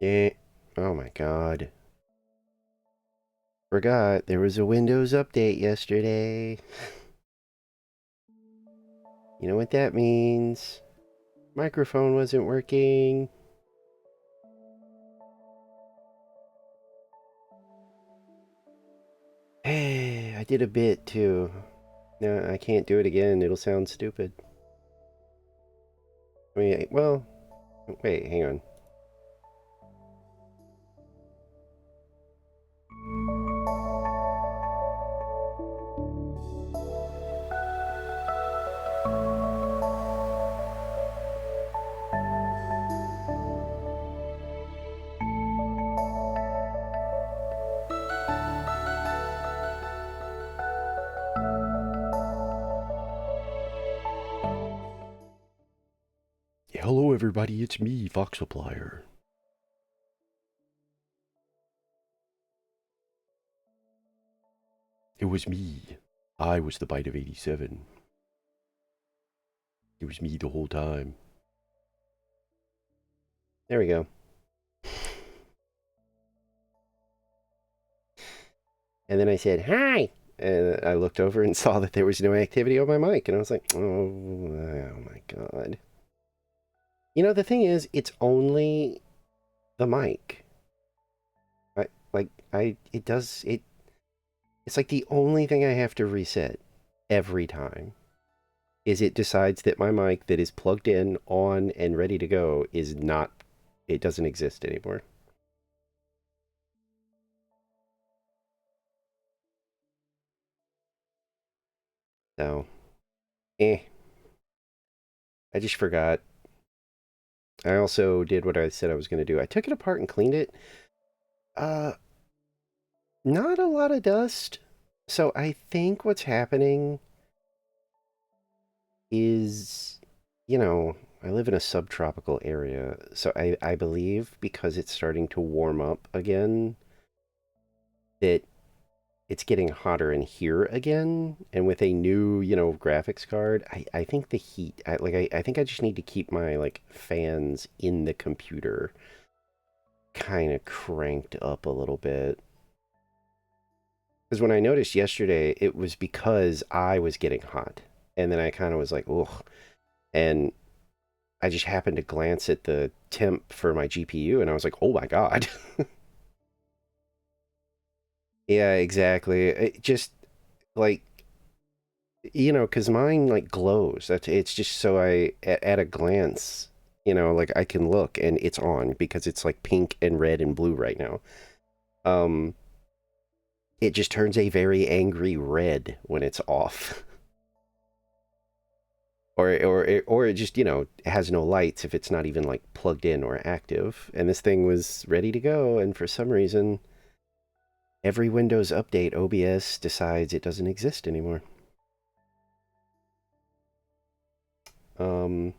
Yeah. Oh my god. Forgot there was a Windows update yesterday. You know what that means? Microphone wasn't working. Hey, I did a bit too. No, I can't do it again. It'll sound stupid. I mean, well, wait, hang on. Hello, everybody. It's me, Foxapplier. It was me. I was the bite of 87. It was me the whole time. There we go. And then I said, hi. And I looked over and saw that there was no activity on my mic. And I was like, oh my god. You know, the thing is, it's only the mic. It's like the only thing I have to reset every time is it decides that my mic that is plugged in, on, and ready to go is not, it doesn't exist anymore. So, I just forgot. I also did what I said I was going to do. I took it apart and cleaned it. Uh, Not a lot of dust. So I think what's happening is, you know, I live in a subtropical area. So I believe because it's starting to warm up again, that it's getting hotter in here again. And with a new, graphics card, I think the heat, I think I just need to keep my, fans in the computer kind of cranked up a little bit. Because when I noticed yesterday, it was because I was getting hot. And then I kind of was like, ugh. And I just happened to glance at the temp for my GPU and I was like, oh my God. Yeah, exactly. It just like, because mine like glows. It's just so at a glance, like I can look and it's on because it's like pink and red and blue right now. Um, it just turns a very angry red when it's off. or it just, has no lights if it's not even like plugged in or active. And this thing was ready to go, and for some reason, every Windows update, OBS decides it doesn't exist anymore. Um,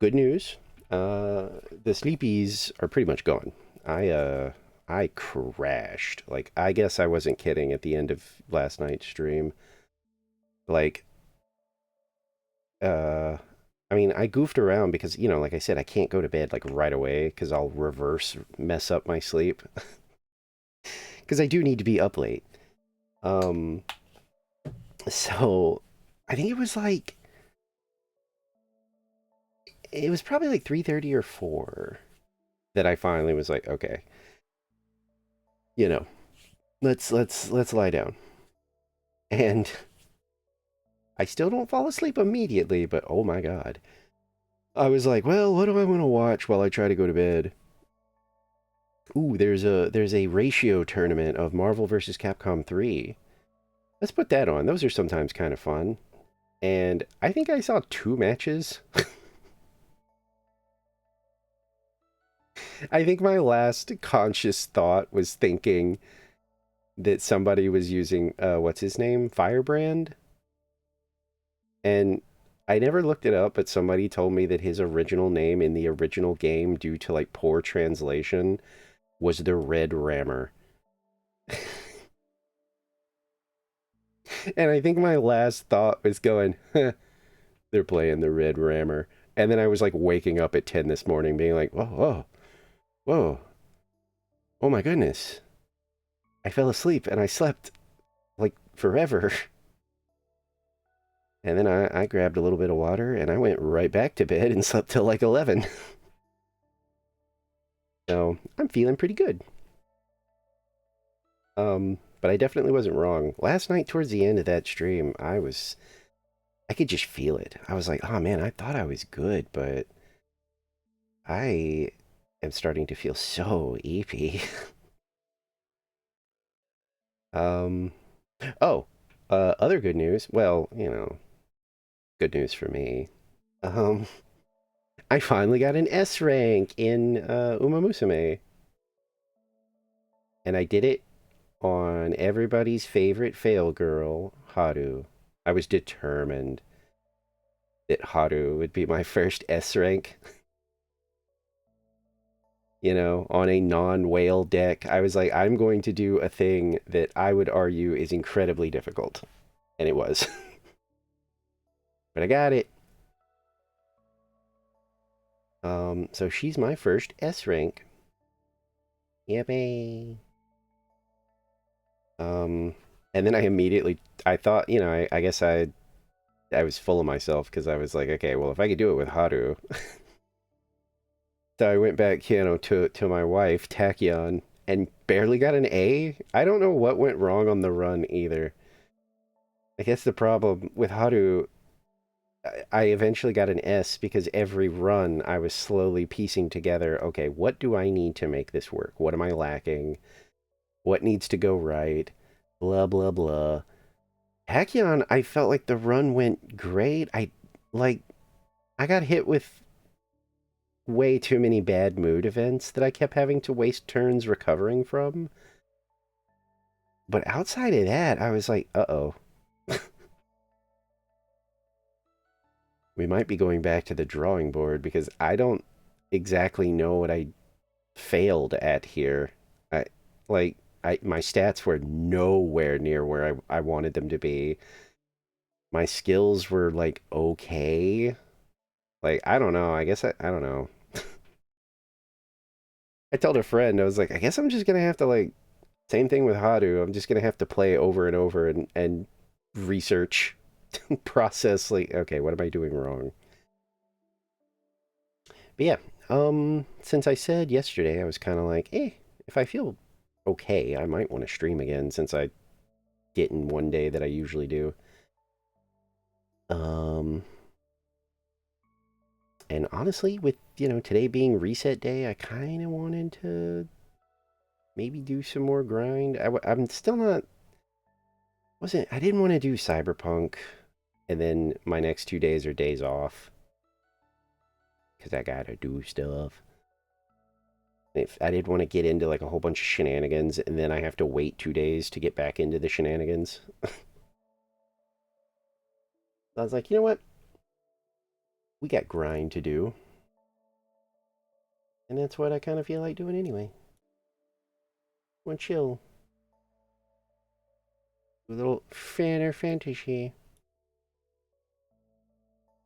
Good news. The sleepies are pretty much gone. I crashed. Like, I guess I wasn't kidding at the end of last night's stream. Like, uh, I mean, I goofed around because, like I said, I can't go to bed like right away because I'll reverse mess up my sleep. Because I do need to be up late. Um, so I think it was probably like 3:30 or 4 that I finally was like, okay, you know, let's lie down. And I still don't fall asleep immediately, but oh my god. I was like, well, what do I want to watch while I try to go to bed? Ooh, there's a ratio tournament of Marvel vs. Capcom 3. Let's put that on. Those are sometimes kind of fun. And I think I saw 2 matches. I think my last conscious thought was thinking that somebody was using what's his name? Firebrand? And I never looked it up, but somebody told me that his original name in the original game, due to like poor translation, was the Red Rammer. And I think my last thought was going, huh, they're playing the Red Rammer. And then I was like waking up at 10 this morning being like, whoa, whoa, whoa, oh my goodness. I fell asleep and I slept like forever. And then I grabbed a little bit of water and I went right back to bed and slept till like 11. So I'm feeling pretty good. But I definitely wasn't wrong. Last night, towards the end of that stream, I could just feel it. I was like, oh man, I thought I was good, but I am starting to feel so eepy. um, oh, other good news. Well, good news for me. Um, I finally got an S rank in Uma Musume. And I did it on everybody's favorite fail girl, Haru. I was determined that Haru would be my first S rank. On a non-whale deck. I was like, I'm going to do a thing that I would argue is incredibly difficult. And it was. But I got it. So she's my first S rank. Yippee. And then I thought, I guess I was full of myself because I was like, okay, well, if I could do it with Haru. So I went back, to my wife, Tachyon, and barely got an A. I don't know what went wrong on the run either. I guess the problem with Haru, I eventually got an S because every run I was slowly piecing together, okay, what do I need to make this work? What am I lacking? What needs to go right? Blah, blah, blah. Tachyon, I felt like the run went great. I got hit with way too many bad mood events that I kept having to waste turns recovering from. But outside of that, I was like, uh-oh. We might be going back to the drawing board because I don't exactly know what I failed at here. I my stats were nowhere near where I wanted them to be. My skills were like okay. Like I don't know. I guess I don't know. I told a friend, I was like, I guess I'm just gonna have to like same thing with Haru. I'm just gonna have to play over and over and research, process. Like, okay, what am I doing wrong? But yeah, since I said yesterday, I was kind of like, if I feel okay, I might want to stream again since I didn't one day that I usually do. Um, and honestly, with today being reset day, I kind of wanted to maybe do some more grind. I'm still not wasn't I didn't want to do Cyberpunk, And then my next 2 days are days off. Because I gotta do stuff. If I didn't want to get into like a whole bunch of shenanigans and then I have to wait 2 days to get back into the shenanigans. I was like, you know what? We got grind to do. And that's what I kind of feel like doing anyway. Want to chill. A little Final Fantasy.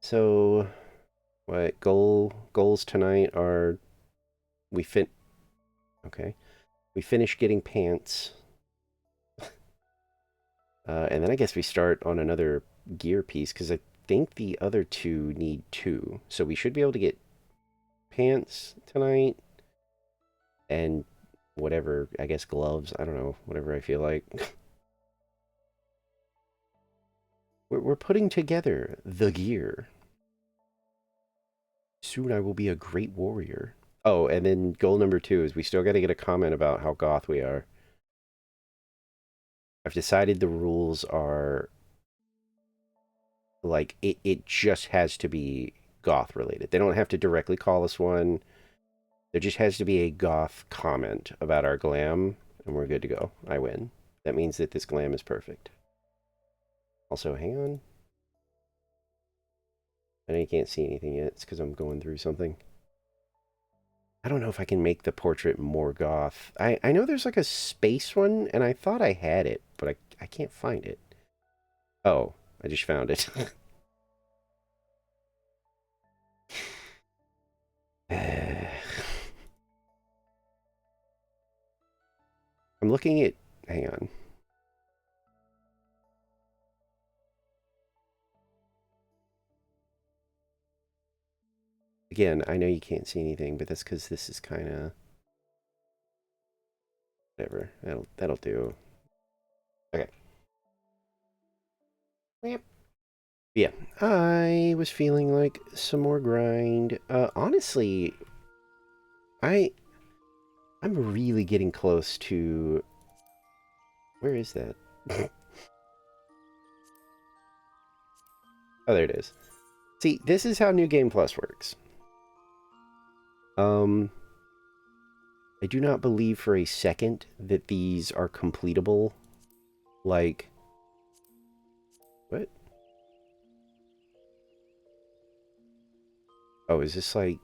So, what goals tonight are okay. We finish getting pants. And then I guess we start on another gear piece because I think the other two need two. So we should be able to get pants tonight and whatever, I guess gloves. I don't know, whatever I feel like. We're putting together the gear. Soon I will be a great warrior. Oh, and then goal number 2 is we still got to get a comment about how goth we are. I've decided the rules are like it just has to be goth related. They don't have to directly call us one. There just has to be a goth comment about our glam, and we're good to go. I win. That means that this glam is perfect. Also, hang on. I know you can't see anything yet. It's because I'm going through something. I don't know if I can make the portrait more goth. I know there's like a space one, and I thought I had it, but I can't find it. Oh, I just found it. I'm looking at... Hang on. Again, I know you can't see anything, but that's because this is kind of... Whatever. That'll do. Okay. Yeah, I was feeling like some more grind. Honestly, I'm really getting close to... Where is that? Oh, there it is. See, this is how New Game Plus works. I do not believe for a second that these are completable. Like... What? Oh, is this like...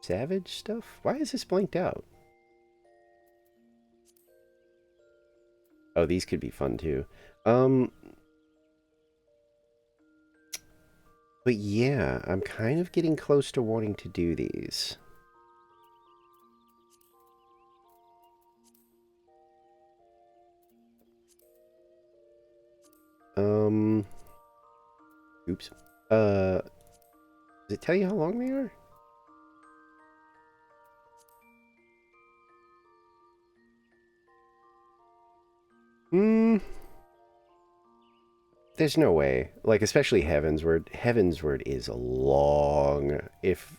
Savage stuff? Why is this blanked out? Oh, these could be fun too. But yeah, I'm kind of getting close to wanting to do these. Oops. Does it tell you how long they are? There's no way. Like, especially Heavensward. Heavensward is long. If,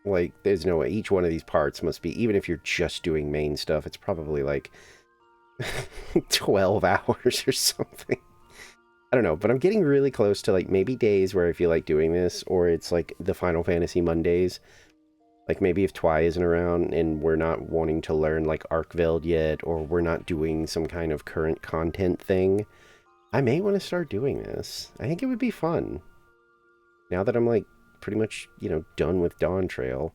like, there's no way. Each one of these parts must be, even if you're just doing main stuff, it's probably like 12 hours or something. I don't know, but I'm getting really close to, like, maybe days where I feel like doing this, or it's like the Final Fantasy Mondays. Like, maybe if Twy isn't around and we're not wanting to learn, like, Arkveld yet, or we're not doing some kind of current content thing, I may want to start doing this. I think it would be fun. Now that I'm, like, pretty much, you know, done with Dawntrail, it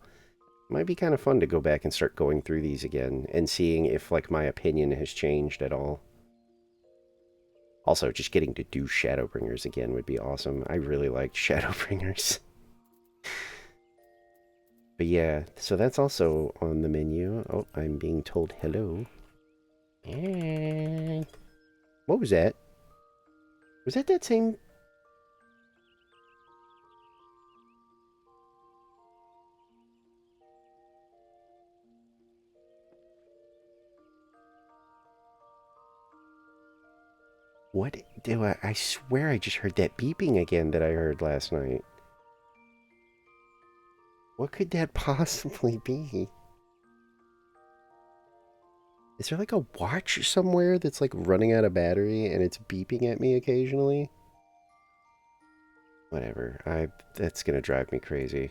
might be kind of fun to go back and start going through these again and seeing if, like, my opinion has changed at all. Also, just getting to do Shadowbringers again would be awesome. I really liked Shadowbringers. But yeah, so that's also on the menu. Oh, I'm being told hello. And... What was that? Was that same... What do I swear I just heard that beeping again that I heard last night. What could that possibly be? Is there like a watch somewhere that's like running out of battery and it's beeping at me occasionally? Whatever. That's gonna drive me crazy.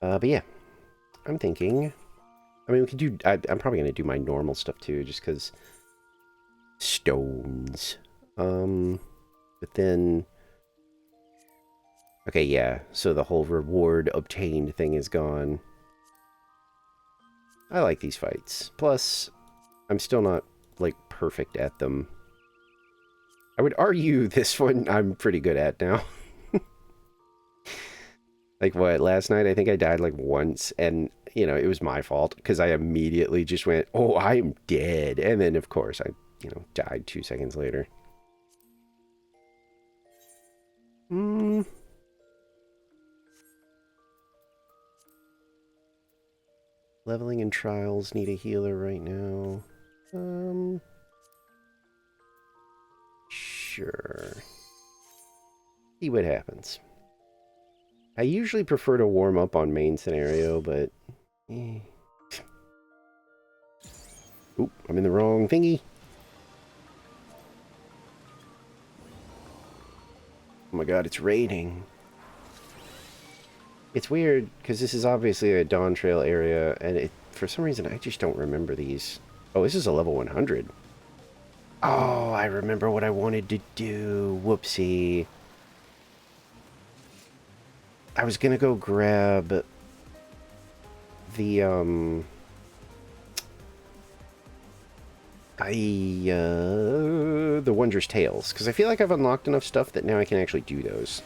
But yeah, I'm thinking. I mean, we could do. I'm probably gonna do my normal stuff too, just because stones. But then. Okay, yeah. So the whole reward obtained thing is gone. I like these fights. Plus, I'm still not like perfect at them. I would argue this one I'm pretty good at now. Like what, last night I think I died like once, and you know, it was my fault because I immediately just went, oh, I am dead. And then of course I, you know, died 2 seconds later. Leveling and trials need a healer right now. Sure. See what happens. I usually prefer to warm up on main scenario, but... Oop, I'm in the wrong thingy. Oh my god, it's raining. It's weird, because this is obviously a Dawntrail area, and for some reason I just don't remember these. Oh, this is a level 100. Oh, I remember what I wanted to do. Whoopsie. I was gonna go grab the, the Wondrous Tales, because I feel like I've unlocked enough stuff that now I can actually do those.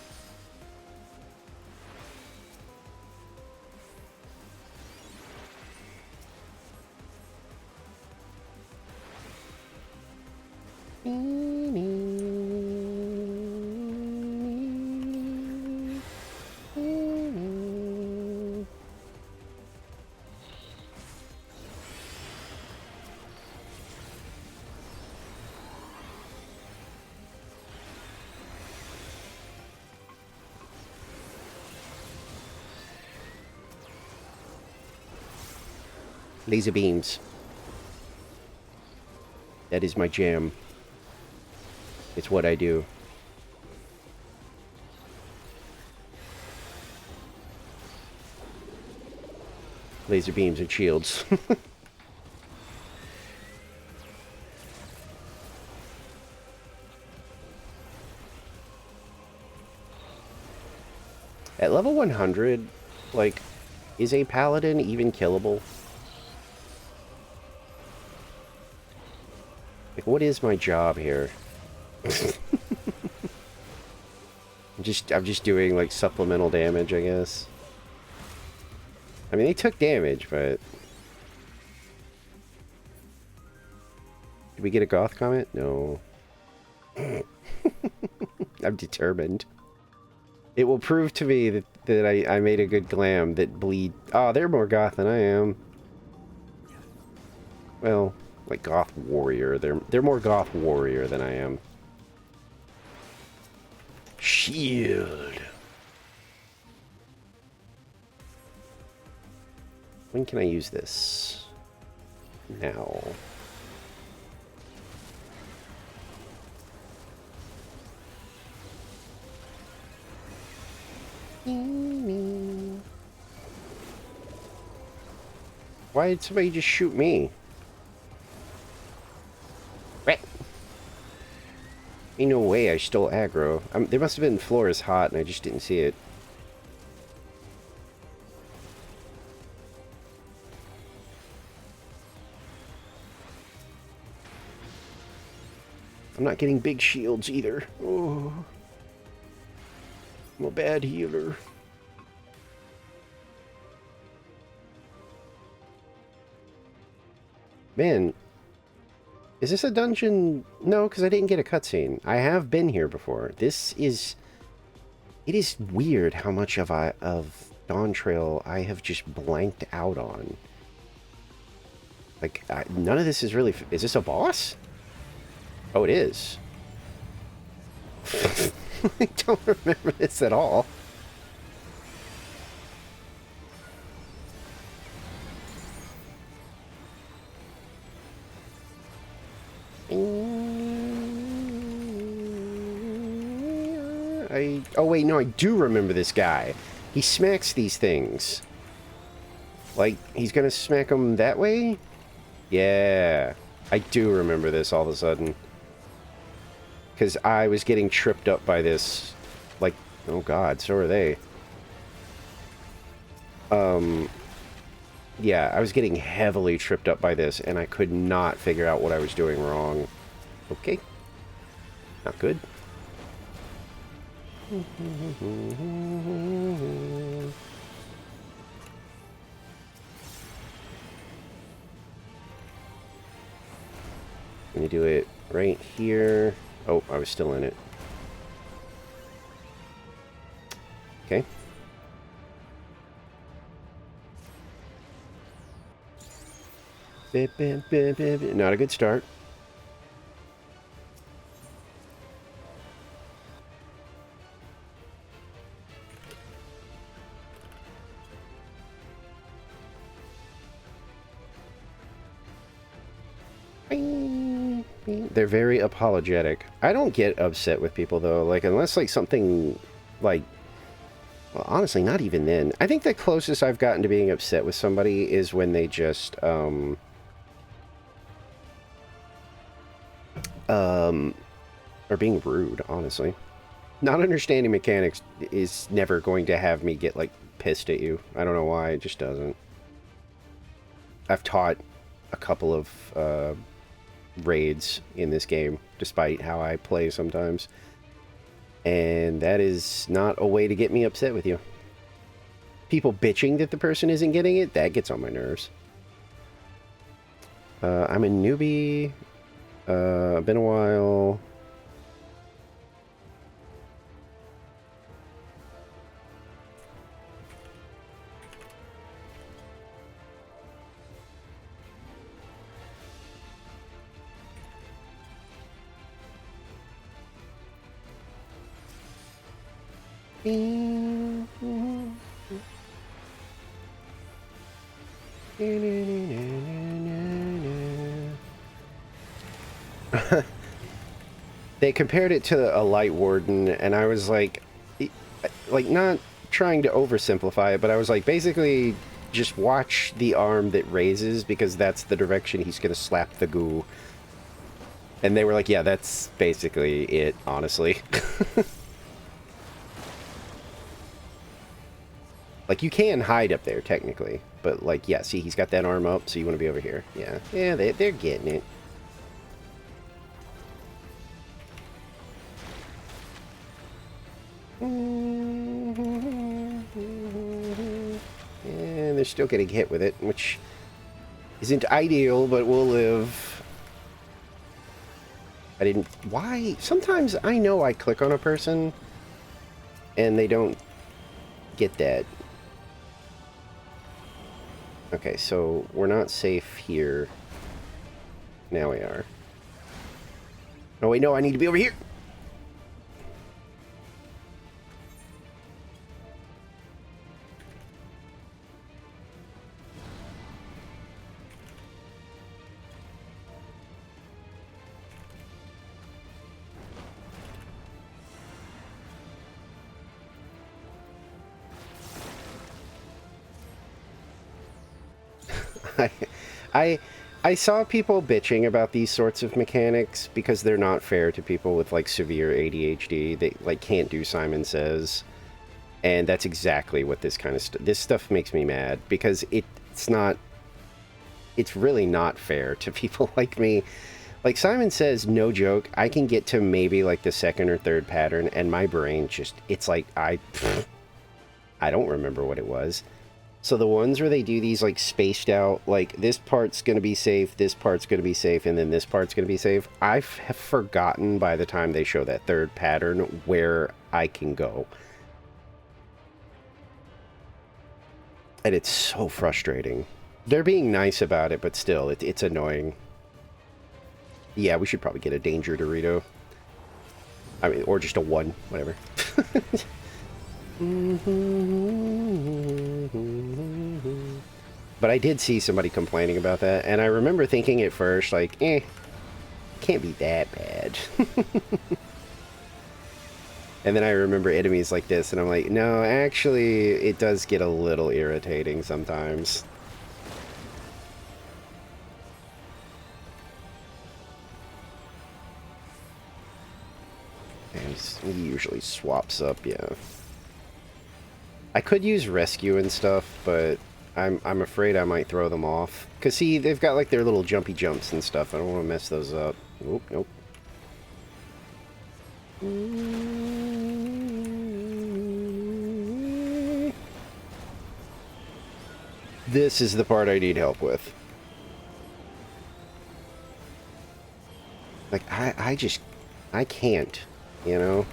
Laser beams. That is my jam. It's what I do. Laser beams and shields. At level 100, like, is a paladin even killable? Like, what is my job here? I'm just doing, like, supplemental damage, I guess. I mean, they took damage, but... Did we get a goth comment? No. I'm determined. It will prove to me that I made a good glam that bleed... Oh, they're more goth than I am. Well, like goth warrior. They're more goth warrior than I am. Shield. When can I use this? Now. Why did somebody just shoot me? What? Ain't no way I stole aggro. There must have been Flora's hot and I just didn't see it. I'm not getting big shields either. Oh. I'm a bad healer. Man, is this a dungeon? No, because I didn't get a cutscene. I have been here before. This is... It is weird how much of Dawntrail I have just blanked out on. Like, none of this is really... Is this a boss? Oh, it is. I don't remember this at all. Oh wait, no, I do remember this guy. He smacks these things. Like, he's gonna smack them that way? Yeah. I do remember this all of a sudden. Because I was getting tripped up by this. Like, oh god, so are they. Yeah, I was getting heavily tripped up by this, and I could not figure out what I was doing wrong. Okay. Not good. Let me do it right here. Oh, I was still in it. Okay. Not a good start. They're very apologetic. I don't get upset with people though, like unless like something like, well, honestly, not even then. I think the closest I've gotten to being upset with somebody is when they just are being rude, honestly. Not understanding mechanics is never going to have me get like pissed at you. I don't know why, it just doesn't. I've taught a couple of raids in this game, despite how I play sometimes. And that is not a way to get me upset with you. People bitching that the person isn't getting it, that gets on my nerves. I'm a newbie. Been a while. They compared it to a light warden, and I was like, not trying to oversimplify it, but I was like, basically, just watch the arm that raises, because that's the direction he's going to slap the goo. And they were like, yeah, that's basically it, honestly. Like, you can hide up there, technically. But, like, yeah, see, he's got that arm up, so you want to be over here. Yeah, yeah, they're getting it. And they're still getting hit with it, which isn't ideal, but we'll live. I didn't... Why? Sometimes I know I click on a person, and they don't get that. Okay, so we're not safe here. Now we are. Oh, wait, no, I need to be over here! I saw people bitching about these sorts of mechanics because they're not fair to people with like severe ADHD. They like can't do Simon Says, and that's exactly what this kind of this stuff makes me mad because it's not. It's really not fair to people like me. Like Simon Says, no joke, I can get to maybe like the second or third pattern, and my brain just it's like I don't remember what it was. So the ones where they do these like spaced out, like this part's going to be safe, this part's going to be safe, and then this part's going to be safe, I have forgotten by the time they show that third pattern where I can go. And it's so frustrating. They're being nice about it, but still, it's annoying. Yeah, we should probably get a Danger Dorito. I mean, or just a 1, whatever. But I did see somebody complaining about that, and I remember thinking at first, like, can't be that bad. And then I remember enemies like this, and I'm like, no, actually, it does get a little irritating sometimes. And he usually swaps up, yeah. I could use rescue and stuff, but I'm afraid I might throw them off. Cause see, they've got like their little jumpy jumps and stuff. I don't want to mess those up. Nope, nope. This is the part I need help with. Like, I can't, you know?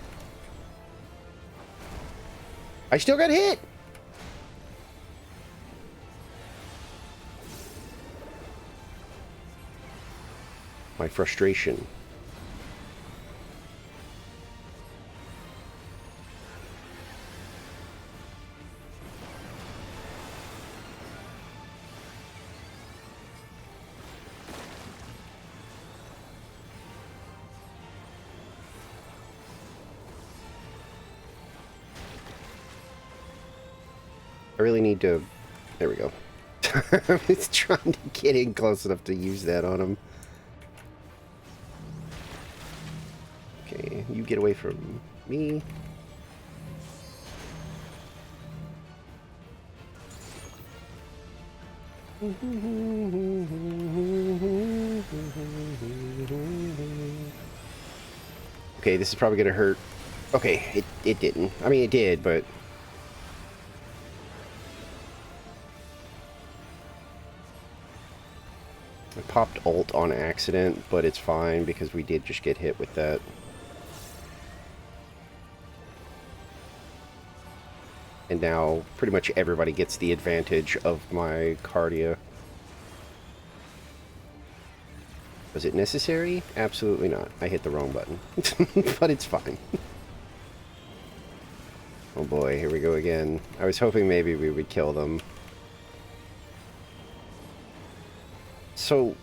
I still got hit! My frustration. I really need to... There we go. I was trying to get in close enough to use that on him. Okay, you get away from me. Okay, this is probably gonna hurt. Okay, it didn't. I mean, it did, but... I popped ult on accident, but it's fine because we did just get hit with that. And now pretty much everybody gets the advantage of my Cardia. Was it necessary? Absolutely not. I hit the wrong button. But it's fine. Oh boy, here we go again. I was hoping maybe we would kill them. So,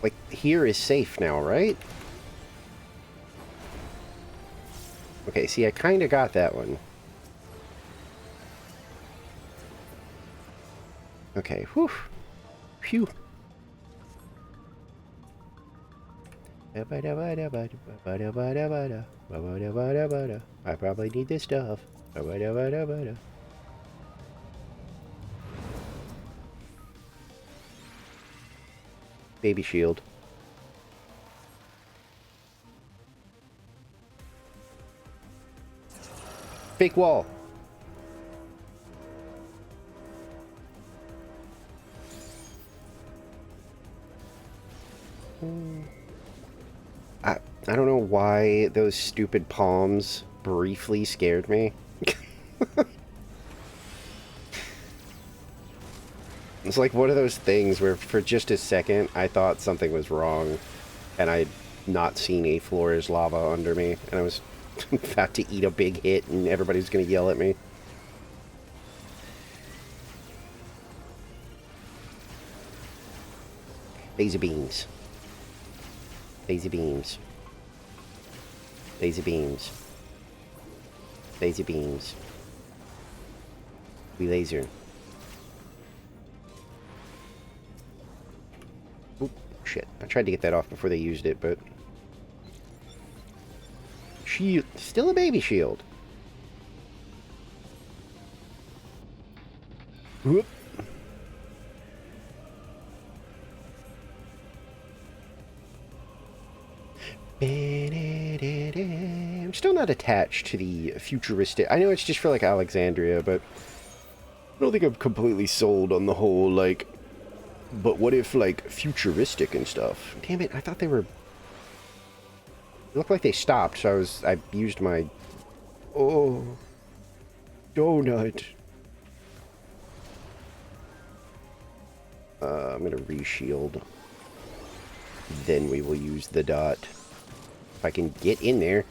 like, here is safe now, right? Okay, see, I kind of got that one. Okay, whew. Phew. I probably need this stuff. Baby shield. Fake wall. I don't know why those stupid palms briefly scared me. It's like one of those things where for just a second I thought something was wrong and I'd not seen a floor is lava under me and I was about to eat a big hit and everybody's gonna yell at me. Laser beams. Laser beams. Laser beams. Laser beams. We laser. Oop, shit. I tried to get that off before they used it, but... Shield. Still a baby shield. Whoop. I'm still not attached to the futuristic... I know it's just for, like, Alexandria, but... I don't think I'm completely sold on the whole, like... But what if, like, futuristic and stuff? Damn it, I thought they were... It looked like they stopped, so I used my... Oh... Donut. I'm gonna re-shield. Then we will use the dot. If I can get in there.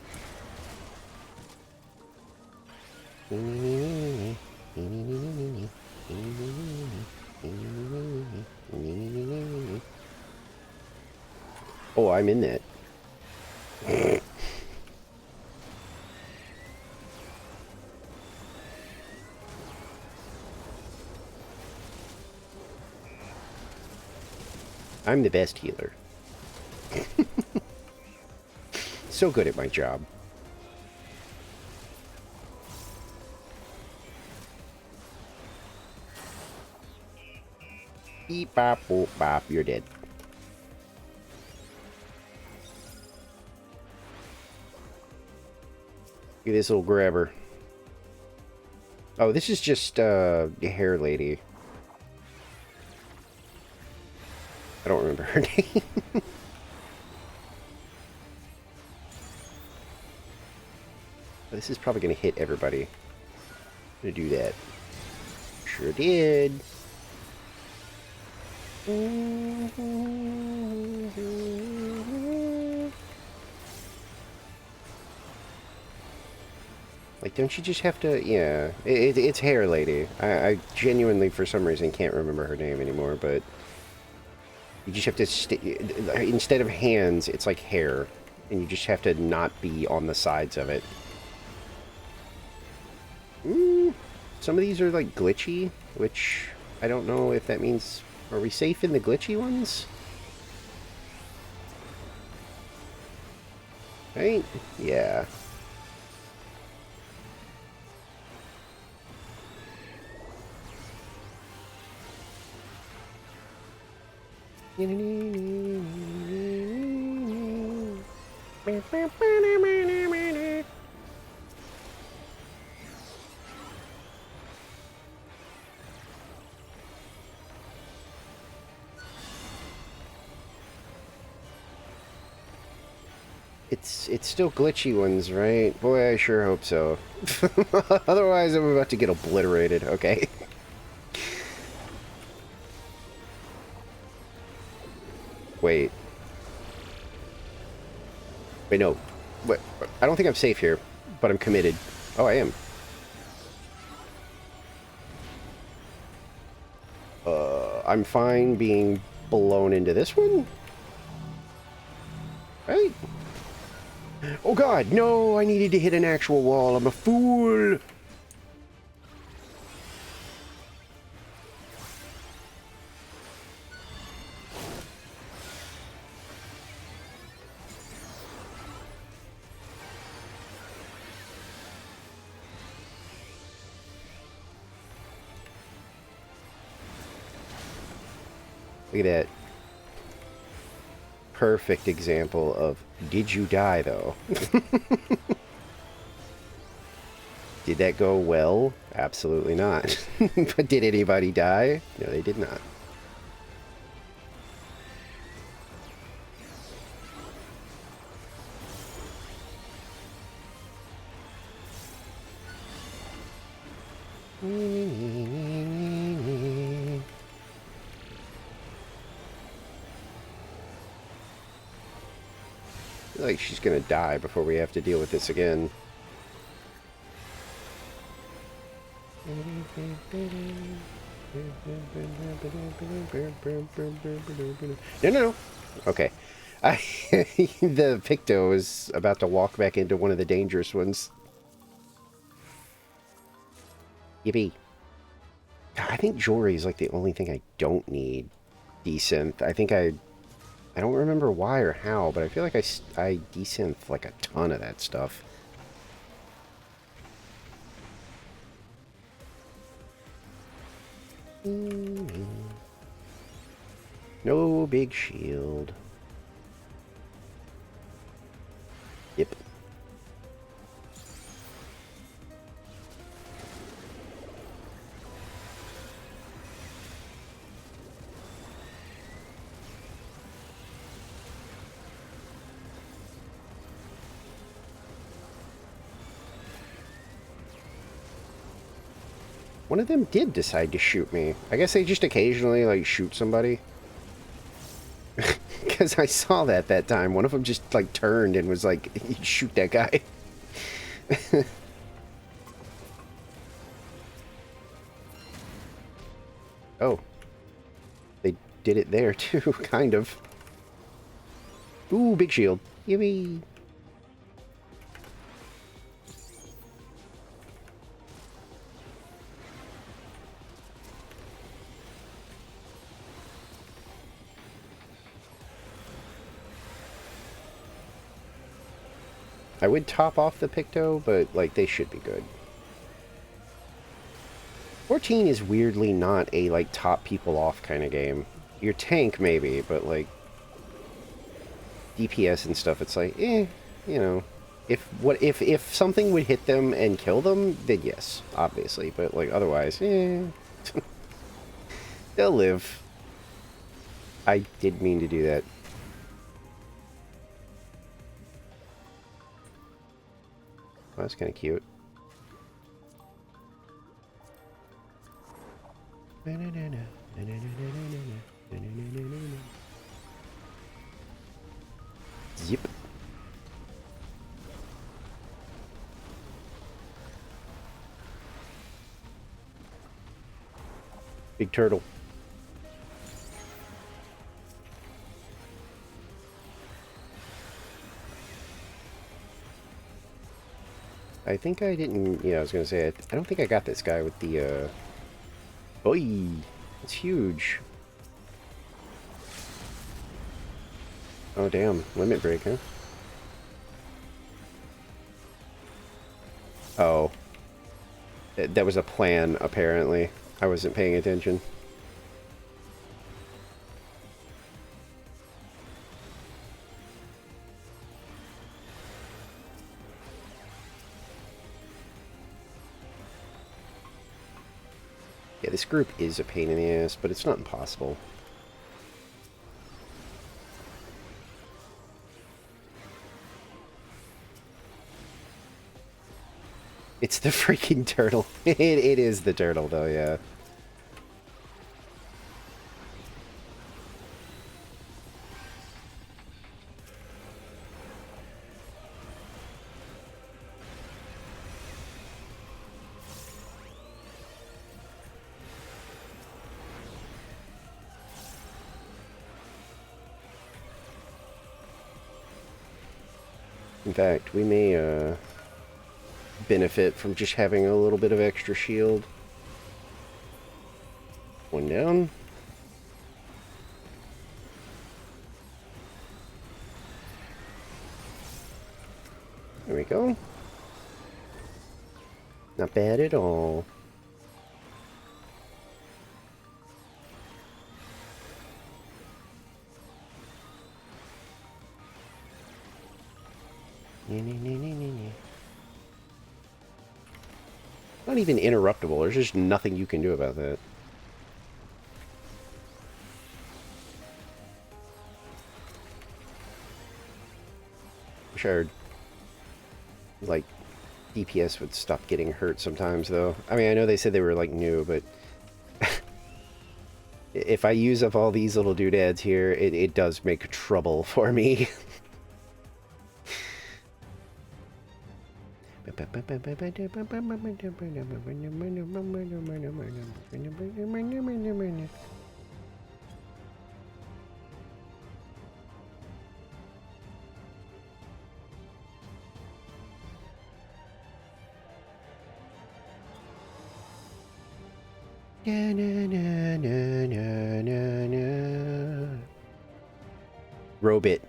Oh, I'm in that. I'm the best healer. So good at my job. Beep, bop, boop, bop, you're dead. Look at this little grabber. Oh, this is just, the hair lady. I don't remember her name. This is probably going to hit everybody. I'm going to do that. Sure did. Like, don't you just have to... Yeah, it's Hair Lady. I genuinely, for some reason, can't remember her name anymore, but... You just have to... Instead of hands, it's like hair. And you just have to not be on the sides of it. Some of these are, like, glitchy, which I don't know if that means... Are we safe in the glitchy ones? Right? Yeah. It's still glitchy ones, right? Boy, I sure hope so. Otherwise, I'm about to get obliterated, okay? Wait. Wait, no. Wait, I don't think I'm safe here, but I'm committed. Oh, I am. I'm fine being blown into this one? Right? Oh god, no! I needed to hit an actual wall. I'm a fool! Look at that. Perfect example of, did you die, though? Did that go well? Absolutely not. But did anybody die? No, they did not. I feel like she's gonna die before we have to deal with this again. No, no, no. Okay. The Picto is about to walk back into one of the dangerous ones. Yippee. I think Jory is like the only thing I don't need desynth. I don't remember why or how, but I feel like I desynth like a ton of that stuff. No big shield. Yep. One of them did decide to shoot me. I guess they just occasionally, like, shoot somebody. Because I saw that time. One of them just, like, turned and was like, shoot that guy. Oh. They did it there, too, kind of. Ooh, big shield. Yippee. I would top off the Picto, but, like, they should be good. 14 is weirdly not a, like, top people off kind of game. Your tank, maybe, but, like, DPS and stuff, it's like, you know. If something would hit them and kill them, then yes, obviously. But, like, otherwise, they'll live. I did mean to do that. Oh, that's kind of cute. Zip. Big turtle. I think I didn't... Yeah, I was going to say, I don't think I got this guy with the, Oi! It's huge. Oh, damn. Limit break, huh? Oh. That was a plan, apparently. I wasn't paying attention. Yeah, this group is a pain in the ass, but it's not impossible. It's the freaking turtle. It is the turtle, though, yeah. In fact, we may, benefit from just having a little bit of extra shield. One down. There we go. Not bad at all. Not even interruptible. There's just nothing you can do about that. Wish our, like, DPS would stop getting hurt sometimes, though. I mean, I know they said they were, like, new, but... if I use up all these little doodads here, it does make trouble for me. Robit.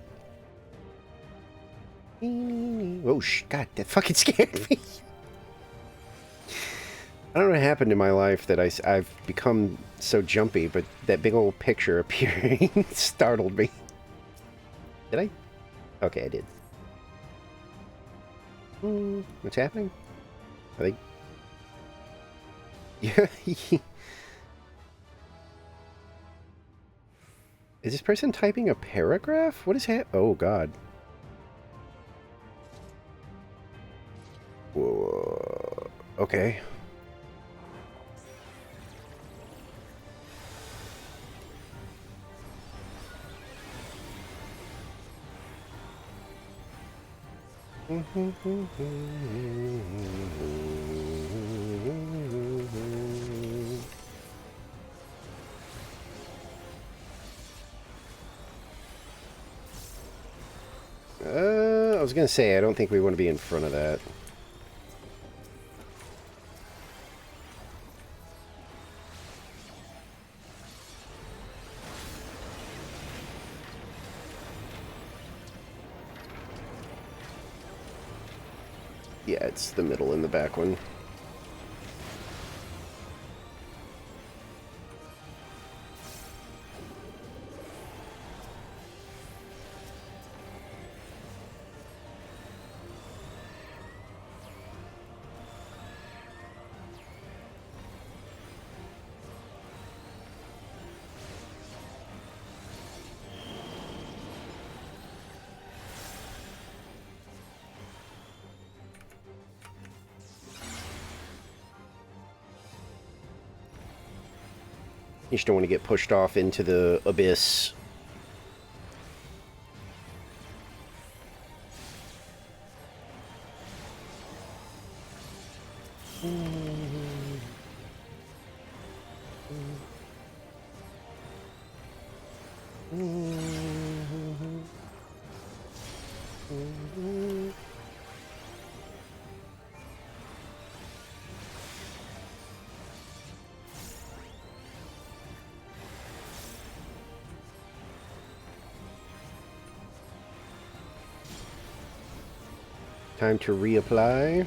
Oh, God, that fucking scared me. I don't know what happened in my life that I've become so jumpy, but that big old picture appearing startled me. Did I? Okay, I did. What's happening? Are they... Yeah. Is this person typing a paragraph? What is Oh, God. Whoa. Okay. I was gonna say, I don't think we want to be in front of that. Yeah, it's the middle and the back one. You just don't want to get pushed off into the abyss. Time to reapply.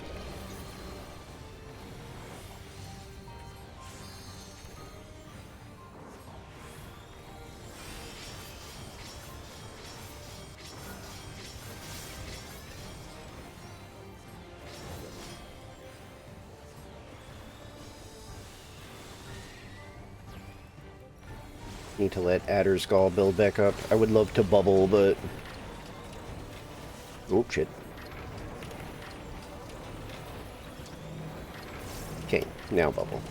Need to let Adderskull build back up. I would love to bubble, but... Oh, shit. Okay, now bubble.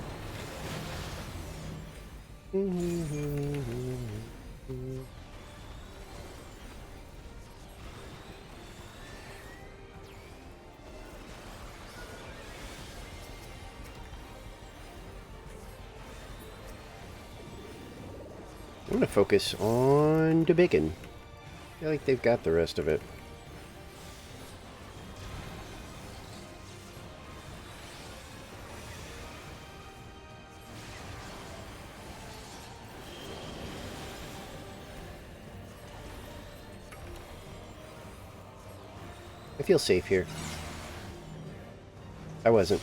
I'm gonna focus on the bacon. I feel like they've got the rest of it. I feel safe here. I wasn't.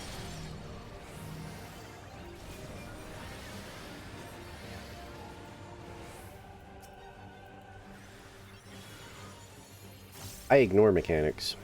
I ignore mechanics.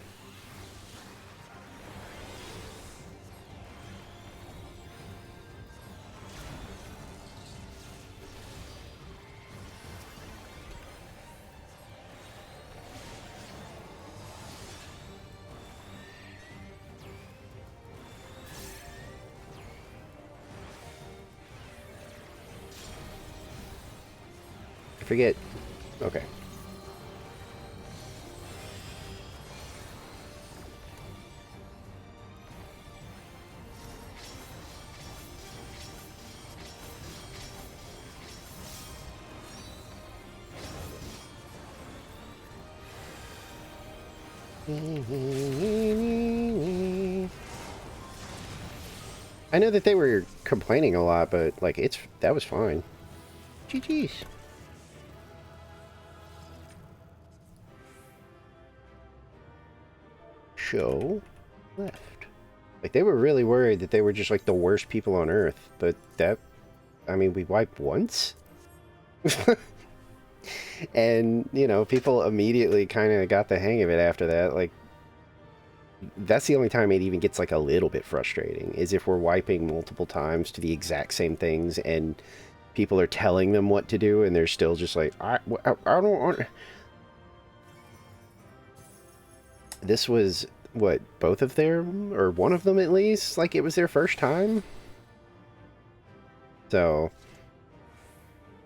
I forget. Okay. I know that they were complaining a lot, but like that was fine. GG's. Show left. Like they were really worried that they were just like the worst people on Earth, but that, I mean, we wiped once. And, you know, people immediately kind of got the hang of it after that. Like, that's the only time it even gets like a little bit frustrating, is if we're wiping multiple times to the exact same things and people are telling them what to do and they're still just like, I don't want... This was, what, both of them? Or one of them at least? Like, it was their first time? So,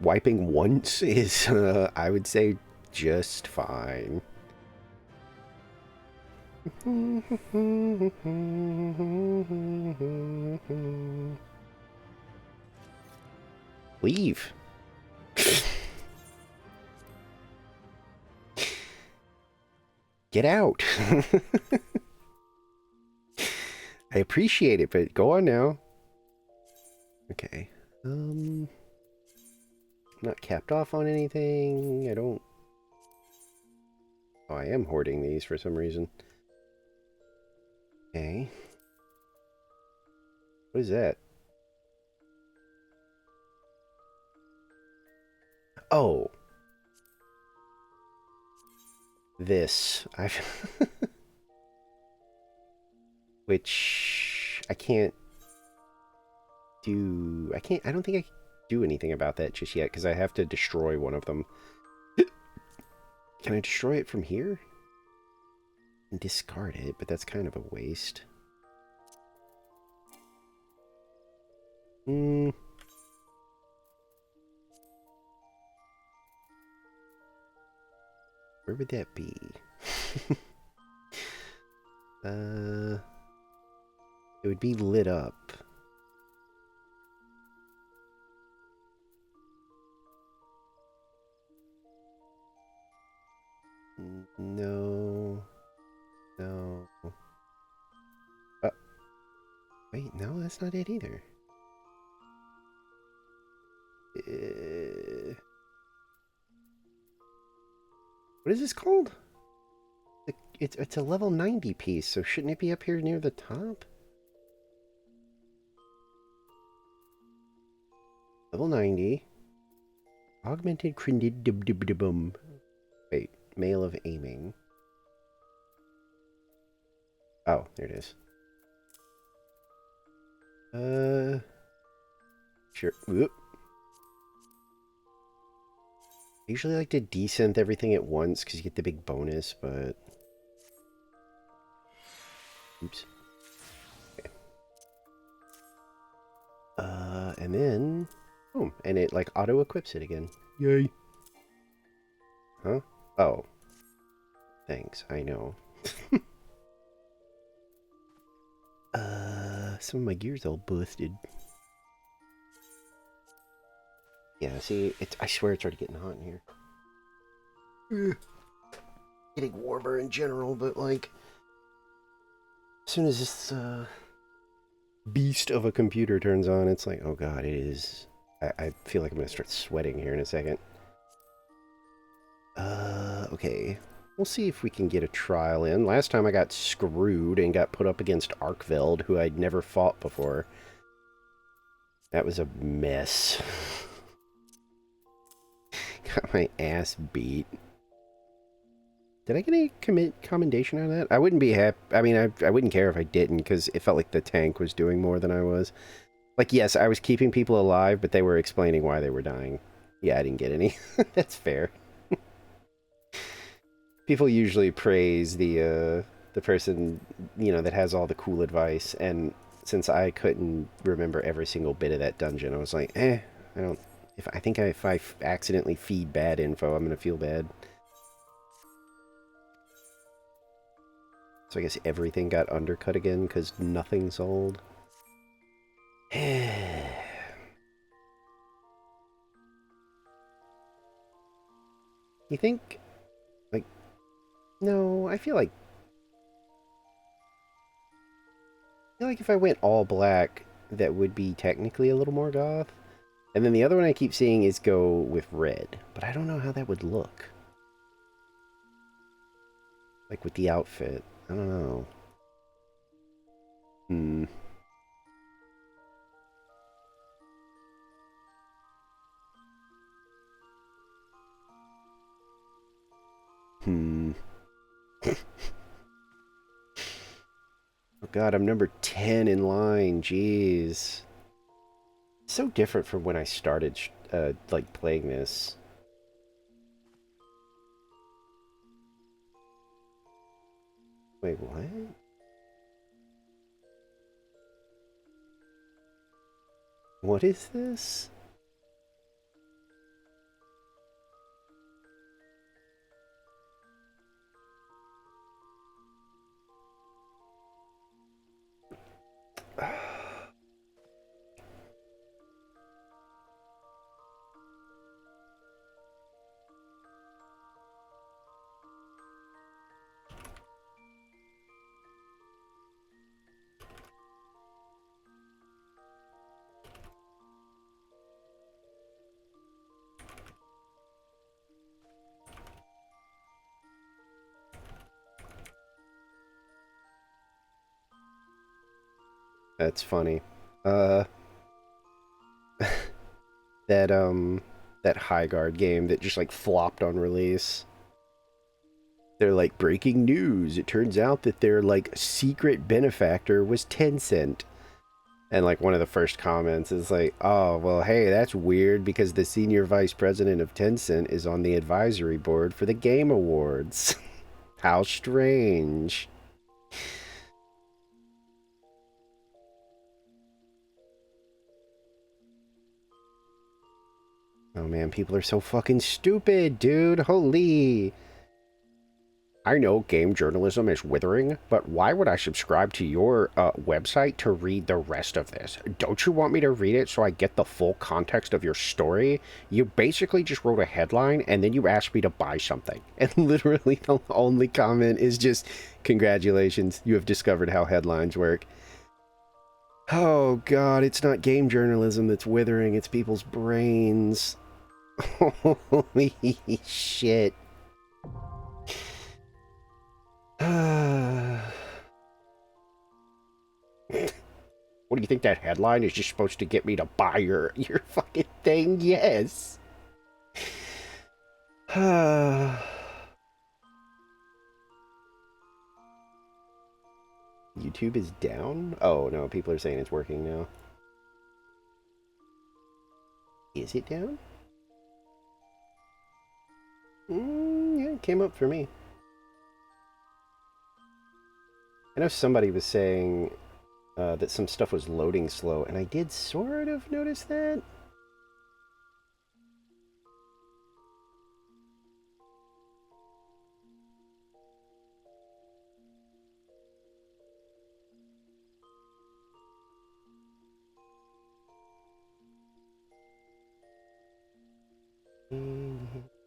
wiping once is, I would say, just fine. Leave. Get out. I appreciate it, but go on now. Okay. Not capped off on anything. I don't... Oh, I am hoarding these for some reason. Okay. What is that? Oh, this. Which I can't do. I don't think I can do anything about that just yet because I have to destroy one of them. Can I destroy it from here? And discard it, but that's kind of a waste. Hmm. Where would that be? It would be lit up. No. No. Wait, no, that's not it either. What is this called? It's a level 90 piece, so shouldn't it be up here near the top? Level 90. Augmented credidibum. Wait, Mail of Aiming. Oh, there it is. Sure. Whoop. I usually like to desynth everything at once because you get the big bonus, but... Oops. Okay. And then... Boom. And it, like, auto-equips it again. Yay. Huh? Oh. Thanks, I know. Some of my gear's all busted. Yeah, see, I swear it's already getting hot in here. Getting warmer in general, but, like... As soon as this, beast of a computer turns on, it's like, oh god, it is... I feel like I'm gonna start sweating here in a second. Okay. We'll see if we can get a trial in. Last time I got screwed and got put up against Arkveld, who I'd never fought before. That was a mess. Got my ass beat. Did I get any commendation on that? I wouldn't be happy. I mean, I wouldn't care if I didn't, because it felt like the tank was doing more than I was. Like, yes, I was keeping people alive, but they were explaining why they were dying. Yeah, I didn't get any. That's fair. People usually praise the person, you know, that has all the cool advice, and since I couldn't remember every single bit of that dungeon, I was like, I don't... If I accidentally feed bad info, I'm gonna feel bad. So I guess everything got undercut again because nothing sold. You think, like, no, I feel like if I went all black, that would be technically a little more goth. And then the other one I keep seeing is go with red, but I don't know how that would look. Like with the outfit, I don't know. Hmm. Hmm. Oh god, I'm number 10 in line. Jeez. So different from when I started, like, playing this. Wait, what? What is this? That's funny. Uh, that that High Guard game that just like flopped on release. They're like breaking news. It turns out that their like secret benefactor was Tencent. And like one of the first comments is like, "Oh, well, hey, that's weird because the senior vice president of Tencent is on the advisory board for the Game Awards." How strange. Oh man, people are so fucking stupid, dude. Holy. I know game journalism is withering, but why would I subscribe to your website to read the rest of this? Don't you want me to read it so I get the full context of your story? You basically just wrote a headline and then you asked me to buy something. And literally the only comment is just, congratulations, you have discovered how headlines work. Oh god, it's not game journalism that's withering, it's people's brains. Holy shit. What do you think, that headline is just supposed to get me to buy your fucking thing? Yes. YouTube is down? Oh no, people are saying it's working now. Is it down? Yeah, it came up for me. I know somebody was saying that some stuff was loading slow, and I did sort of notice that.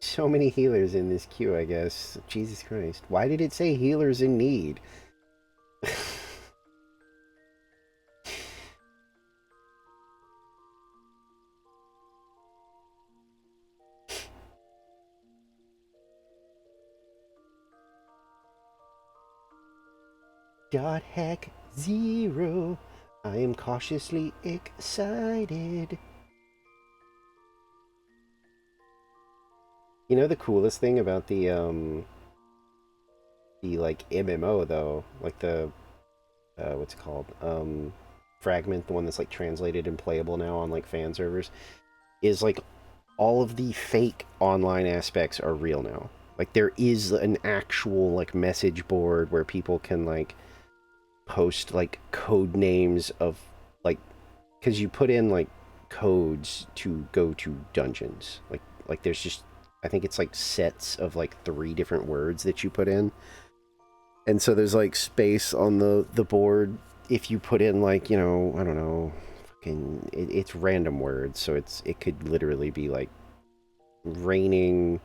So many healers in this queue, I guess. Jesus Christ. Why did it say healers in need? Dot hack 0. I am cautiously excited. You know the coolest thing about the like MMO though, like the what's it called? Fragment, the one that's like translated and playable now on like fan servers, is like all of the fake online aspects are real now. Like there is an actual like message board where people can like post like code names of like, because you put in like codes to go to dungeons. Like there's just, I think it's like sets of like 3 different words that you put in. And so there's like space on the board if you put in like, I don't know, fucking it's random words, so it could literally be like raining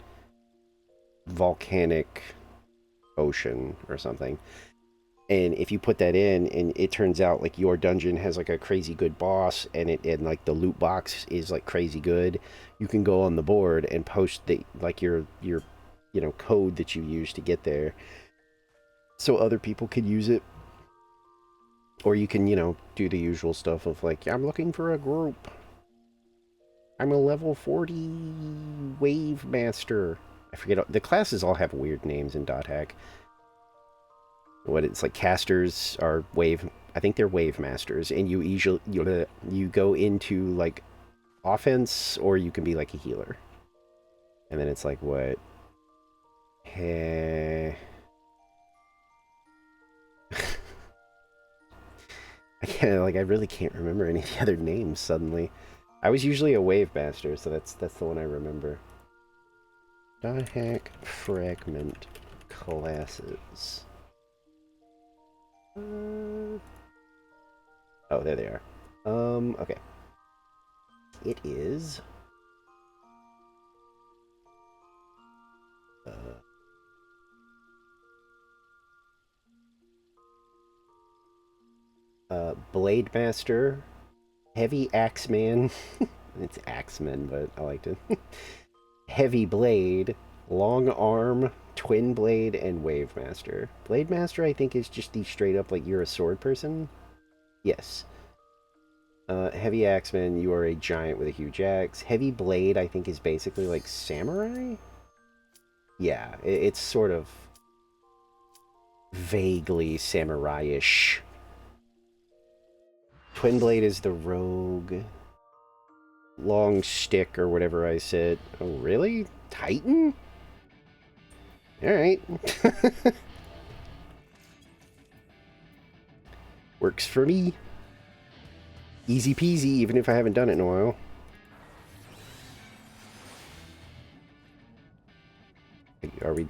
volcanic ocean or something. And if you put that in and it turns out like your dungeon has like a crazy good boss and like the loot box is like crazy good, you can go on the board and post the like your code that you use to get there so other people could use it. Or you can, do the usual stuff of like, I'm looking for a group. I'm a level 40 wave master. I forget, the classes all have weird names in Dot Hack. What it's like, casters are wave, I think they're wave masters, and you go into like offense, or you can be like a healer. And then it's like, what? Eh. I really can't remember any of the other names suddenly. I was usually a wave master, so that's the one I remember. Dot hack fragment classes. Oh, there they are. Okay. It is Blade Master, Heavy Axeman. It's Axeman, but I liked it. Heavy Blade, Long Arm, Twin Blade, and Wave Master. Blade Master, I think, is just the straight up like you're a sword person. Yes. Heavy Axeman, you are a giant with a huge axe. Heavy Blade, I think, is basically like samurai? Yeah, it's sort of vaguely samurai-ish. Twin Blade is the rogue. Long stick or whatever I said. Oh, really? Titan? Alright. Works for me. Easy peasy, even if I haven't done it in a while. Are we...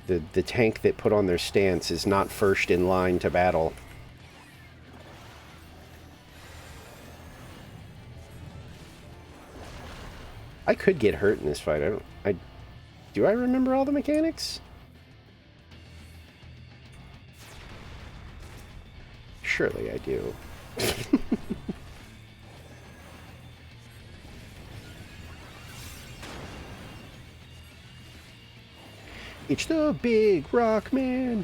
The tank that put on their stance is not first in line to battle. I could get hurt in this fight. Do I remember all the mechanics? Surely I do. It's the big rock man.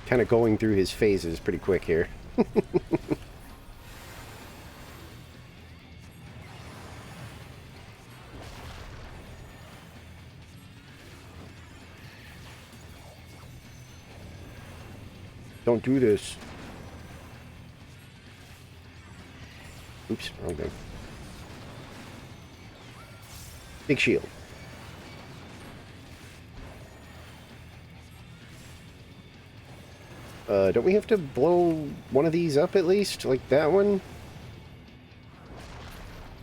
Kind of going through his phases pretty quick here. Don't do this. Oops, wrong thing. Big shield. Don't we have to blow one of these up at least? Like that one?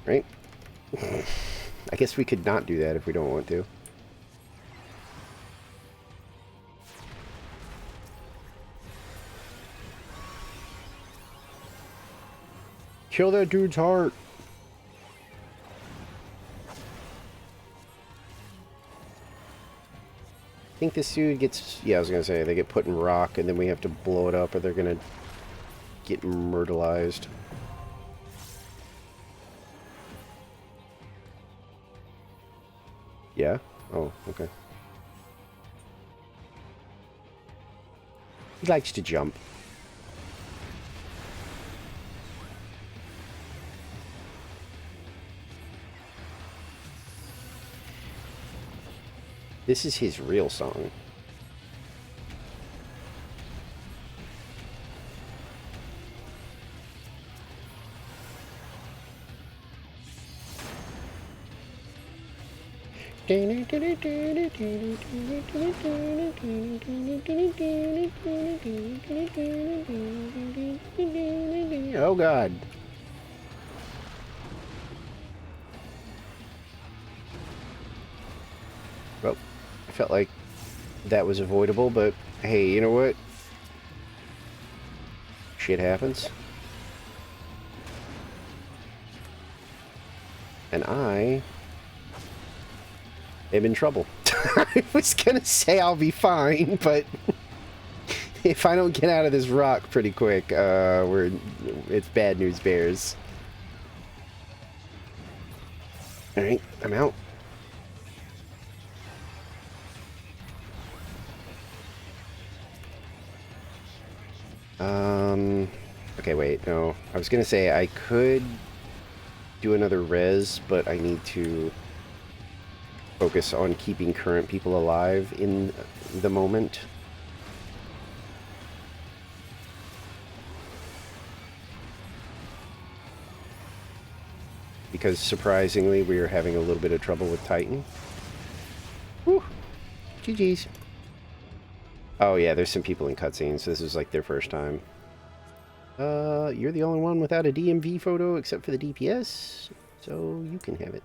Right? I guess we could not do that if we don't want to. Kill that dude's heart. I think this dude gets... Yeah, I was going to say, they get put in rock and then we have to blow it up or they're going to get myrtleized. Yeah? Oh, okay. He likes to jump. This is his real song. Oh God. Well, I felt like that was avoidable, but hey, you know what? Shit happens. And I am in trouble. I was gonna say I'll be fine, but if I don't get out of this rock pretty quick, it's bad news bears. Alright, I'm out. Okay, wait, no. I was gonna say I could do another res, but I need to focus on keeping current people alive in the moment. Because surprisingly, we are having a little bit of trouble with Titan. Whew. GG's. Oh yeah, there's some people in cutscenes, so this is like their first time. You're the only one without a DMV photo except for the DPS, so you can have it.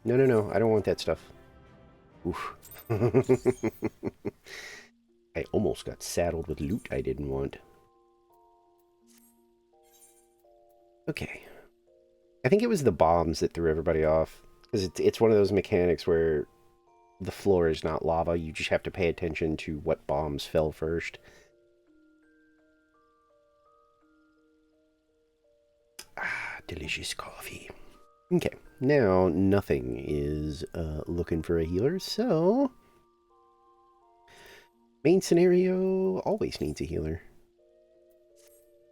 No, I don't want that stuff. Oof. I almost got saddled with loot I didn't want. Okay. I think it was the bombs that threw everybody off. Because it's one of those mechanics where the floor is not lava. You just have to pay attention to what bombs fell first. Ah, delicious coffee. Okay, now nothing is looking for a healer, so main scenario always needs a healer.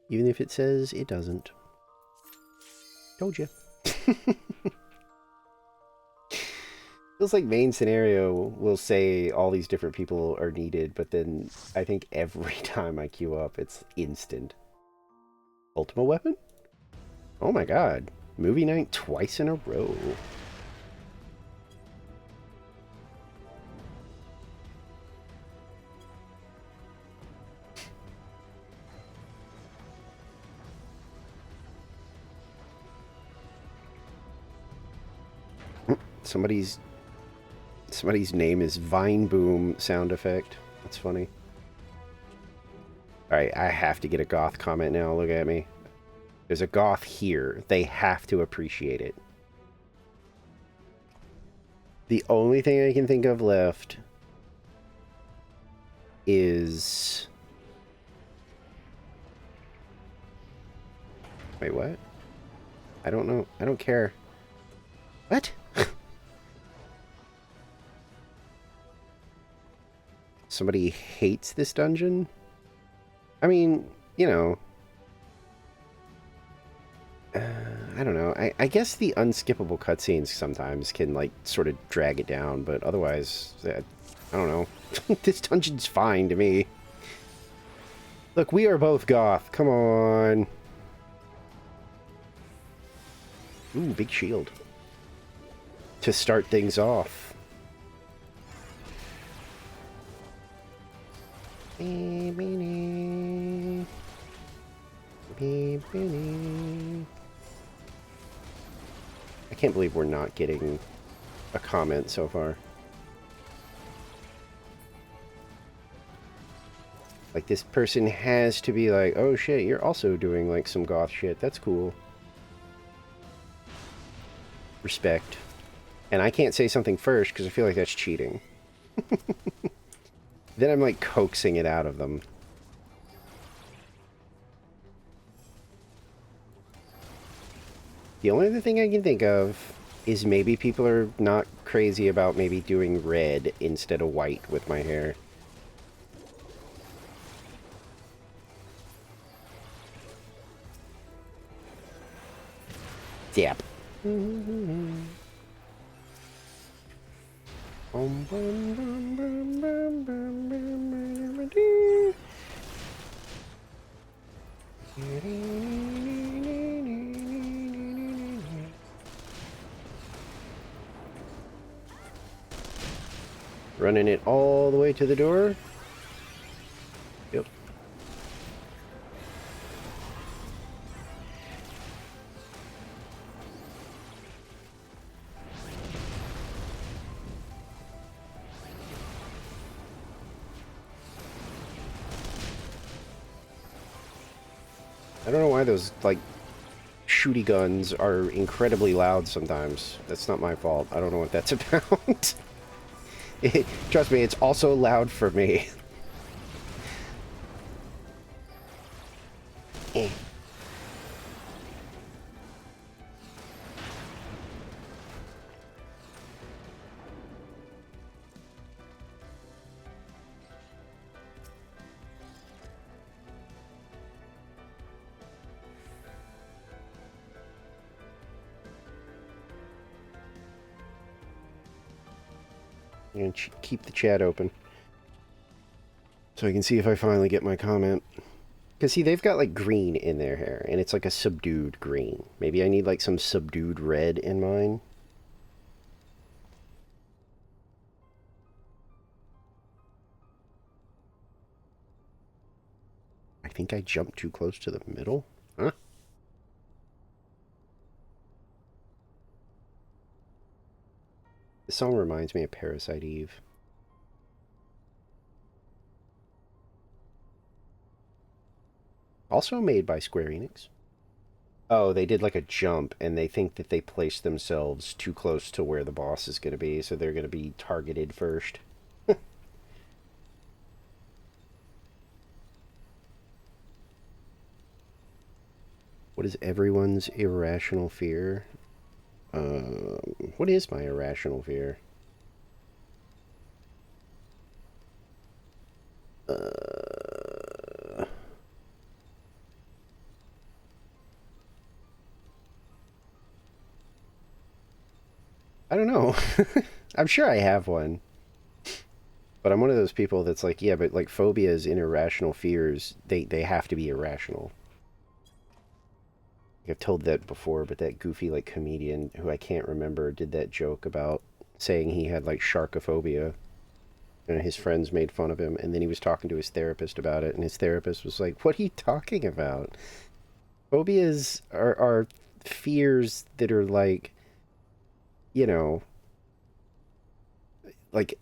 Even if it says it doesn't. Told you. Feels like main scenario will say all these different people are needed, but then I think every time I queue up, it's instant. Ultima weapon? Oh my god. Movie night twice in a row. Somebody's name is Vine Boom sound effect. That's funny. Alright, I have to get a goth comment now. Look at me. There's a goth here. They have to appreciate it. The only thing I can think of left is... Wait, what? I don't know. I don't care. What? Somebody hates this dungeon? I mean, you know... I don't know. I guess the unskippable cutscenes sometimes can, like, sort of drag it down, but otherwise, I don't know. This dungeon's fine to me. Look, we are both goth. Come on. Ooh, big shield. To start things off. I can't believe we're not getting a comment so far. Like, this person has to be like, oh shit, you're also doing, like, some goth shit. That's cool. Respect. And I can't say something first because I feel like that's cheating. Then I'm, like, coaxing it out of them. The only other thing I can think of is maybe people are not crazy about maybe doing red instead of white with my hair. Yep. Running it all the way to the door. Yep. I don't know why those, like, shooty guns are incredibly loud sometimes. That's not my fault. I don't know what that's about. Trust me, it's also loud for me. Eh. And keep the chat open so I can see if I finally get my comment. Because, see, they've got, like, green in their hair, and it's, like, a subdued green. Maybe I need, like, some subdued red in mine. I think I jumped too close to the middle. Huh? This song reminds me of Parasite Eve. Also made by Square Enix. Oh, they did like a jump, and they think that they placed themselves too close to where the boss is going to be, so they're going to be targeted first. What is everyone's irrational fear? What is my irrational fear? I don't know. I'm sure I have one. But I'm one of those people that's like, yeah, but like phobias and irrational fears, they have to be irrational. I've told that before, but that goofy like comedian who I can't remember did that joke about saying he had like sharkophobia, and his friends made fun of him, and then he was talking to his therapist about it, and his therapist was like, "What are you talking about? Phobias are fears that are like, you know, like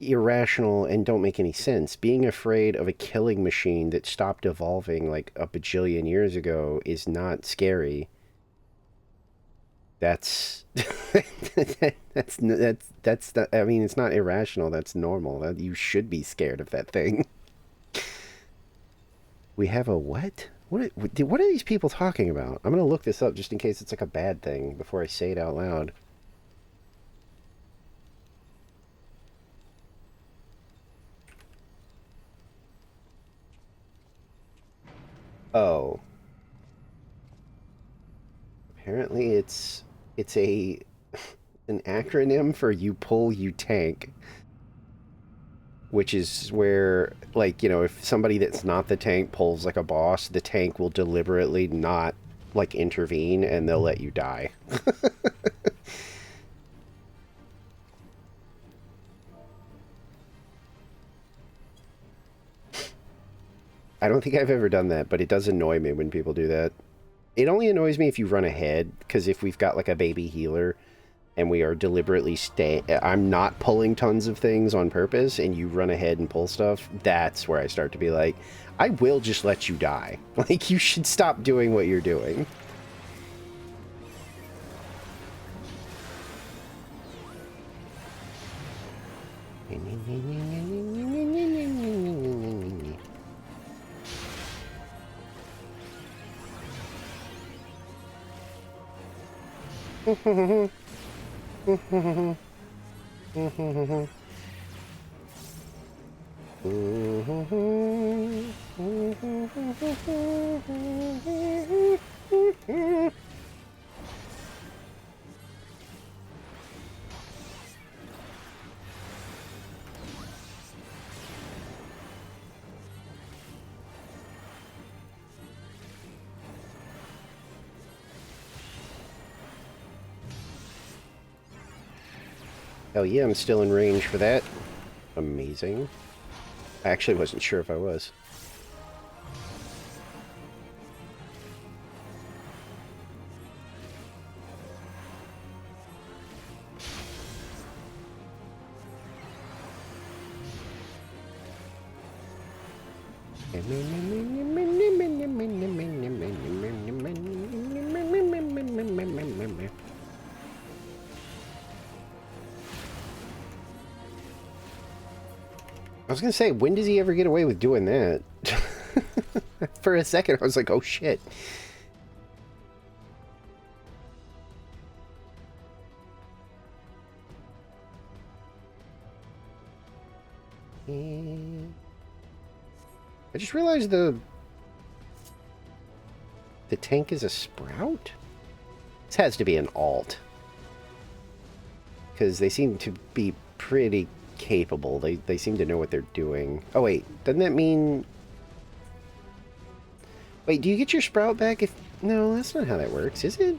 irrational and don't make any sense. Being afraid of a killing machine that stopped evolving like a bajillion years ago is not scary. That's that's I mean, it's not irrational. That's normal. That you should be scared of that thing. We have a what? What are these people talking about? I'm gonna look this up just in case it's like a bad thing before I say it out loud. Oh, apparently it's a an acronym for you pull you tank, which is where, like, if somebody that's not the tank pulls like a boss, the tank will deliberately not like intervene and they'll let you die. I don't think I've ever done that, but it does annoy me when people do that. It only annoys me if you run ahead, because if we've got like a baby healer and we are deliberately I'm not pulling tons of things on purpose and you run ahead and pull stuff, that's where I start to be like, I will just let you die. Like, you should stop doing what you're doing. Hell yeah, I'm still in range for that. Amazing. I actually wasn't sure if I was. I was gonna say, when does he ever get away with doing that? For a second, I was like, oh shit. I just realized the tank is a sprout? This has to be an alt. Because they seem to be pretty capable. They seem to know what they're doing. Oh wait, doesn't that mean... Wait, do you get your sprout back if... No, that's not how that works, is it?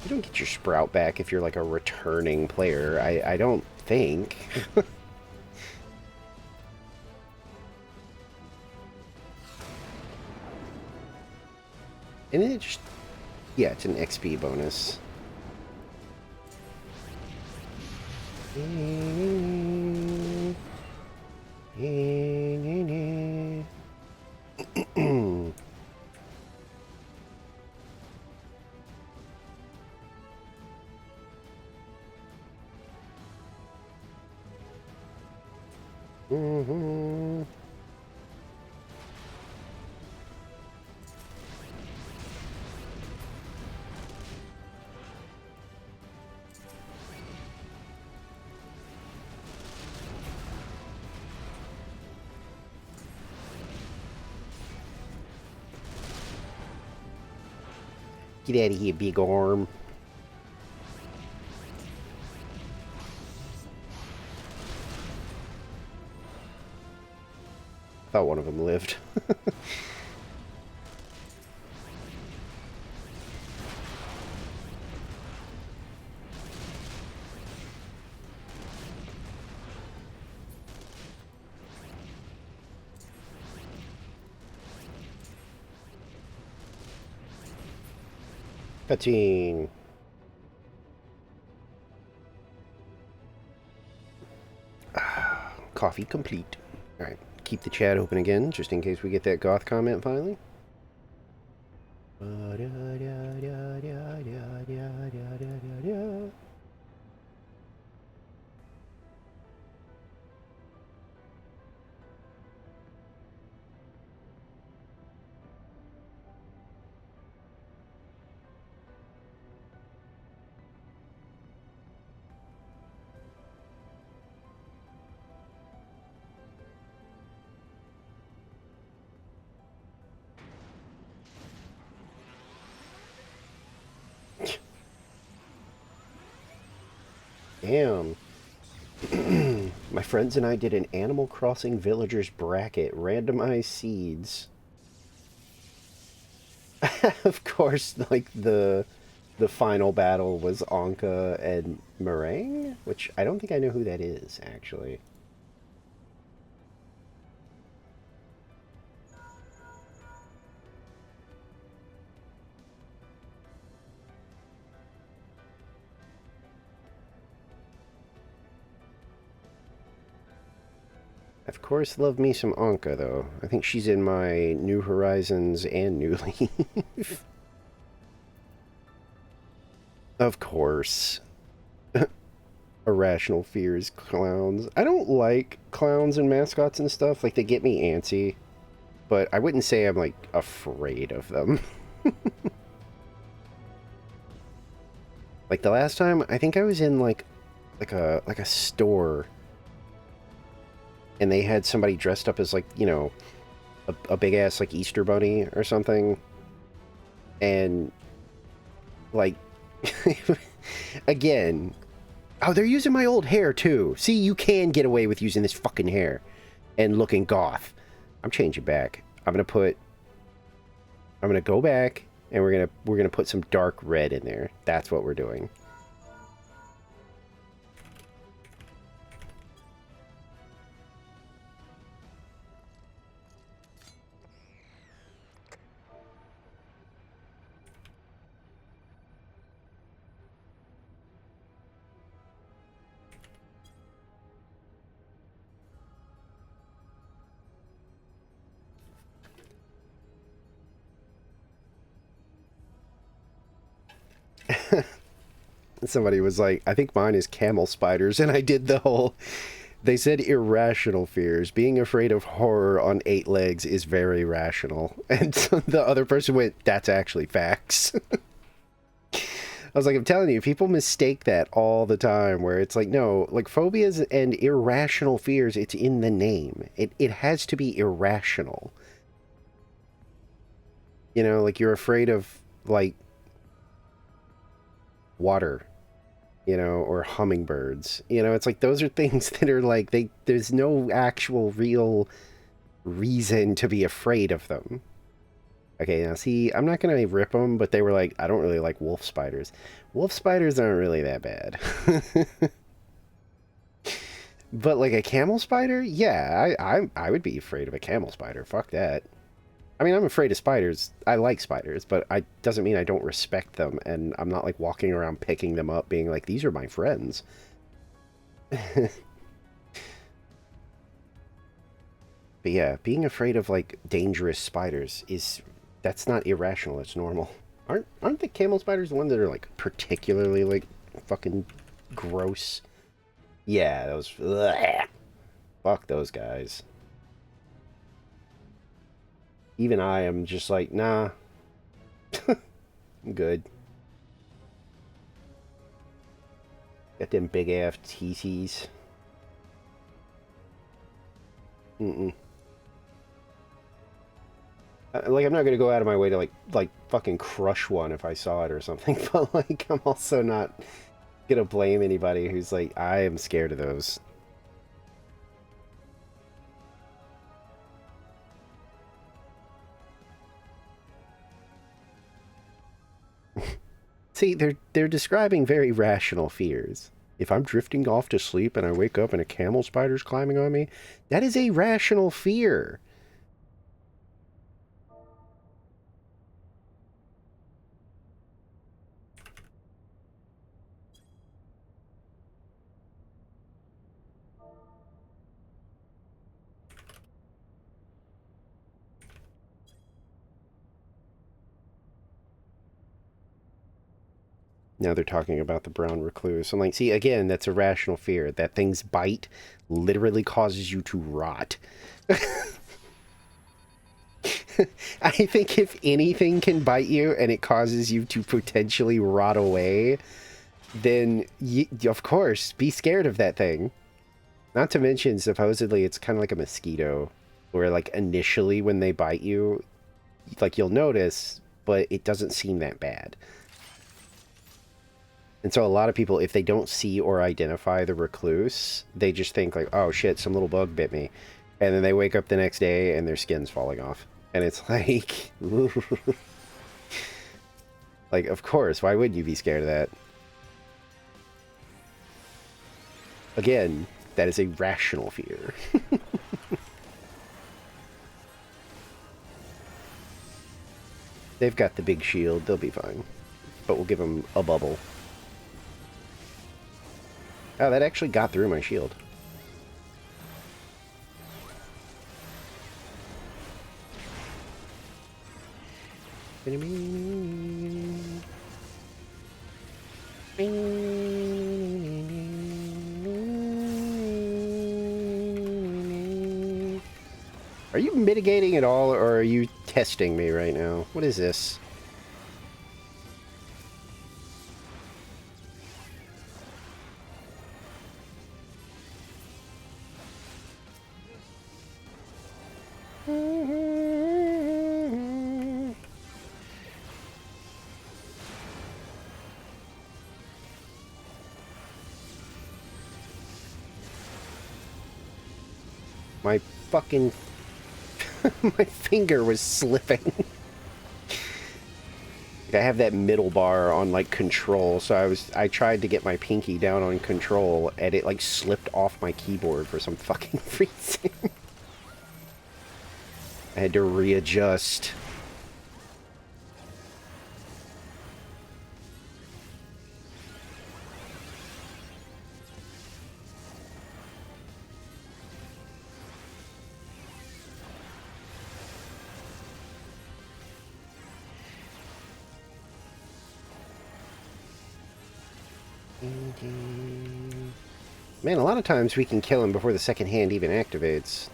You don't get your sprout back if you're like a returning player. I don't think. And it just... Yeah, it's an XP bonus. Get out of here, big arm. Thought one of them lived. Cutscene. Coffee complete. Alright, keep the chat open again, just in case we get that goth comment finally. Damn. My friends and I did an Animal Crossing Villagers bracket, randomized seeds. Of course, like the final battle was Anka and Meringue, which I don't think I know who that is, actually. Of course, love me some Anka, though. I think she's in my New Horizons and New Leaf. Of course. Irrational fears, clowns. I don't like clowns and mascots and stuff. Like, they get me antsy. But I wouldn't say I'm, like, afraid of them. Like, the last time, I think I was in, like a store. And they had somebody dressed up as, like, you know, a big-ass, like, Easter bunny or something. And, like, again... Oh, they're using my old hair, too. See, you can get away with using this fucking hair and looking goth. I'm changing back. I'm gonna go back, and we're gonna put some dark red in there. That's what we're doing. Somebody was like, I think mine is camel spiders, and I did the whole... They said irrational fears. Being afraid of horror on 8 legs is very rational. And so the other person went, that's actually facts. I was like, I'm telling you, people mistake that all the time, where it's like, no, like, phobias and irrational fears, it's in the name. It has to be irrational. You know, like, you're afraid of, like, water, you know, or hummingbirds. You know, it's like, those are things that are like, there's no actual real reason to be afraid of them. Okay, now see, I'm not gonna rip them, but they were like, I don't really like wolf spiders. Wolf spiders aren't really that bad. But like a camel spider, yeah, I would be afraid of a camel spider. Fuck that. I mean, I'm afraid of spiders. I like spiders, but I doesn't mean I don't respect them, and I'm not like walking around picking them up, being like, these are my friends. But yeah, being afraid of like dangerous spiders that's not irrational. It's normal. Aren't the camel spiders the ones that are like particularly like fucking gross? Yeah, those. Ugh. Fuck those guys. Even I am just like, nah. I'm good. Got them big ass TCs. Mm-mm. Like, I'm not gonna go out of my way to like fucking crush one if I saw it or something, but like, I'm also not gonna blame anybody who's like, I am scared of those. See, they're describing very rational fears. If I'm drifting off to sleep and I wake up and a camel spider's climbing on me, that is a rational fear. Now they're talking about the brown recluse. I'm like, see, again, that's a rational fear. That thing's bite literally causes you to rot. I think if anything can bite you and it causes you to potentially rot away, then of course, be scared of that thing. Not to mention, supposedly, it's kind of like a mosquito, where like initially when they bite you, like you'll notice, but it doesn't seem that bad. And so a lot of people, if they don't see or identify the recluse, they just think like, oh shit, some little bug bit me. And then they wake up the next day and their skin's falling off. And it's like, like, of course, why wouldn't you be scared of that? Again, that is a rational fear. They've got the big shield, they'll be fine. But we'll give them a bubble. Oh, that actually got through my shield. Are you mitigating at all, or are you testing me right now? What is this? My fucking... my finger was slipping. I have that middle bar on, like, control, so I tried to get my pinky down on control, and it, like, slipped off my keyboard for some fucking reason. I had to readjust. Man, a lot of times we can kill him before the second hand even activates.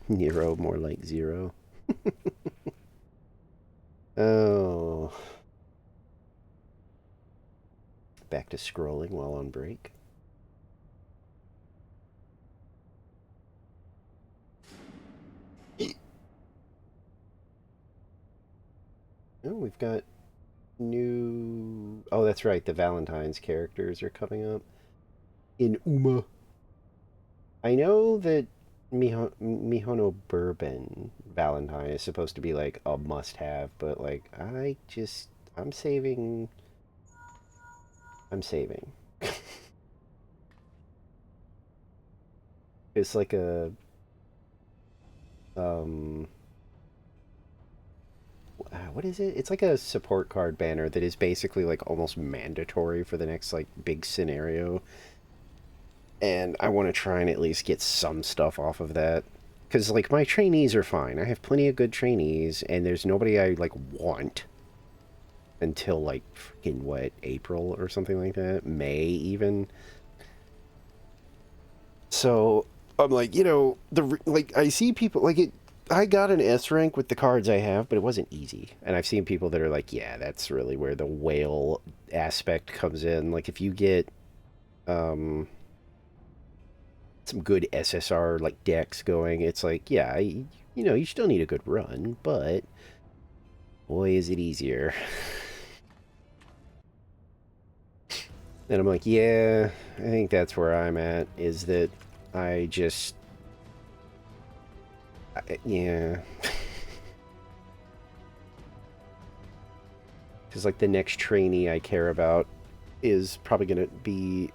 Nero, more like zero. Oh. Back to scrolling while on break. Oh, we've got new... Oh, that's right. The Valentine's characters are coming up. In Uma. I know that Mihono Bourbon Valentine is supposed to be like a must-have, but like I'm saving. I'm saving. It's like a what is it? It's like a support card banner that is basically like almost mandatory for the next like big scenario. And I want to try and at least get some stuff off of that. Because, like, my trainees are fine. I have plenty of good trainees, and there's nobody I, like, want until, like, freaking, what, April or something like that? May, even? So, I'm like, you know, like, I see people, like, I got an S rank with the cards I have, but it wasn't easy. And I've seen people that are like, yeah, that's really where the whale aspect comes in. Like if you get um some good SSR like decks going, it's like, yeah, you know, you still need a good run, but boy, is it easier. And I'm like, yeah, I think that's where I'm at, is that I just, yeah. Because, like, the next trainee I care about is probably going to be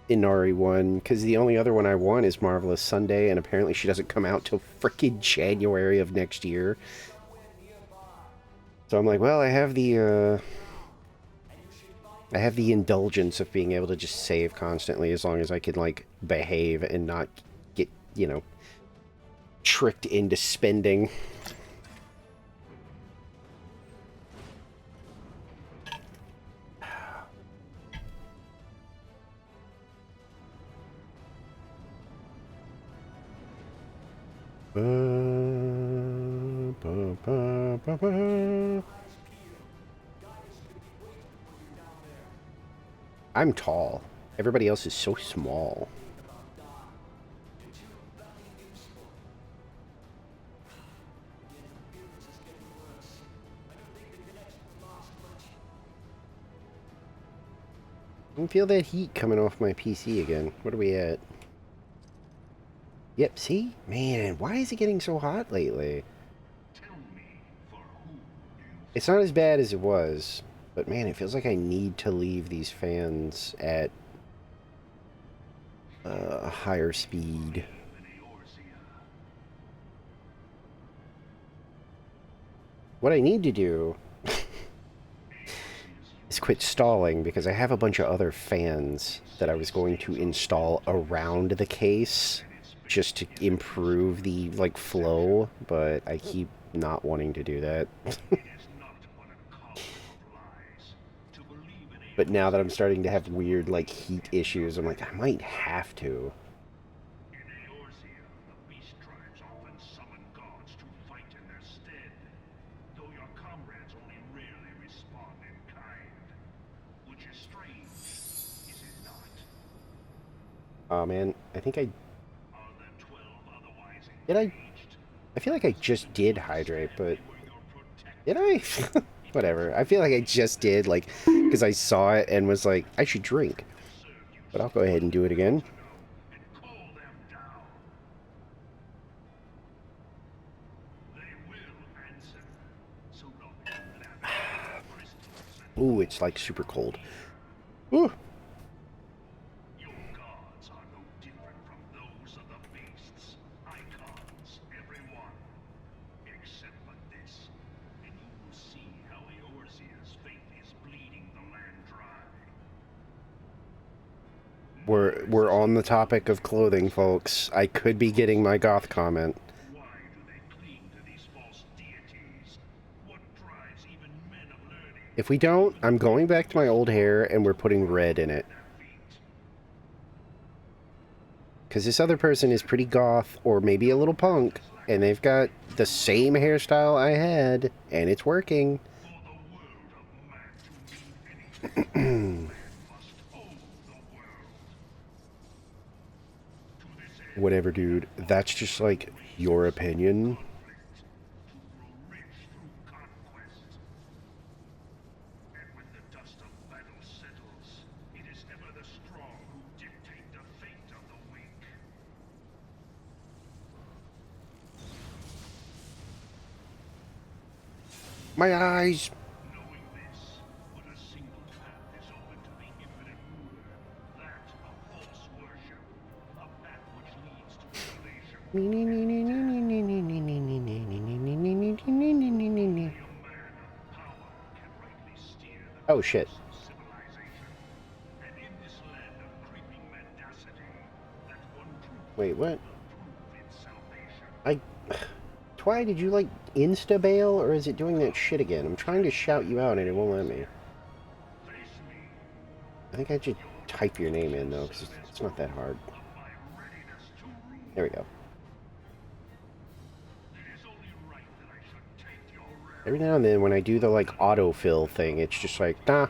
Inari 1, because the only other one I want is Marvelous Sunday, and apparently she doesn't come out till freaking January of next year. So I'm like, well, I have the indulgence of being able to just save constantly as long as I can, like, behave and not get, you know, tricked into spending. I'm tall. Everybody else is so small. I can feel that heat coming off my PC again. What are we at? Yep, see? Man, why is it getting so hot lately? It's not as bad as it was, but man, it feels like I need to leave these fans at a higher speed. What I need to do is quit stalling, because I have a bunch of other fans that I was going to install around the case just to improve the, like, flow, but I keep not wanting to do that. But now that I'm starting to have weird, like, heat issues, I'm like, I might have to. Oh man, I think I... Did I... I feel like I just did hydrate, but... Did I? Whatever. I feel like I just did, like, because I saw it and was like, I should drink. But I'll go ahead and do it again. Ooh, it's like super cold. Ooh. We're on the topic of clothing, folks. I could be getting my goth comment. If we don't, I'm going back to my old hair and we're putting red in it. Because this other person is pretty goth, or maybe a little punk, and they've got the same hairstyle I had, and it's working. Whatever, dude. That's just, like, your opinion. My eyes! Oh shit. Wait, what? I... Twy, did you, like, insta-bail, or is it doing that shit again? I'm trying to shout you out and it won't let me. I think I should type your name in, though, because it's not that hard. There we go. Every now and then when I do the, like, autofill thing, it's just like, nah.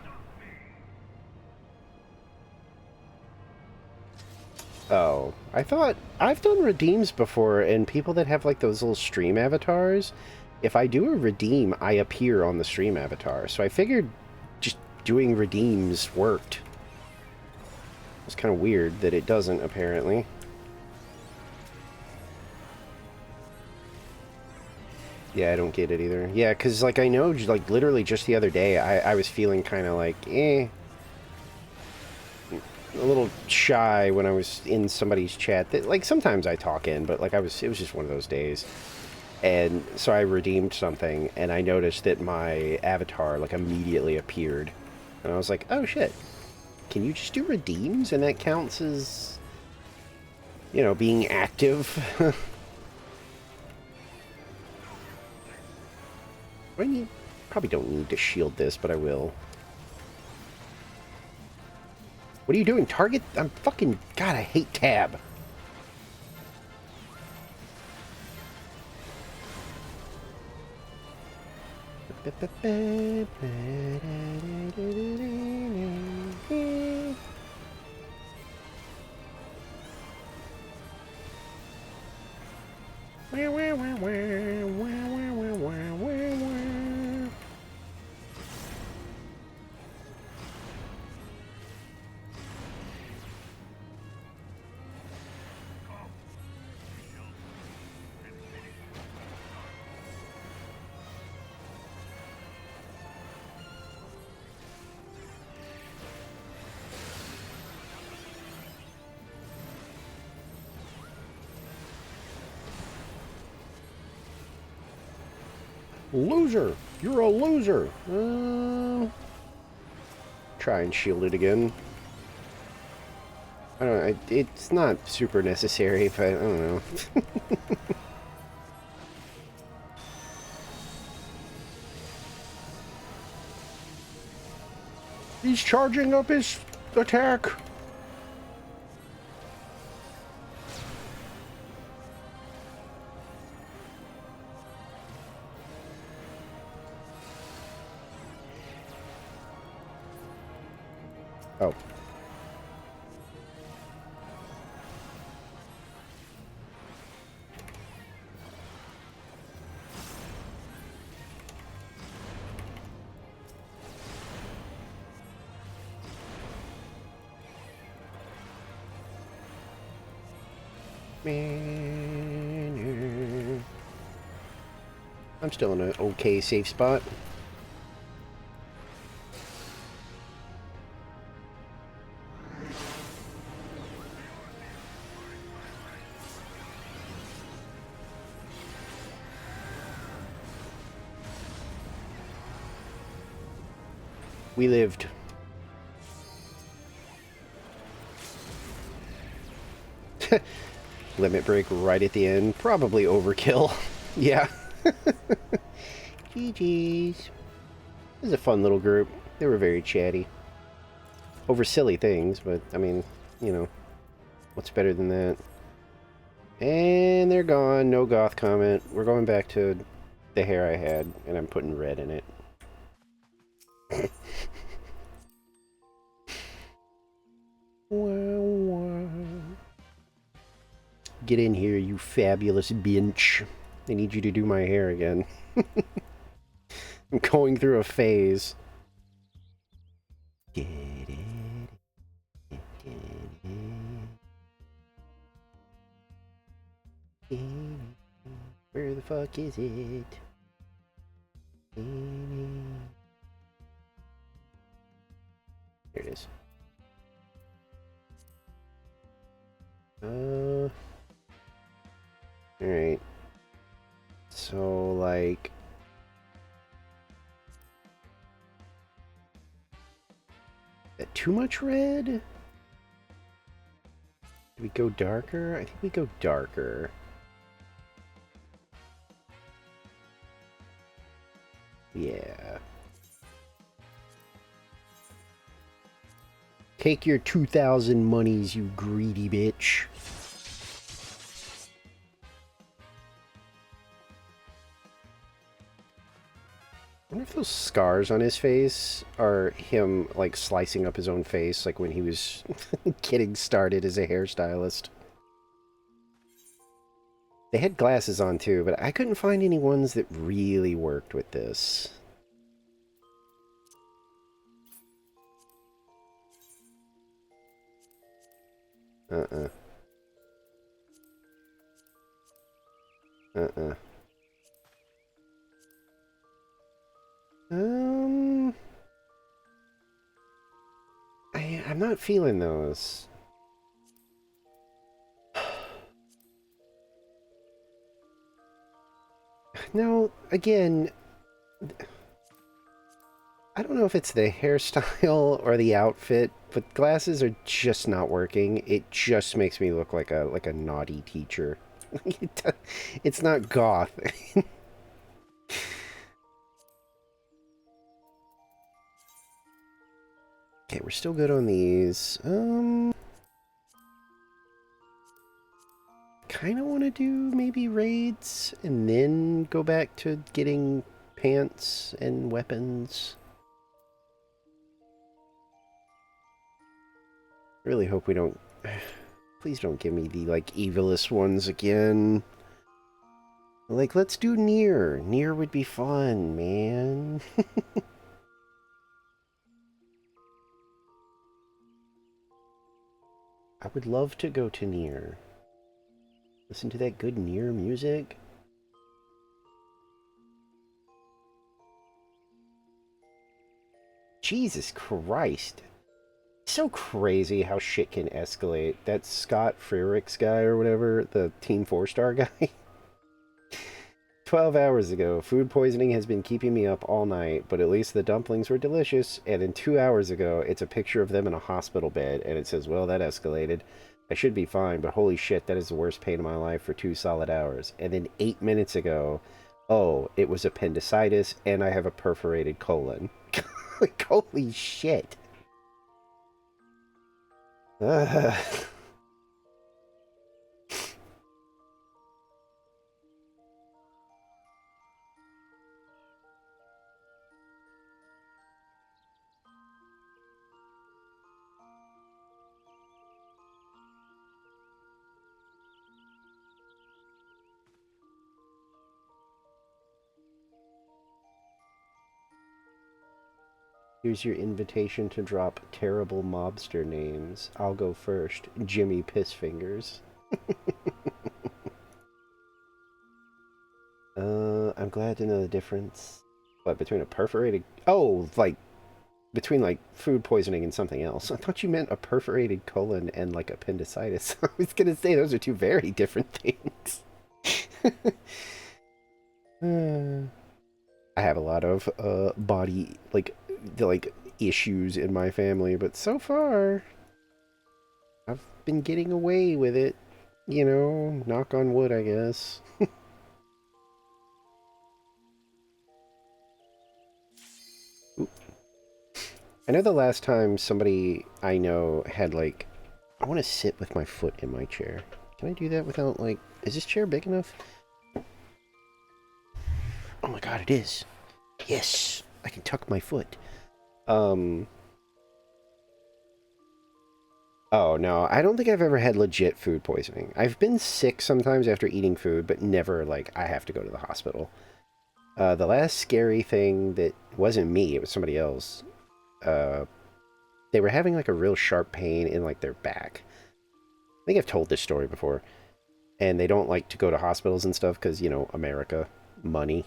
Oh, I thought I've done redeems before, and people that have, like, those little stream avatars, if I do a redeem, I appear on the stream avatar. So I figured just doing redeems worked. It's kind of weird that it doesn't, apparently. Yeah, I don't get it either. Yeah, because, like, I know, like, literally just the other day, I was feeling kind of like, a little shy when I was in somebody's chat. That, like, sometimes I talk in, but, like, it was just one of those days. And so I redeemed something, and I noticed that my avatar, like, immediately appeared. And I was like, oh, shit. Can you just do redeems? And that counts as, you know, being active? I need, probably don't need to shield this, but I will. What are you doing? Target? I'm fucking... God, I hate tab. Loser! You're a loser! Try and shield it again. I don't know, it's not super necessary, but I don't know. He's charging up his attack! Oh. I'm still in an okay safe spot. We lived. Limit break right at the end. Probably overkill. Yeah. GG's. This is a fun little group. They were very chatty. Over silly things, but, I mean, you know, what's better than that? And they're gone. No goth comment. We're going back to the hair I had, and I'm putting red in it. Get in here, you fabulous bench. I need you to do my hair again. I'm going through a phase. Where the fuck is it? Here it is. Alright. So, like... too much red? Do we go darker? I think we go darker. Yeah. Take your 2,000 monies, you greedy bitch. wonder if those scars on his face are him, like, slicing up his own face, like when he was getting started as a hairstylist. They had glasses on, too, but I couldn't find any ones that really worked with this. Uh-uh. Uh-uh. Um... I'm not feeling those. No, again, I don't know if it's the hairstyle or the outfit, but glasses are just not working. It just makes me look like a naughty teacher. It's not goth. Okay, we're still good on these. Kind of want to do maybe raids and then go back to getting pants and weapons. Really hope we don't... Please don't give me the, like, evilest ones again. Like, let's do Nier. Nier would be fun, man. I would love to go to Nier. Listen to that good Nier music. Jesus Christ. So crazy how shit can escalate. That Scott Frericks guy or whatever, the Team 4-star guy. 12 hours ago, food poisoning has been keeping me up all night, but at least the dumplings were delicious. And then 2 hours ago, it's a picture of them in a hospital bed, and it says, well, that escalated. I should be fine, but holy shit, that is the worst pain of my life for 2 solid hours. And then 8 minutes ago, oh, it was appendicitis, and I have a perforated colon. Like, holy shit. Ugh. Here's your invitation to drop terrible mobster names. I'll go first. Jimmy Pissfingers. I'm glad to know the difference. What, between a perforated... Oh, like, between, like, food poisoning and something else. I thought you meant a perforated colon and, like, appendicitis. I was gonna say those are two very different things. I have a lot of, body, like issues in my family, but so far, I've been getting away with it. You know, knock on wood, I guess. I know the last time somebody I know had, like... I want to sit with my foot in my chair. Can I do that without, like... Is this chair big enough? Oh my god, it is. Yes! I can tuck my foot. Oh, no. I don't think I've ever had legit food poisoning. I've been sick sometimes after eating food, but never, like, I have to go to the hospital. The last scary thing that wasn't me, it was somebody else. They were having, like, a real sharp pain in, like, their back. I think I've told this story before. And they don't like to go to hospitals and stuff because, you know, America, money.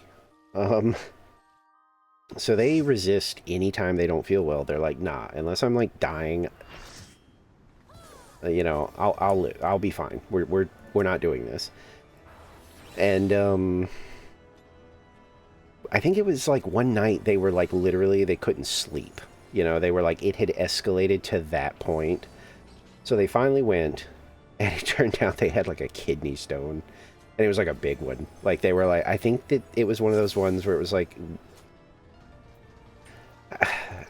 So they resist anytime they don't feel well. They're like, nah, unless I'm, like, dying, you know, I'll be fine. We're not doing this. And, I think it was, like, one night they were, like, literally, they couldn't sleep. You know, they were like, it had escalated to that point. So they finally went, and it turned out they had, like, a kidney stone. And it was, like, a big one. Like, they were like, I think that it was one of those ones where it was, like...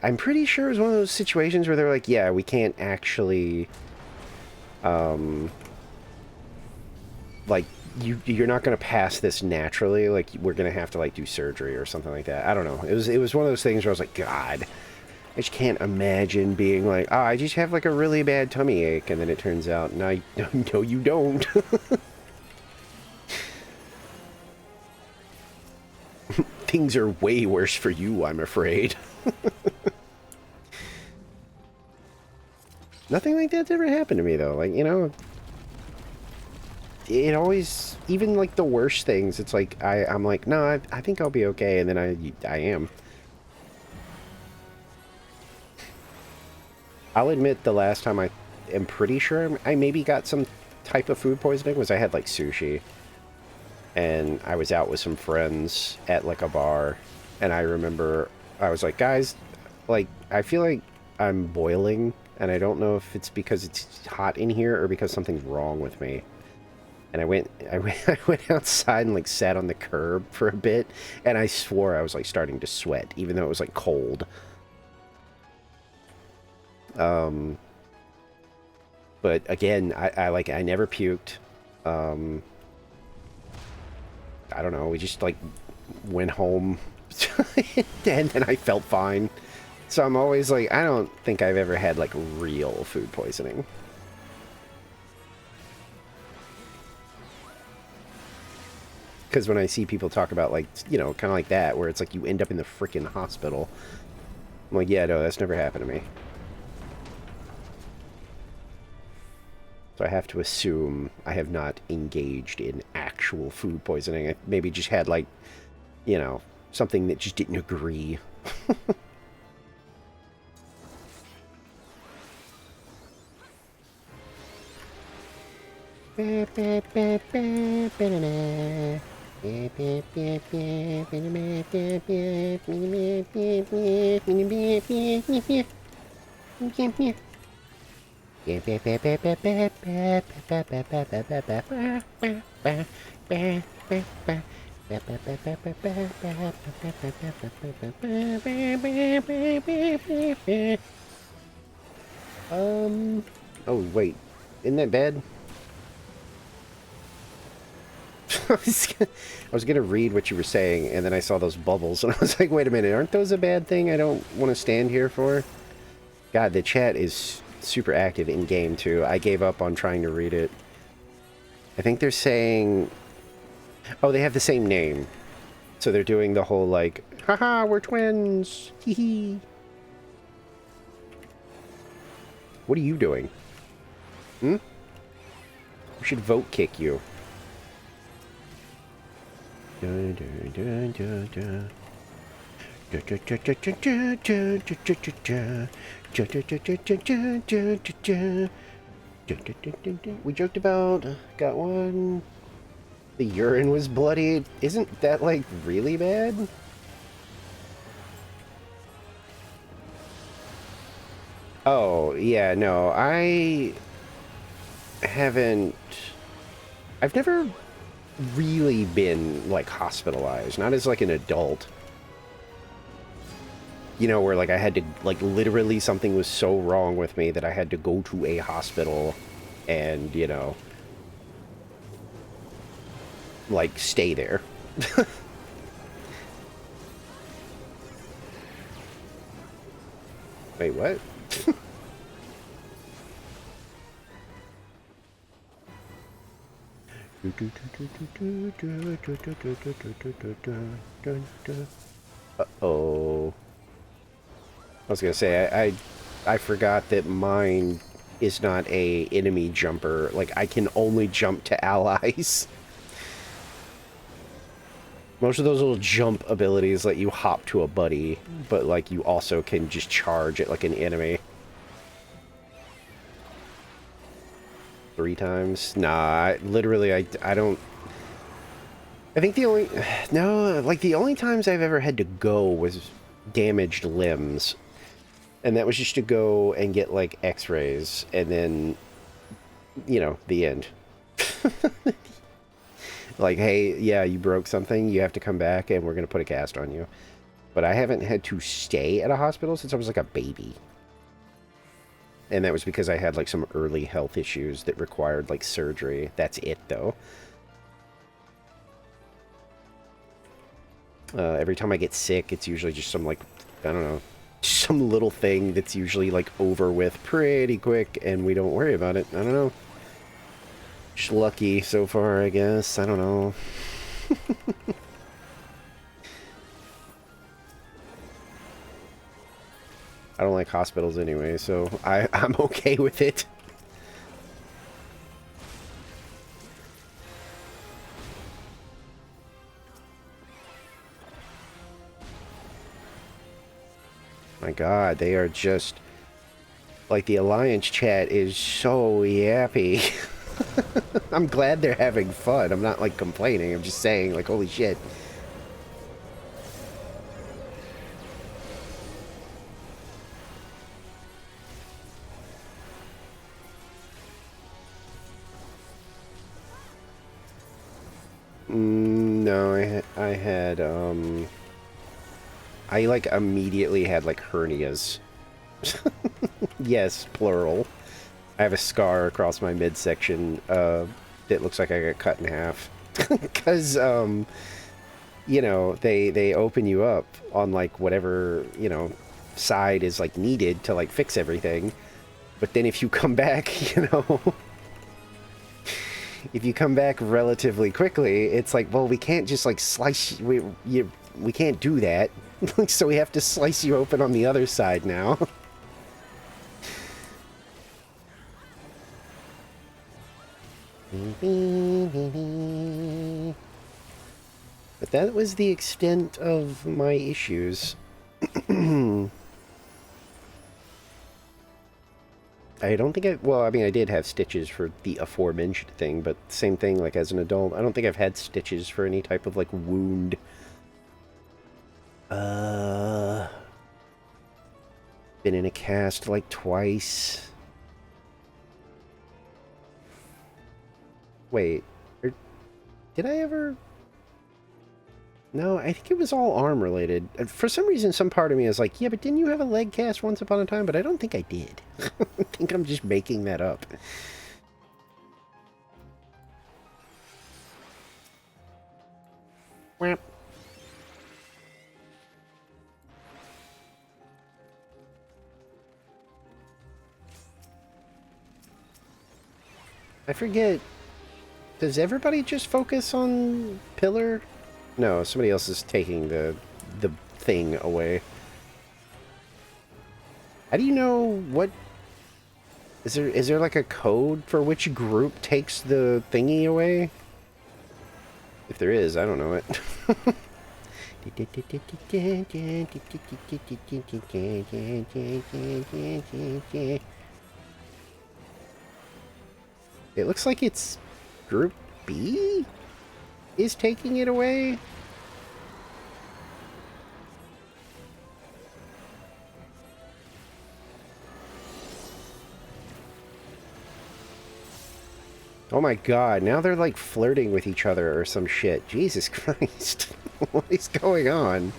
I'm pretty sure it was one of those situations where they're like, yeah, we can't actually... like, you're not gonna pass this naturally. Like we're gonna have to like do surgery or something like that. I don't know. It was one of those things where I was like, God, I just can't imagine being like, oh, I just have like a really bad tummy ache, and then it turns out, no, no, you don't. Things are way worse for you, I'm afraid. Nothing like that's ever happened to me, though. Like, you know, it always, even like the worst things, it's like, I'm like, no, I think I'll be okay, and then I am. I'll admit the last time I am pretty sure I maybe got some type of food poisoning was I had like sushi. And I was out with some friends at like a bar, and I remember I was like, guys, like I feel like I'm boiling, and I don't know if it's because it's hot in here or because something's wrong with me. And I went I went outside and like sat on the curb for a bit, and I swore I was like starting to sweat, even though it was like cold. But again, I never puked. I don't know, we just like went home and then I felt fine. So I'm always like, I don't think I've ever had like real food poisoning. Because when I see people talk about like, you know, kind of like that, where it's like you end up in the freaking hospital, I'm like, yeah, no, that's never happened to me. So I have to assume I have not engaged in actual food poisoning. I maybe just had like, you know, something that just didn't agree. Oh wait, isn't that bad? I was gonna read what you were saying, and then I saw those bubbles, and I was like, wait a minute, aren't those a bad thing I don't want to stand here for? God, the chat is super active in-game, too. I gave up on trying to read it. I think they're saying... Oh, they have the same name. So they're doing the whole, like, haha, we're twins! Hee hee! What are you doing? Hmm? We should vote kick you. Dun, dun, dun, dun, dun. We joked about, got one. The urine was bloody. Isn't that like really bad? Oh, yeah, no, I haven't. I've never really been like hospitalized, not as like an adult. You know, where like I had to, like literally something was so wrong with me that I had to go to a hospital and, you know, like stay there. Wait, what? Uh-oh. I was gonna say, I forgot that mine is not a enemy jumper. Like, I can only jump to allies. Most of those little jump abilities let you hop to a buddy, but, like, you also can just charge at, like, an enemy. 3 times? Nah, literally, I don't... I think the only... No, like, the only times I've ever had to go was damaged limbs. And that was just to go and get, like, x-rays, and then, you know, the end. Like, hey, yeah, you broke something, you have to come back, and we're going to put a cast on you. But I haven't had to stay at a hospital since I was, like, a baby. And that was because I had, like, some early health issues that required, like, surgery. That's it, though. Every time I get sick, it's usually just some, like, I don't know, some little thing that's usually, like, over with pretty quick, and we don't worry about it. I don't know. Just lucky so far, I guess. I don't know. I don't like hospitals anyway, so I'm okay with it. My God, they are just... Like, the Alliance chat is so yappy. I'm glad they're having fun. I'm not, like, complaining. I'm just saying, like, holy shit. No, I had, I, like, immediately had, like, hernias. Yes, plural. I have a scar across my midsection, that looks like I got cut in half. Because, you know, they open you up on, like, whatever, you know, side is, like, needed to, like, fix everything. But then if you come back, you know... if you come back relatively quickly, it's like, well, we can't just, like, slice... We can't do that. So we have to slice you open on the other side now. But that was the extent of my issues. I don't think well, I mean, I did have stitches for the aforementioned thing, but same thing, like, as an adult, I don't think I've had stitches for any type of, like, wound. Been in a cast, like, twice. Wait, did I ever... No, I think it was all arm related. For some reason, some part of me is like, yeah, but didn't you have a leg cast once upon a time? But I don't think I did. I think I'm just making that up. Whap. I forget. Does everybody just focus on pillar? No, somebody else is taking the thing away. How do you know what... Is there like a code for which group takes the thingy away? If there is, I don't know it. It looks like it's Group B is taking it away. Oh my God, now they're like flirting with each other or some shit. Jesus Christ. What is going on?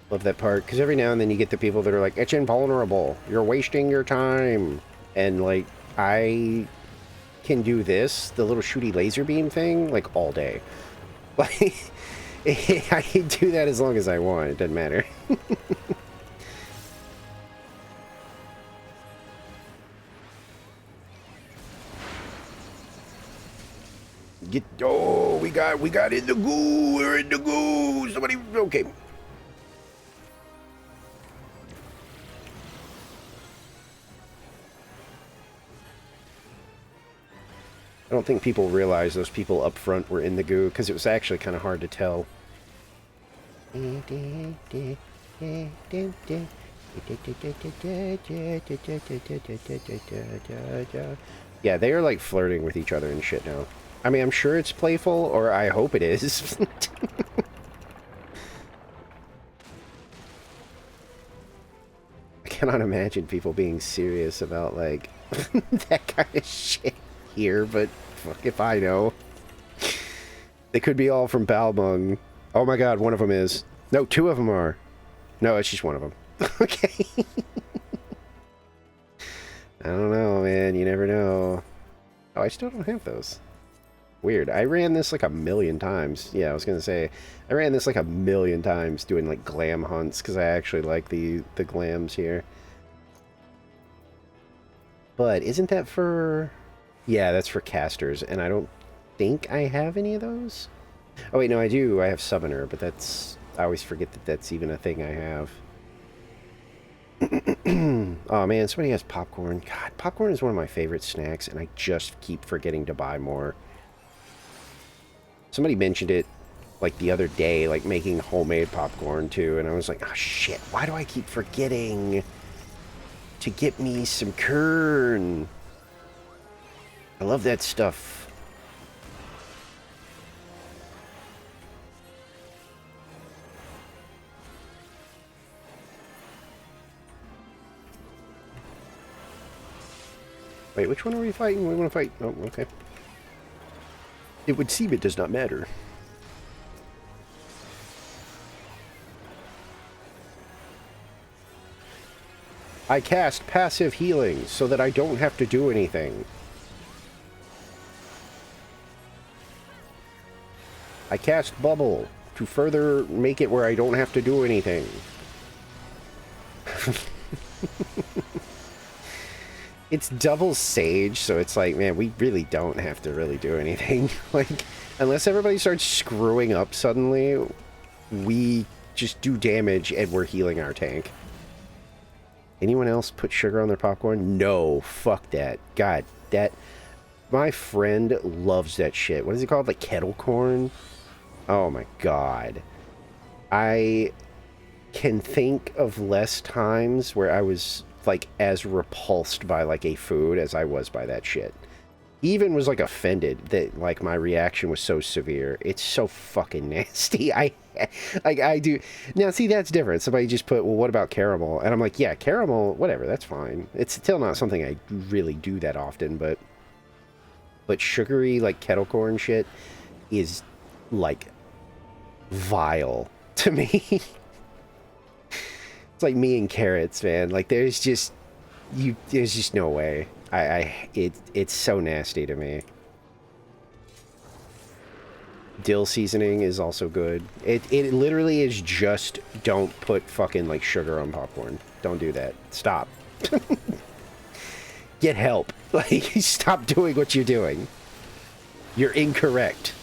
Love that part, because every now and then you get the people that are like, it's invulnerable, you're wasting your time. And like, I can do this, the little shooty laser beam thing, like all day. Like, I can do that as long as I want, it doesn't matter. Oh, we got in the goo, we're in the goo, somebody, okay. I don't think people realize those people up front were in the goo, because it was actually kind of hard to tell. Yeah, they are like flirting with each other and shit now. I mean, I'm sure it's playful, or I hope it is. cannot imagine people being serious about, like, that kind of shit here, but fuck if I know. They could be all from Balmung. Oh my god, one of them is. No, two of them are. No, it's just one of them. Okay. I don't know, man. You never know. Oh, I still don't have those. Weird. I ran this like a million times. Yeah, I was gonna say, I ran this like a million times doing like glam hunts because I actually like the glams here. But isn't that for... Yeah, that's for casters, and I don't think I have any of those. Oh wait, no, I do. I have summoner, but that's... I always forget that that's even a thing I have. Oh man, somebody has popcorn. God, popcorn is one of my favorite snacks, and I just keep forgetting to buy more. Somebody mentioned it, like, the other day, like, making homemade popcorn, too, and I was like, oh, shit, why do I keep forgetting to get me some Kern? I love that stuff. Wait, which one are we fighting? We want to fight... Oh, okay. It would seem it does not matter. I cast passive healing so that I don't have to do anything. I cast bubble to further make it where I don't have to do anything. It's double sage, so it's like, man, we really don't have to really do anything. Like, unless everybody starts screwing up suddenly, we just do damage and we're healing our tank. Anyone else put sugar on their popcorn? No, fuck that. God, that... My friend loves that shit. What is it called? Like kettle corn? Oh my god. I can think of less times where I was, like, as repulsed by, like, a food as I was by that shit. He even was, like, offended that, like, my reaction was so severe. It's so fucking nasty. I do... Now, see, that's different. Somebody just put, well, what about caramel? And I'm like, yeah, caramel, whatever, that's fine. It's still not something I really do that often, but sugary, like, kettle corn shit is, like, vile to me. It's like me and carrots, man. Like, there's just no way. It's so nasty to me. Dill seasoning is also good. It literally is just don't put fucking, like, sugar on popcorn. Don't do that. Stop. Get help. Like, stop doing what you're doing. You're incorrect.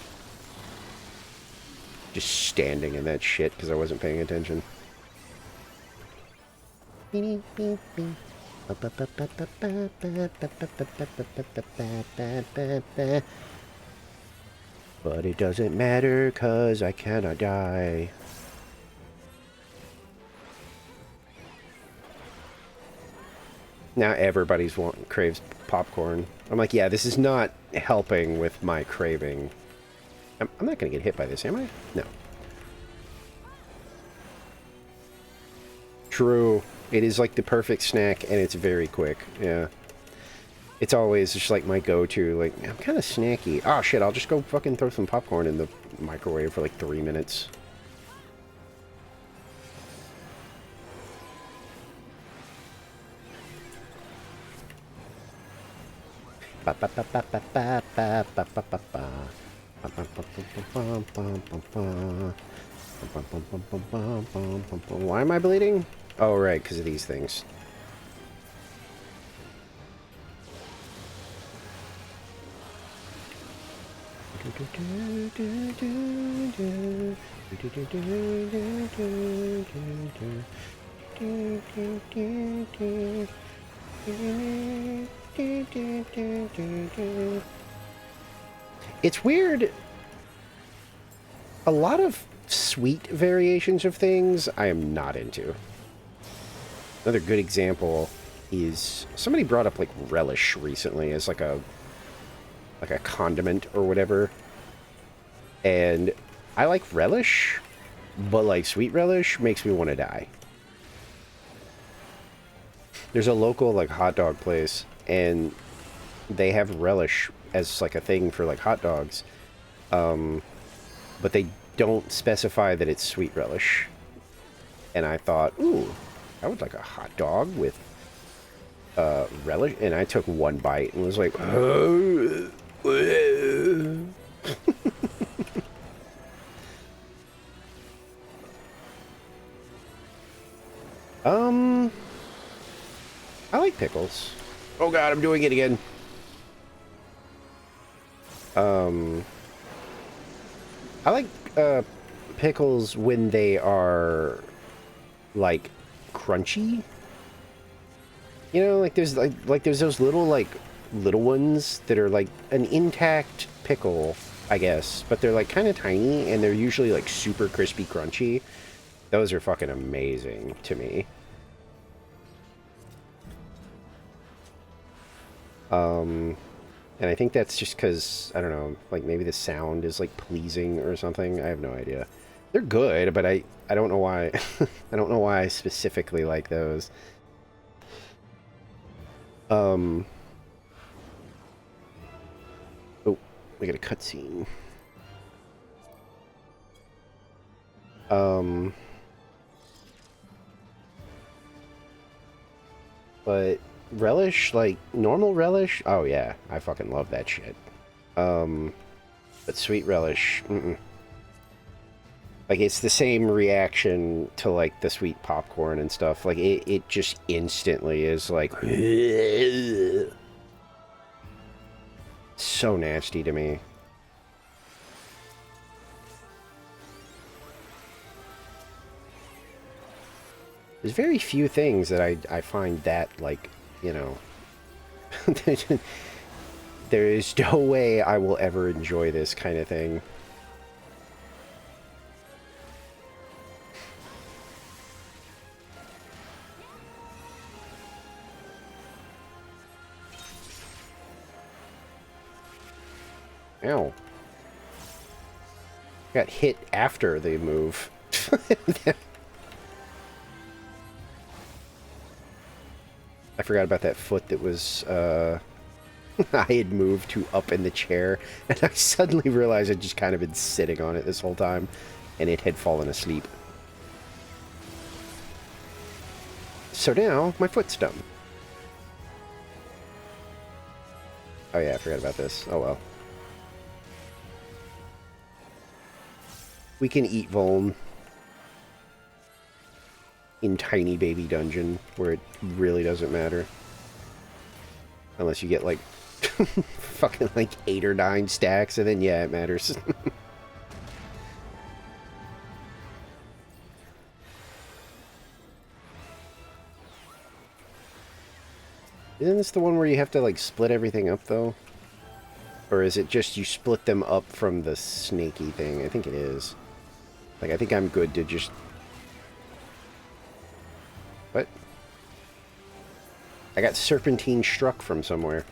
Just standing in that shit because I wasn't paying attention. But it doesn't matter because I cannot die. Now everybody's craves popcorn. I'm like, yeah, this is not helping with my craving. I'm not going to get hit by this, am I? No. True. It is like the perfect snack, and it's very quick. Yeah. It's always just like my go-to. Like, I'm kind of snacky. Oh, shit, I'll just go fucking throw some popcorn in the microwave for like 3 minutes. Why am I bleeding? Oh, right, because of these things. It's weird. A lot of sweet variations of things I am not into. Another good example is somebody brought up like relish recently as like a condiment or whatever. And I like relish, but like sweet relish makes me want to die. There's a local like hot dog place, and they have relish as like a thing for like hot dogs, but they don't specify that it's sweet relish. And I thought, ooh, I would like a hot dog with relish, and I took one bite and was like, I like pickles. Oh god, I'm doing it again. I like pickles when they are like crunchy. You know, like there's there's those little little ones that are like an intact pickle, I guess, but they're like kind of tiny and they're usually like super crispy crunchy. Those are fucking amazing to me. And I think that's just because, I don't know, like maybe the sound is like pleasing or something. I have no idea. They're good, but I don't know why. I don't know why I specifically like those. Oh, we got a cutscene. But relish, like normal relish, oh yeah, I fucking love that shit. But sweet relish, like it's the same reaction to like the sweet popcorn and stuff. Like it just instantly is like so nasty to me. There's very few things that I find that, like, you know, there is no way I will ever enjoy this kind of thing. Ow. Got hit after the move. I forgot about that foot that was, I had moved to up in the chair, and I suddenly realized I'd just kind of been sitting on it this whole time, and it had fallen asleep. So now, my foot's dumb. Oh yeah, I forgot about this. Oh well. We can eat Voln in Tiny Baby Dungeon, where it really doesn't matter. Unless you get, like, fucking, like, 8 or 9 stacks, and then, yeah, it matters. Isn't this the one where you have to, like, split everything up, though? Or is it just you split them up from the snaky thing? I think it is. Like, I think I'm good to just... What? I got serpentine struck from somewhere.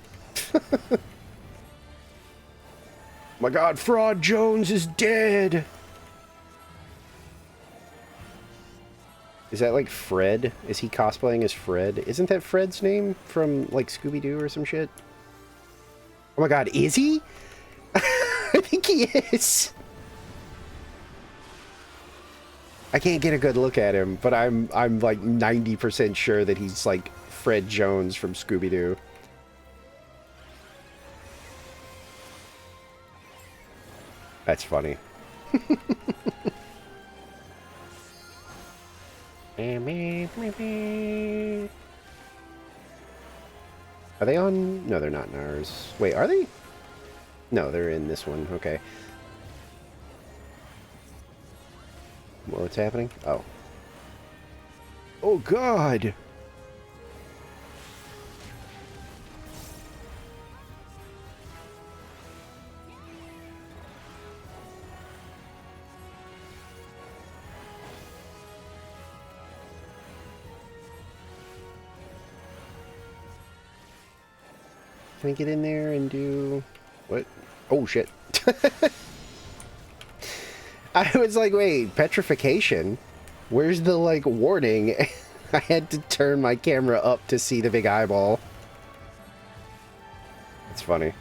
My god, Fraud Jones is dead! Is that like Fred? Is he cosplaying as Fred? Isn't that Fred's name from like Scooby-Doo or some shit? Oh my god, is he? I think he is. I can't get a good look at him, but I'm like 90% sure that he's like Fred Jones from Scooby-Doo. That's funny. Are they on? No, they're not in ours. Wait, are they? No, they're in this one. Okay. What's happening? Oh. Oh, God! Can I get in there and do... What? Oh, shit. I was like, wait, petrification? Where's the, like, warning? I had to turn my camera up to see the big eyeball. It's funny.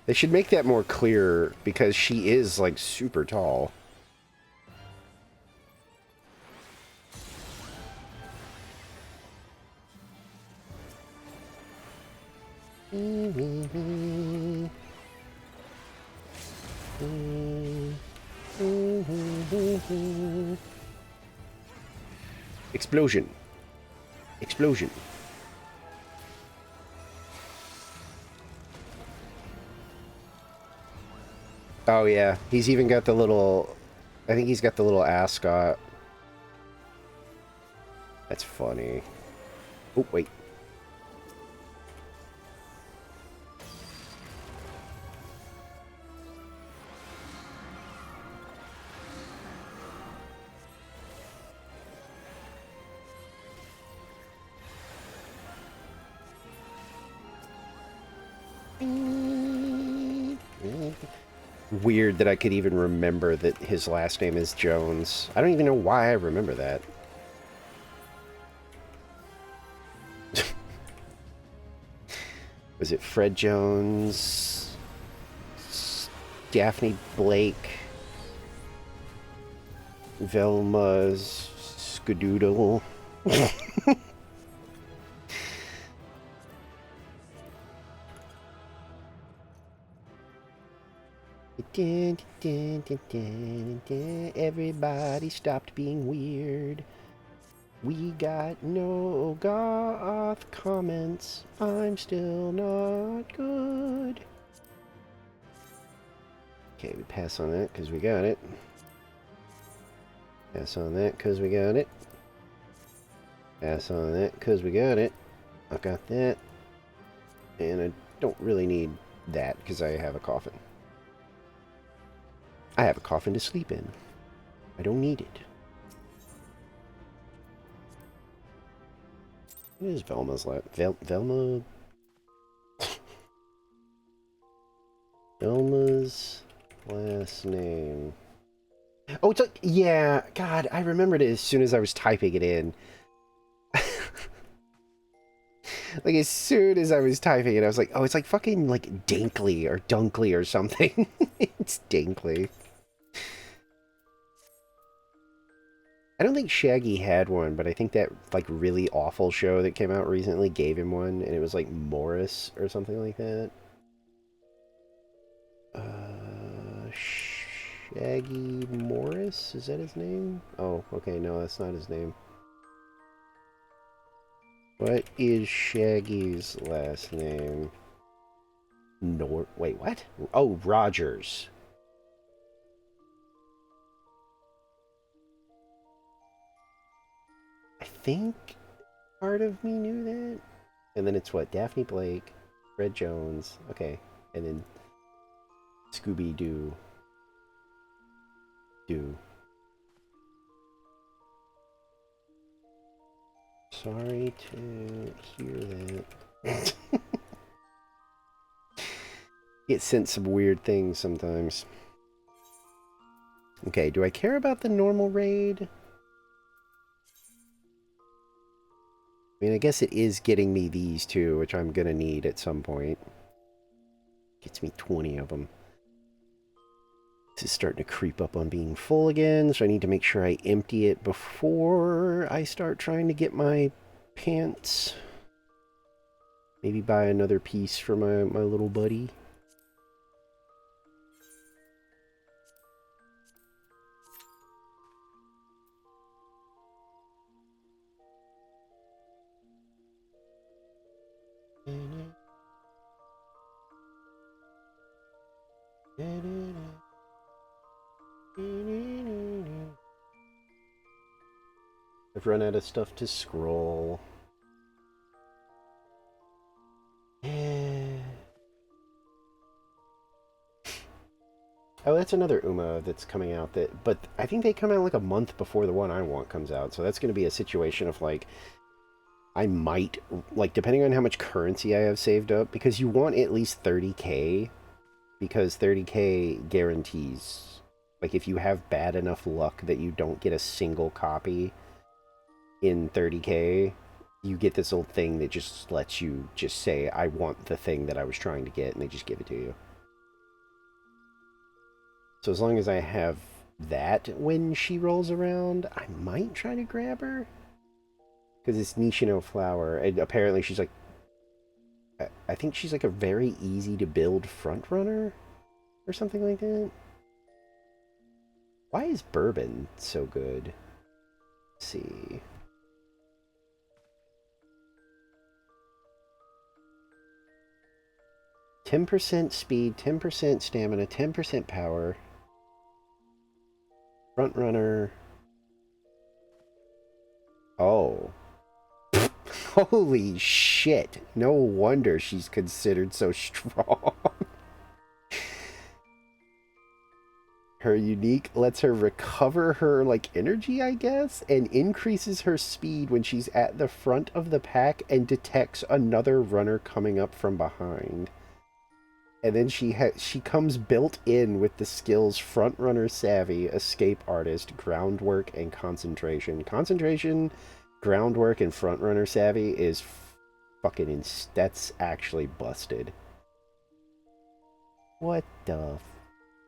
They should make that more clear because she is, like, super tall. Explosion. Explosion. Oh, yeah. He's even got the little... I think he's got the little ascot. That's funny. Oh, wait. Weird that I could even remember that his last name is Jones. I don't even know why I remember that. Was it Fred Jones? Daphne Blake? Velma's Skadoodle? Everybody stopped being weird. We got no goth comments. I'm still not good. Okay, we pass on that because we got it. Pass on that because we got it. Pass on that because we got it. I got that. And I don't really need that because I have a coffin. I have a coffin to sleep in. I don't need it. What is Velma's last... Velma... Velma's last name... Oh, it's like... Yeah, God, I remembered it as soon as I was typing it in. Like, as soon as I was typing it, I was like, oh, it's like fucking, like, Dinkley or Dunkley or something. It's Dinkley. I don't think Shaggy had one, but I think that, like, really awful show that came out recently gave him one, and it was, like, Morris or something like that. Shaggy Morris? Is that his name? Oh, okay, no, that's not his name. What is Shaggy's last name? Wait, what? Oh, Rogers. I think part of me knew that. And then it's what? Daphne Blake, Fred Jones. Okay. And then Scooby-Doo. Sorry to hear that. Get sent some weird things sometimes. Okay, do I care about the normal raid? I mean, I guess it is getting me these two, which I'm gonna need at some point. Gets me 20 of them. This is starting to creep up on being full again, so I need to make sure I empty it before I start trying to get my pants. Maybe buy another piece for my little buddy. I've run out of stuff to scroll. Oh, that's another Uma that's coming out. But I think they come out like a month before the one I want comes out. So that's going to be a situation of like, I might, like, depending on how much currency I have saved up, because you want at least 30k, because 30k guarantees, like, if you have bad enough luck that you don't get a single copy, in 30k, you get this little thing that just lets you just say, I want the thing that I was trying to get, and they just give it to you. So as long as I have that when she rolls around, I might try to grab her. Because it's Nishino Flower, and apparently she's like, I think she's like a very easy to build front runner or something like that. Why is Bourbon so good? Let's see. %10 speed, 10% stamina, 10% power. Front runner. Oh. Holy shit. No wonder she's considered so strong. Her unique lets her recover her, like, energy, I guess, and increases her speed when she's at the front of the pack and detects another runner coming up from behind. And then she comes built in with the skills Front Runner Savvy, Escape Artist, Groundwork, and Concentration. Concentration, Groundwork, and Front Runner Savvy is fucking that's actually busted. What the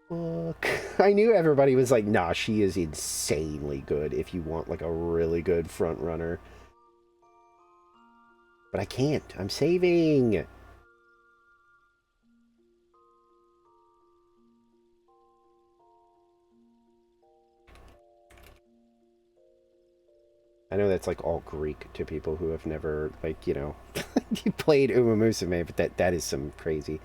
fuck? I knew everybody was like, nah, she is insanely good if you want like a really good front runner. But I can't. I'm saving. I know that's like all Greek to people who have never, like, you know, played Uma Musume, but that is some crazy.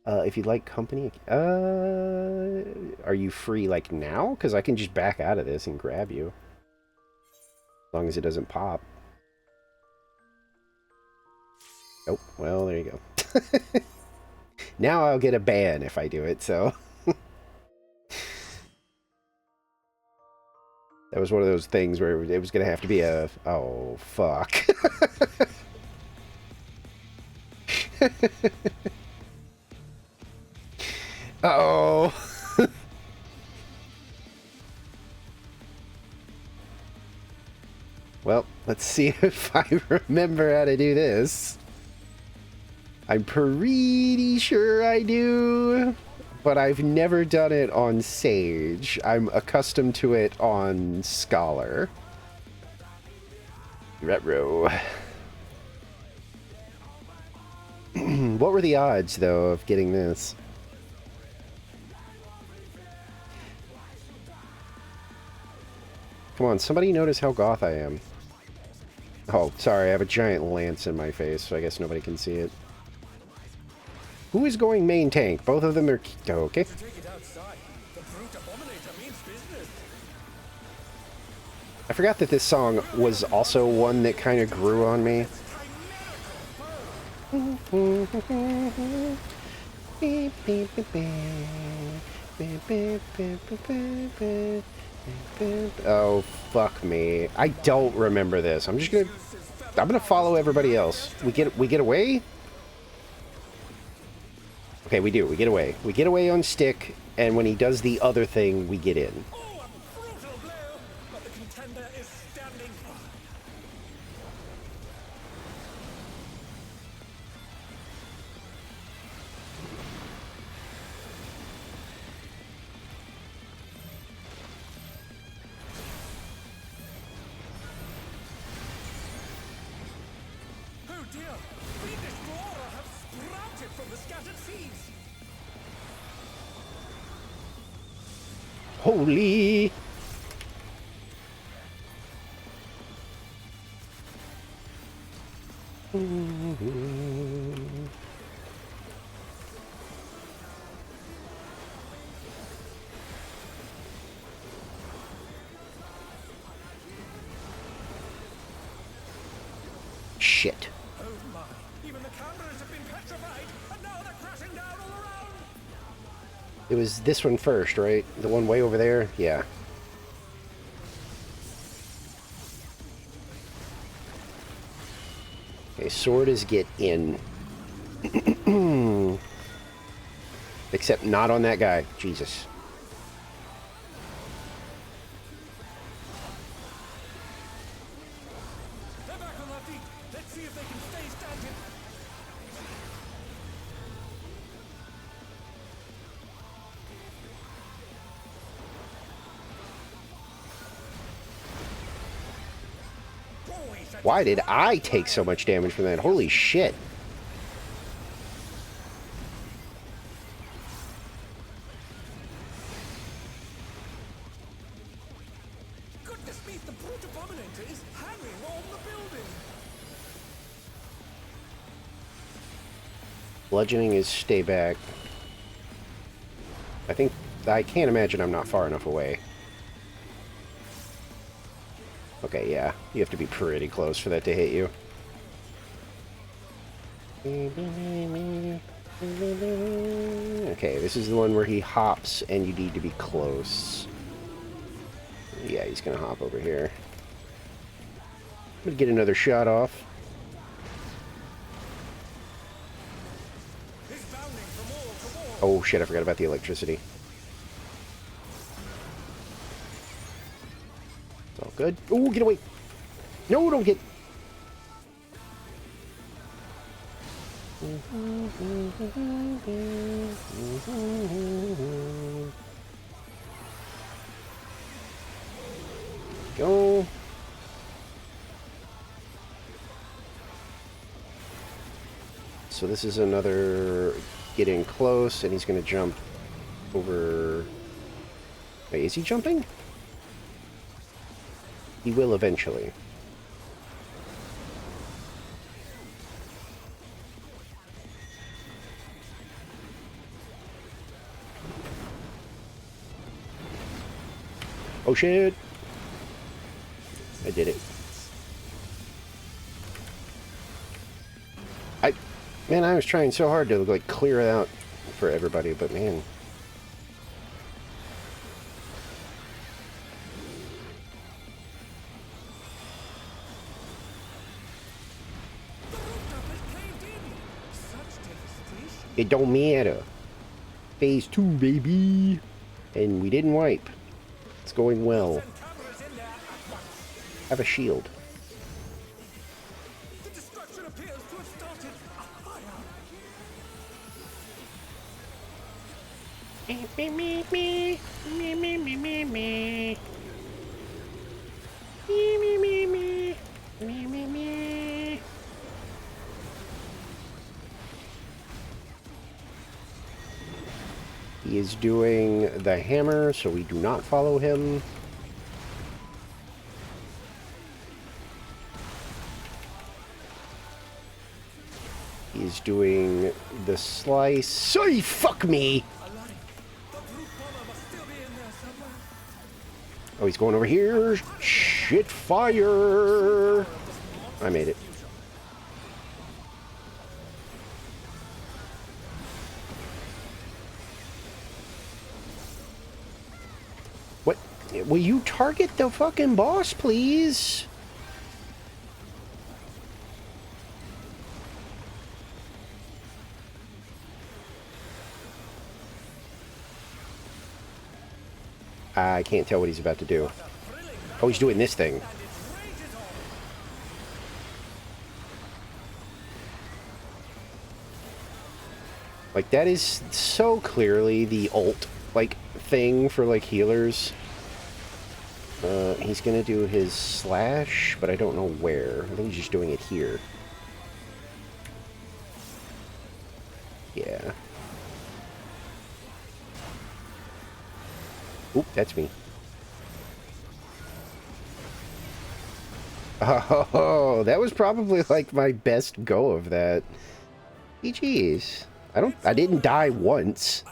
If you'd like company, are you free like now? Because I can just back out of this and grab you. As long as it doesn't pop. Oh, well, there you go. Now I'll get a ban if I do it, so. That was one of those things where it was going to have to be a... Oh, fuck. Uh-oh. Well, let's see if I remember how to do this. I'm pretty sure I do, but I've never done it on Sage. I'm accustomed to it on Scholar. Retro. What were the odds, though, of getting this? Come on, somebody notice how goth I am. Oh, sorry, I have a giant lance in my face, so I guess nobody can see it. Who is going main tank? Both of them are... Oh, okay. I forgot that this song was also one that kind of grew on me. Oh, fuck me. I don't remember this. I'm gonna follow everybody else. We get away? Okay, we do. We get away. We get away on stick, and when he does the other thing, we get in. Holy! Shit. Oh my. Even the cameras have been petrified, and now they're crashing down all around. It was this one first, right? The one way over there? Yeah. Okay, sword is get in. Except not on that guy. Jesus. Why did I take so much damage from that? Holy shit. Goodness me, the brute abominator is hanging on the building. Bludgeoning is stay back. I can't imagine I'm not far enough away. Okay, yeah. You have to be pretty close for that to hit you. Okay, this is the one where he hops and you need to be close. Yeah, he's gonna hop over here. I'm gonna get another shot off. Oh shit, I forgot about the electricity. It's all good. Oh, get away! No, don't get... Go. So this is another getting close, and he's going to jump over... Wait, is he jumping? He will eventually. Oh shit! I did it. Man, I was trying so hard to, like, clear it out for everybody, but man. It don't matter. Phase 2, baby! And we didn't wipe. It's going well. Have a shield. The destruction appears to have started a fire. Me, me, me, me, me, me, me, me. Me, me, me, me. Me, me, me. He is doing the hammer, so we do not follow him. He's doing the slice. Ay, fuck me! Oh, he's going over here. Shit fire! I made it. What? Will you target the fucking boss, please? I can't tell what he's about to do. Oh, he's doing this thing. Like, that is so clearly the ult, like, thing for, like, healers. He's gonna do his slash, but I don't know where. I think he's just doing it here. Yeah. Oop, that's me. Oh, that was probably like my best go of that. GG's. I didn't die once.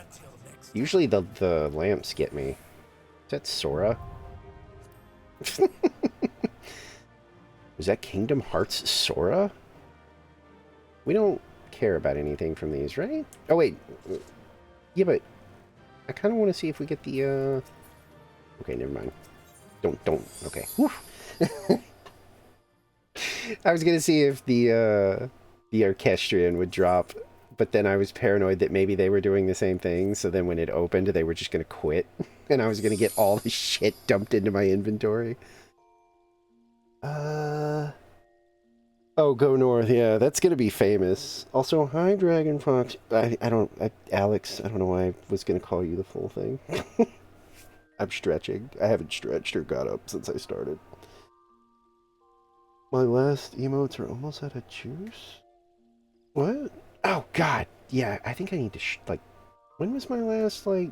Usually the lamps get me. Is that Sora? Is that Kingdom Hearts Sora? We don't care about anything from these, right? Oh wait. Yeah, but I kind of want to see if we get the, okay, never mind. Don't, okay. I was going to see if the Orchestrion would drop, but then I was paranoid that maybe they were doing the same thing, so then when it opened, they were just going to quit, and I was going to get all the shit dumped into my inventory. Oh, Go North, yeah, that's gonna be famous. Also, hi, Dragon Fox. Alex, I don't know why I was gonna call you the full thing. I'm stretching. I haven't stretched or got up since I started. My last emotes are almost out of juice. What? Oh God. Yeah, I think I need to like. When was my last like?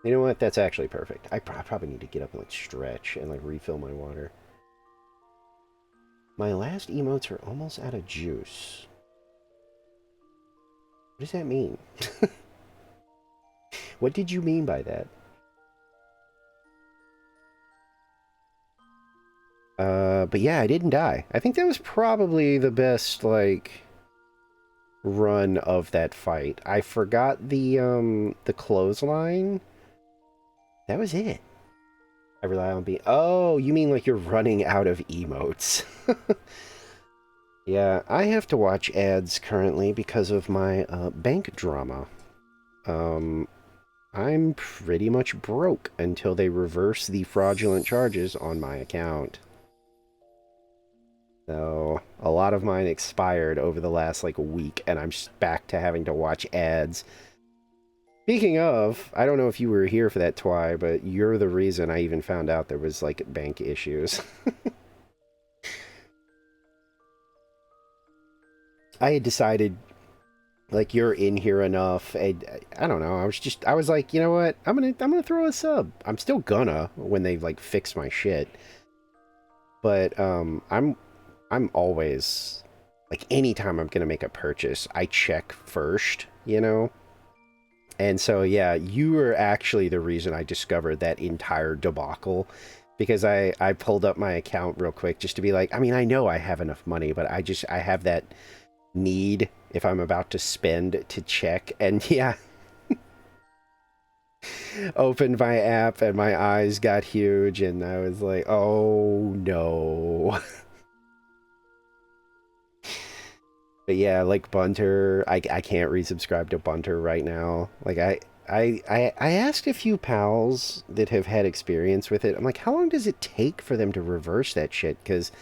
You know what? That's actually perfect. I probably need to get up and like stretch and like refill my water. My last emotes are almost out of juice. What does that mean? What did you mean by that? But yeah, I didn't die. I think that was probably the best, like, run of that fight. I forgot the clothesline. That was it. I rely on being... Oh, you mean like you're running out of emotes. Yeah, I have to watch ads currently because of my bank drama. Um, I'm pretty much broke until they reverse the fraudulent charges on my account. So, a lot of mine expired over the last, like, week, and I'm just back to having to watch ads. Speaking of, I don't know if you were here for that, Twy, but you're the reason I even found out there was, like, bank issues. I had decided, like, you're in here enough. I don't know. I was like, you know what? I'm gonna throw a sub. I'm still gonna when they, like, fix my shit. But, I'm always, like, anytime I'm gonna make a purchase, I check first, you know? And so, yeah, you were actually the reason I discovered that entire debacle, because I pulled up my account real quick just to be like, I mean, I know I have enough money, but I have that need if I'm about to spend to check. And yeah, opened my app and my eyes got huge and I was like, oh no. But yeah, like Bunter, I can't resubscribe to Bunter right now. Like I asked a few pals that have had experience with it. I'm like, how long does it take for them to reverse that shit? Because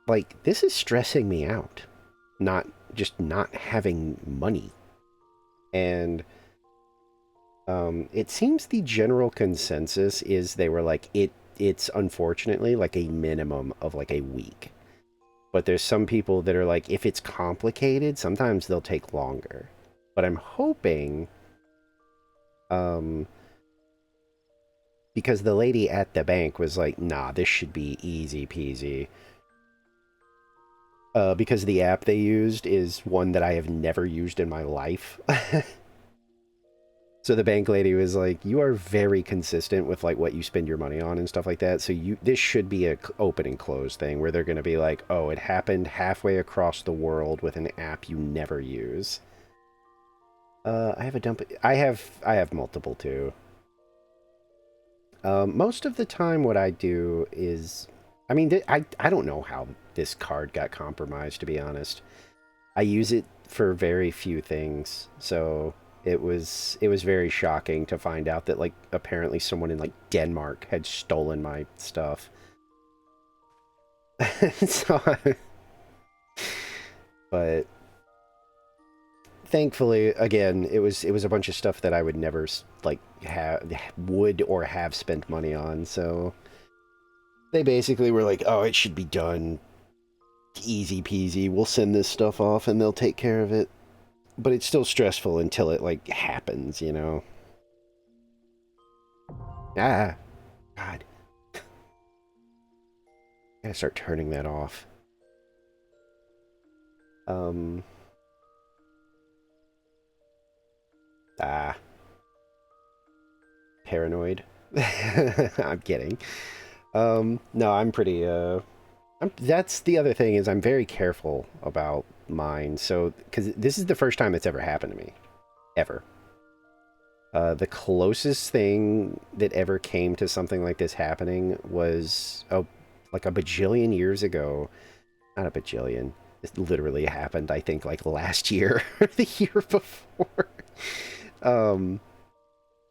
like this is stressing me out. Not just not having money. And it seems the general consensus is they were like it's unfortunately like a minimum of like a week. But there's some people that are like, if it's complicated, sometimes they'll take longer. But I'm hoping, um, because the lady at the bank was like, nah, this should be easy peasy. Because the app they used is one that I have never used in my life. So the bank lady was like, you are very consistent with like what you spend your money on and stuff like that. So this should be a open and close thing where they're going to be like, oh, it happened halfway across the world with an app you never use. I have a dump. I have multiple too. Most of the time, what I do is, I mean, I don't know how this card got compromised. To be honest, I use it for very few things, so it was very shocking to find out that like apparently someone in like Denmark had stolen my stuff. So, but thankfully, again, it was a bunch of stuff that I would never like would or have spent money on. So they basically were like, "Oh, it should be done, easy peasy. We'll send this stuff off, and they'll take care of it." But it's still stressful until it like happens, you know. Ah, God, I gotta start turning that off. Um, ah, paranoid. I'm kidding. No, I'm pretty, that's the other thing is I'm very careful about mine. So, because this is the first time it's ever happened to me. Ever. The closest thing that ever came to something like this happening was, like a bajillion years ago. Not a bajillion. This literally happened, I think, like last year or the year before. Um,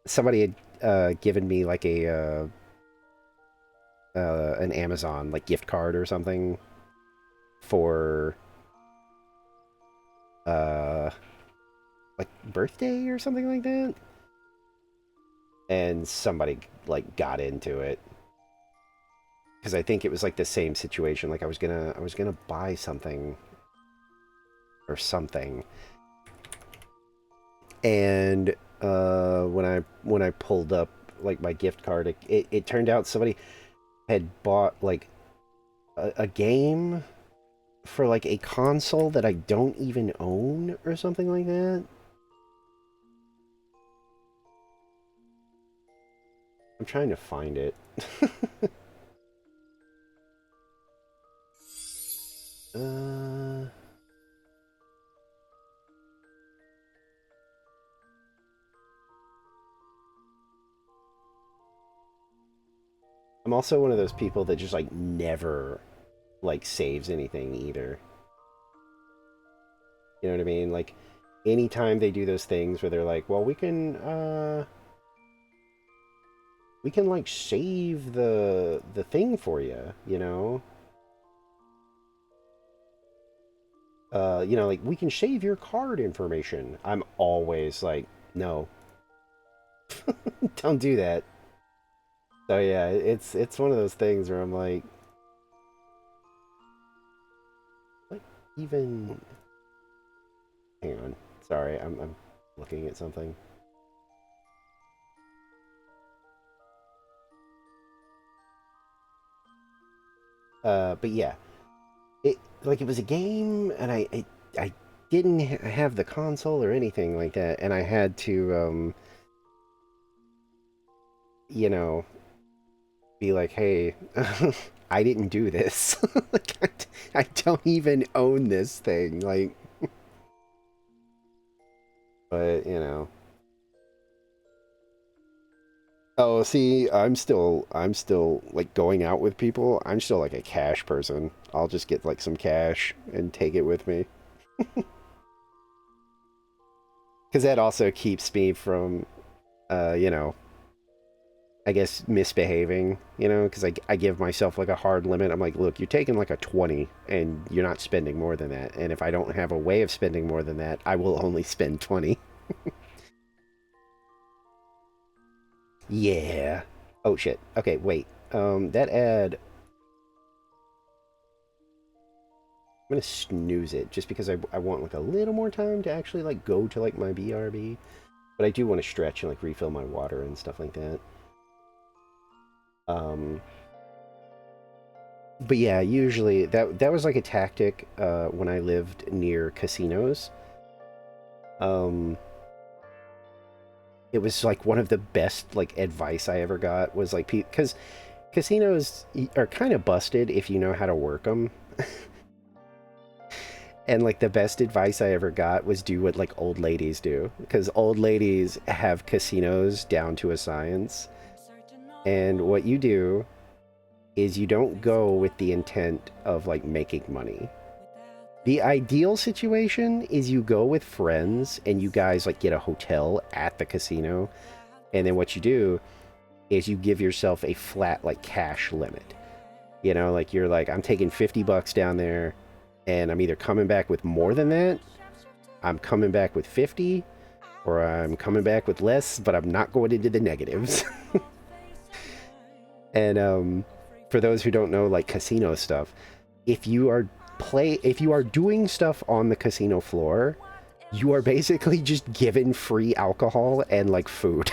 somebody had given me like an Amazon like gift card or something for uh like birthday or something like that, and somebody like got into it. because I think it was like the same situation. Like I was gonna buy something or something, and when I pulled up like my gift card, it turned out somebody had bought like a game for like a console that I don't even own or something like that. I'm trying to find it. uh I'm also one of those people that just like never like saves anything either. You know what I mean? Like anytime they do those things where they're like, well, we can like save the thing for you, you know? You know, like we can save your card information. I'm always like, no. Don't do that. So yeah, it's one of those things where I'm like, what even? Hang on, sorry, I'm looking at something. But yeah, it like it was a game, and I didn't have the console or anything like that, and I had to you know, be like, hey, I didn't do this. Like I don't even own this thing. Like, but you know. Oh, see, I'm still like going out with people. I'm still like a cash person. I'll just get like some cash and take it with me. Because that also keeps me from, you know, I guess misbehaving, you know, because I give myself like a hard limit. I'm like, look, you're taking like a 20 and you're not spending more than that. And if I don't have a way of spending more than that, I will only spend 20. Yeah. Oh shit. Okay, wait. That ad, I'm gonna snooze it just because I want like a little more time to actually like go to like my BRB. But I do want to stretch and like refill my water and stuff like that. Um, but yeah, usually that was like a tactic when I lived near casinos. Um, it was like one of the best like advice I ever got was like because casinos are kind of busted if you know how to work them. And like the best advice I ever got was do what like old ladies do because old ladies have casinos down to a science. And what you do is you don't go with the intent of like making money. The ideal situation is you go with friends and you guys like get a hotel at the casino. And then what you do is you give yourself a flat like cash limit. You know, like you're like, I'm taking $50 down there and I'm either coming back with more than that, I'm coming back with 50, or I'm coming back with less, but I'm not going into the negatives. And for those who don't know like casino stuff, if you are doing stuff on the casino floor, you are basically just given free alcohol and like food.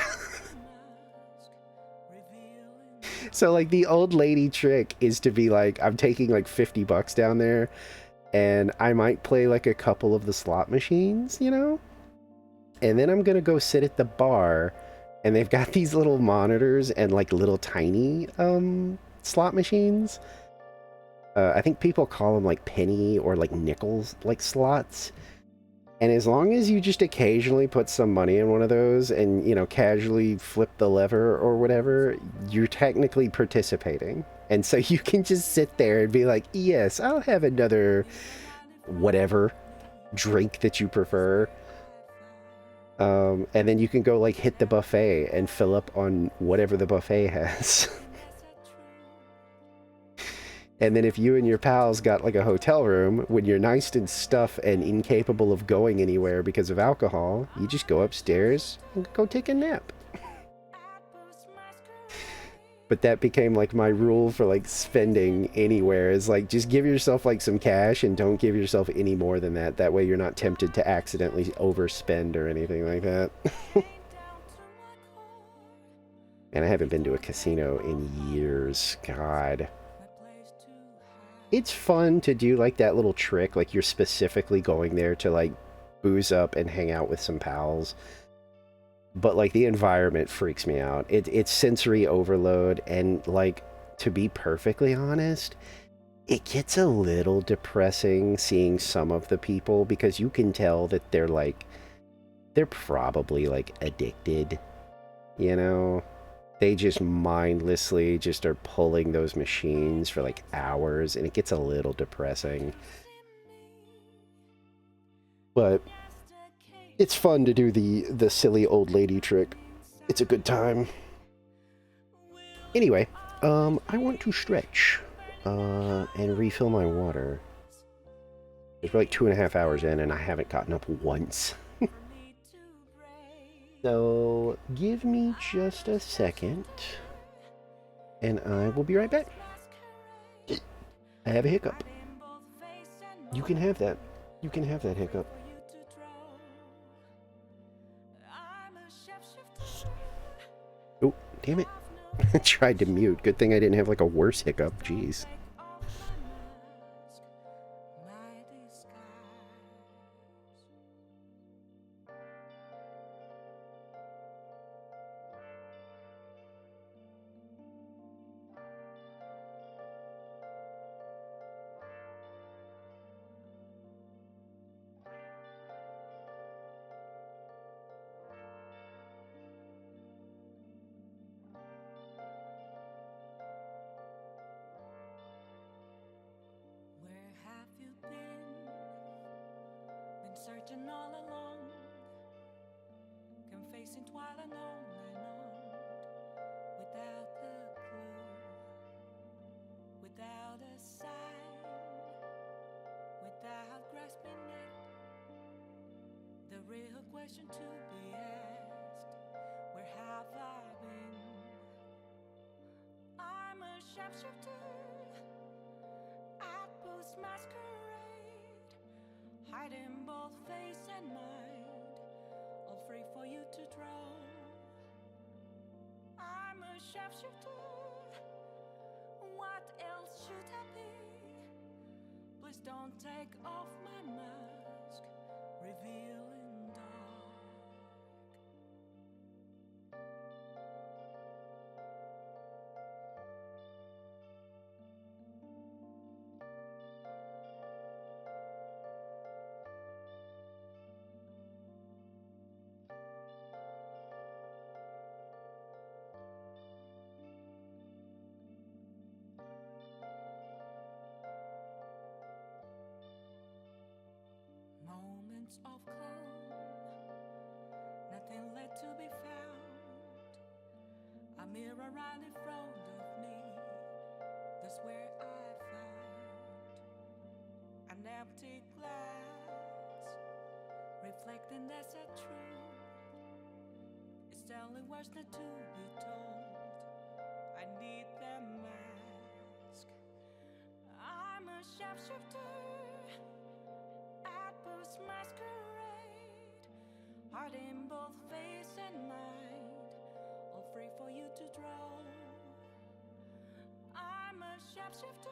So like the old lady trick is to be like, I'm taking like $50 down there and I might play like a couple of the slot machines, you know? And then I'm gonna go sit at the bar and they've got these little monitors and like little tiny slot machines. I think people call them like penny or like nickels like slots. And as long as you just occasionally put some money in one of those and, you know, casually flip the lever or whatever, you're technically participating. And so you can just sit there and be like, yes, I'll have another whatever drink that you prefer. And then you can go like hit the buffet and fill up on whatever the buffet has. And then if you and your pals got like a hotel room, when you're nice and stuffed and incapable of going anywhere because of alcohol, you just go upstairs and go take a nap. But that became like my rule for like spending anywhere is like just give yourself like some cash and don't give yourself any more than that. That way you're not tempted to accidentally overspend or anything like that. And I haven't been to a casino in years. God. It's fun to do like that little trick, like you're specifically going there to like booze up and hang out with some pals. But like the environment freaks me out. It's sensory overload, and like to be perfectly honest, it gets a little depressing seeing some of the people because you can tell that they're probably like addicted, you know? They just mindlessly just are pulling those machines for like hours, and it gets a little depressing. But it's fun to do the silly old lady trick. It's a good time. Anyway, I want to stretch and refill my water. It's like 2.5 hours in, and I haven't gotten up once. So give me just a second, and I will be right back. I have a hiccup. You can have that. You can have that hiccup. Oh, damn it. I tried to mute. Good thing I didn't have like a worse hiccup. Jeez. Searching all along, confessing while and on, without the clue, without a sign, without grasping it. The real question to be asked: where have I been? I'm a sharpshooter at Post Masquerade, hiding both face and mind, all free for you to draw. I'm a sharpshooter, what else should I be? Please don't take off my mask, revealing dark. Moments of calm, nothing left to be found. A mirror right in front of me, that's where I found an empty glass, reflecting that's a truth. It's telling words not to be told. I need the mask. I'm a sharpshooter at Post Masquerade, heart in both face and mind, all free for you to draw. I'm a sharpshooter,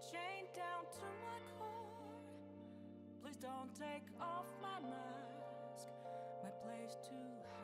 chained down to my core. Please don't take off my mask, my place to hide.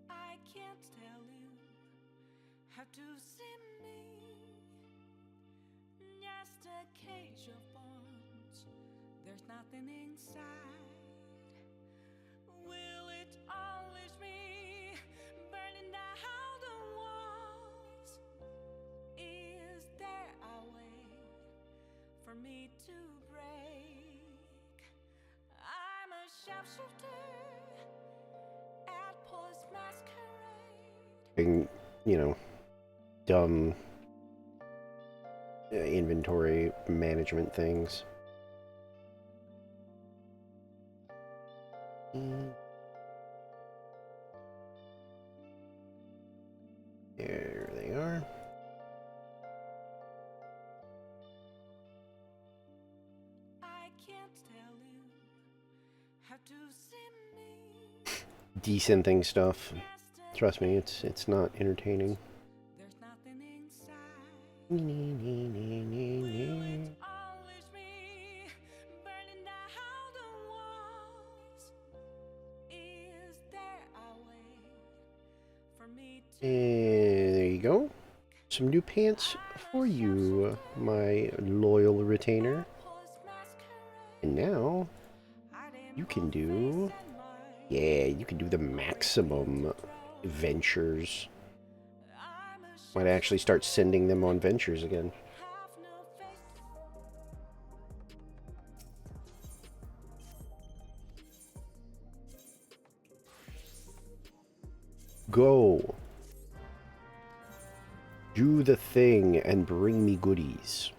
I can't tell you how to see me, just a cage of bones, there's nothing inside. Will it unleash me, burning down the walls? Is and, you know, dumb inventory management things. There they are. I can't tell you how to see me. Desynthing stuff. Trust me, it's not entertaining. There's nothing inside. Nee, nee, nee, nee, nee. Unleash me, burning down the walls. Is there a way for me to There you go. Some new pants for you, my loyal retainer. post masquerade? And now Hiding you can both face do, and mind. yeah, you can do the maximum ventures. I'm Might actually start sending them on ventures again. have no face. Go. Do the thing and bring me goodies.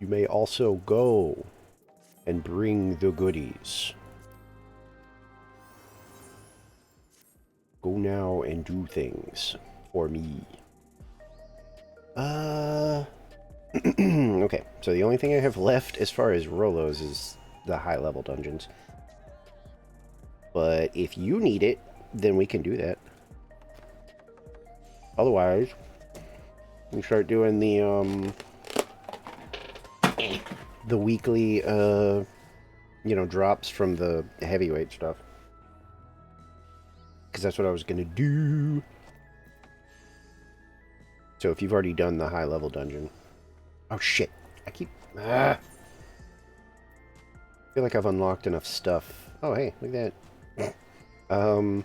You may also go and bring the goodies. Go now and do things for me. Okay, so the only thing I have left as far as Rolos is the high level dungeons. But if you need it, then we can do that. Otherwise, we start doing the weekly drops from the heavyweight stuff. Because that's what I was gonna do. So if you've already done the high level dungeon. Oh shit. I feel like I've unlocked enough stuff. Oh hey, look at that.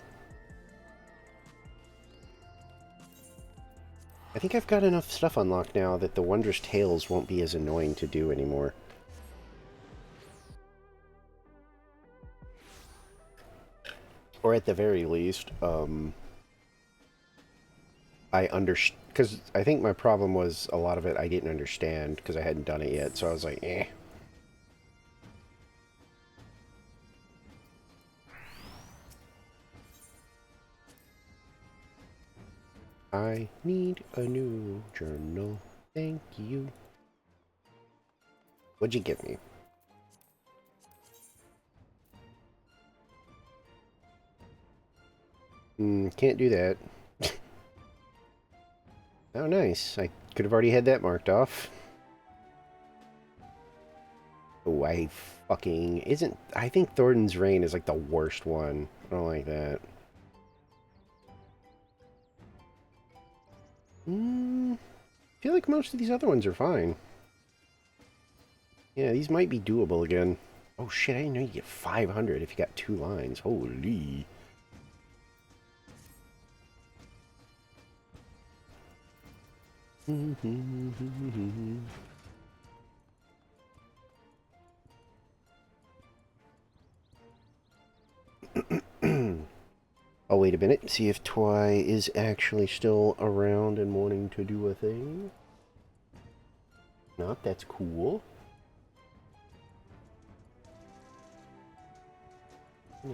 I think I've got enough stuff unlocked now that the Wondrous Tales won't be as annoying to do anymore. Or at the very least, I understand, because I think my problem was a lot of it I didn't understand because I hadn't done it yet, so I was like, eh. I need a new journal, thank you. What'd you give me? Can't do that. Oh, nice. I could have already had that marked off. Oh, I think Thornton's Reign is like the worst one. I don't like that. I feel like most of these other ones are fine. Yeah, these might be doable again. Oh shit, I didn't know you get 500 if you got 2 lines. Holy. I'll wait a minute, see if Twy is actually still around and wanting to do a thing. Not, that's cool. Who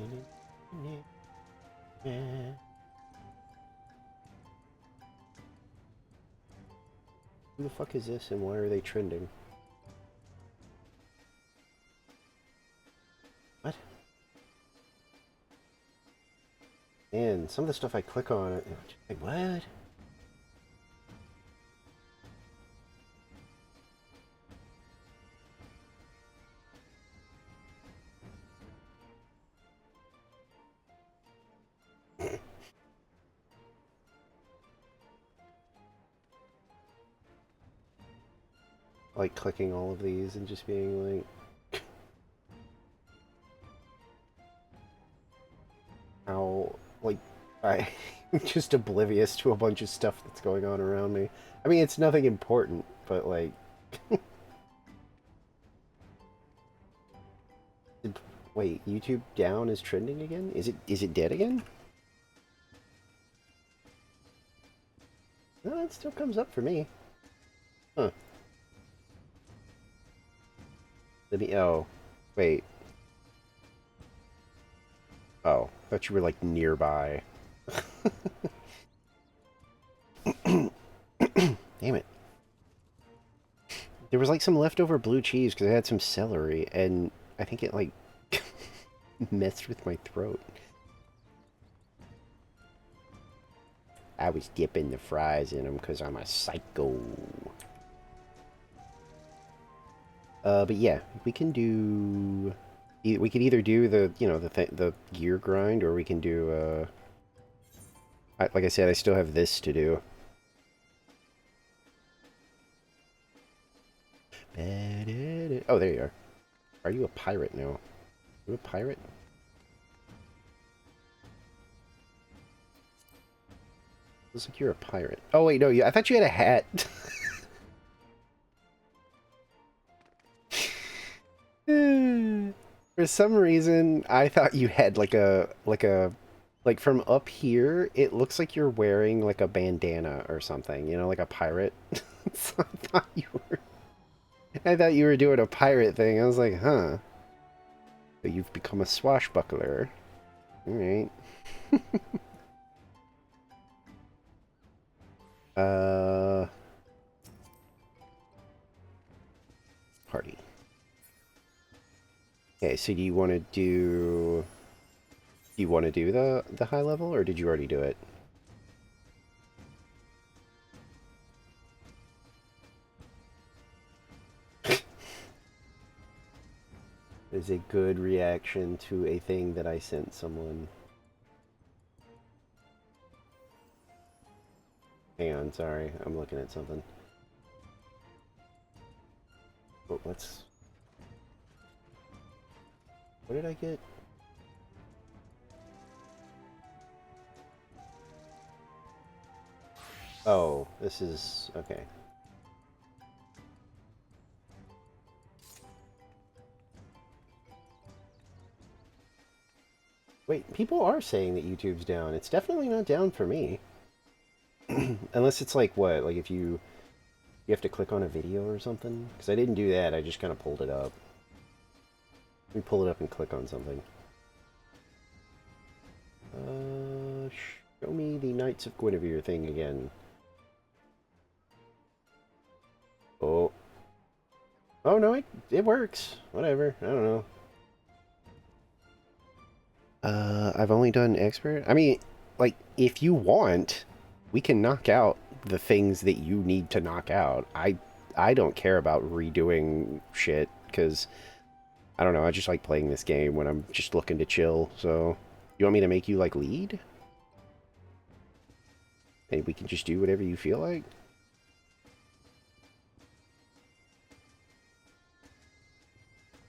the fuck is this and why are they trending? What? Man, some of the stuff I click on, like, what? Like clicking all of these and just being like, how, like, I'm just oblivious to a bunch of stuff that's going on around me. I mean, it's nothing important, but like, Wait, YouTube down is trending again? Is it dead again? No, it still comes up for me. Huh. Let me, oh. Wait. Oh, I thought you were like nearby. Damn it. There was like some leftover blue cheese because I had some celery and I think it like messed with my throat. I was dipping the fries in them because I'm a psycho. But yeah, we can do... We could either do the, you know, the gear grind, or we can do, like I said, I still have this to do. Oh, there you are. Are you a pirate now? Are you a pirate? Looks like you're a pirate. Oh, wait, no, I thought you had a hat. For some reason, I thought you had like from up here, it looks like you're wearing like a bandana or something, you know, like a pirate. So I thought you were doing a pirate thing. I was like, huh. But you've become a swashbuckler. Alright. Party. Okay, so do you want to do... Do you want to do the high level, or did you already do it? Is a good reaction to a thing that I sent someone. Hang on, sorry. I'm looking at something. Oh, let's... What did I get? Oh, this is... Okay. Wait, people are saying that YouTube's down. It's definitely not down for me. Unless it's like, what? Like if you have to click on a video or something? Because I didn't do that, I just kind of pulled it up. Let me pull it up and click on something. Show me the Knights of Guinevere thing again. Oh. Oh, no, it works. Whatever. I don't know. I've only done expert. I mean, like, if you want, we can knock out the things that you need to knock out. I don't care about redoing shit, because, I don't know, I just like playing this game when I'm just looking to chill, so... You want me to make you, like, lead? And we can just do whatever you feel like?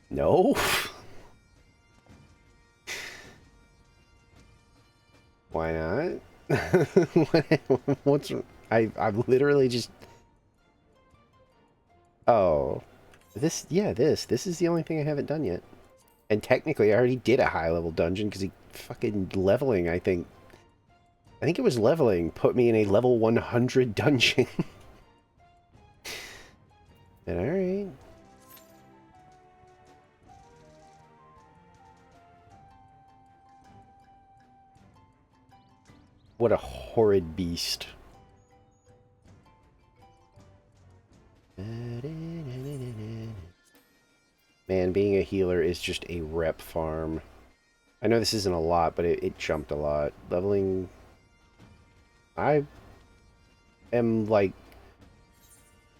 No? Why not? What's... I'm literally just... Oh. This, yeah, this is the only thing I haven't done yet. And technically, I already did a high-level dungeon, because he fucking leveling, I think it was leveling, put me in a level 100 dungeon. And alright. What a horrid beast. Man, being a healer is just a rep farm. I know this isn't a lot, but it jumped a lot. Leveling... I am, like,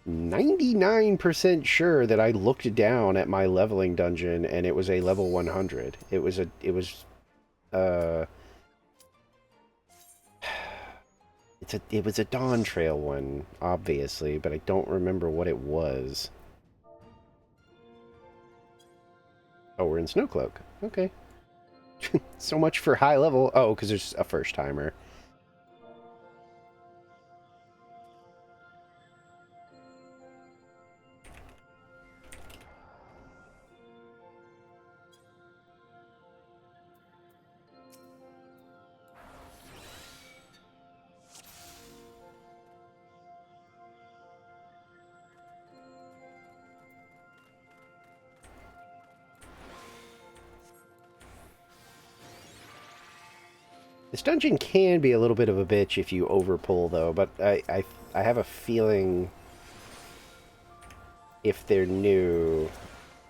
99% sure that I looked down at my leveling dungeon and it was a level 100. It was, it was a Dawn Trail one, obviously, but I don't remember what it was. Oh, we're in Snowcloak. Okay. So much for high level. Oh, because there's a first timer. This dungeon can be a little bit of a bitch if you overpull, though, but I have a feeling if they're new,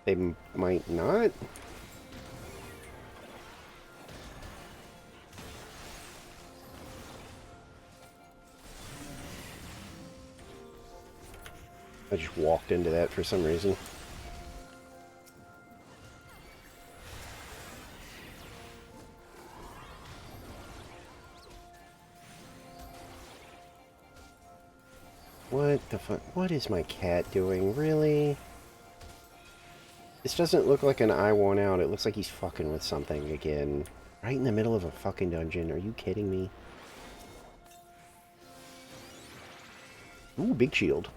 they might not. I just walked into that for some reason. What the fuck? What is my cat doing? Really? This doesn't look like an I want out. It looks like he's fucking with something again. Right in the middle of a fucking dungeon. Are you kidding me? Ooh, big shield.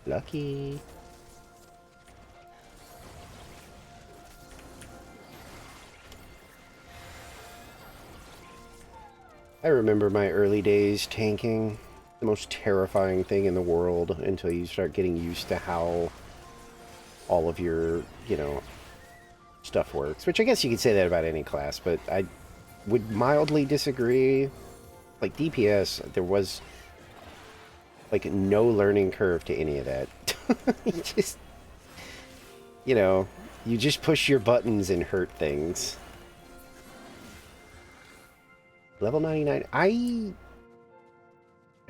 Lucky. I remember my early days tanking. The most terrifying thing in the world until you start getting used to how all of your, you know, stuff works. Which I guess you could say that about any class, but I would mildly disagree. Like DPS, there was like no learning curve to any of that. You just, you know, you just push your buttons and hurt things. Level 99.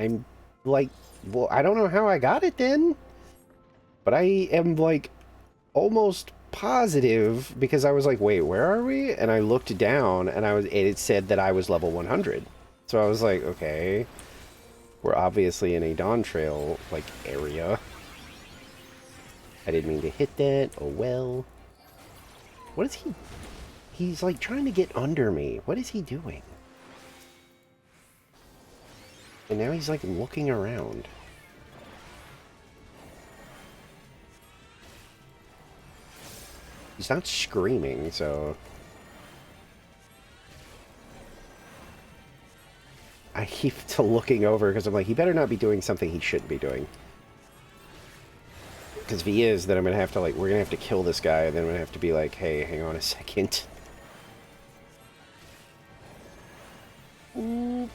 I'm like, well, I don't know how I got it then, but I am like almost positive because I was like, wait, where are we? And I looked down and it said that I was level 100. So I was like, okay, we're obviously in a Dawntrail like area. I didn't mean to hit that. Oh well. What is he? He's like trying to get under me. What is he doing? And now he's like looking around. He's not screaming, so... I keep looking over because I'm like, he better not be doing something he shouldn't be doing. Because if he is, then I'm going to have to like, we're going to have to kill this guy, and then I'm going to have to be like, hey, hang on a second. Ooh.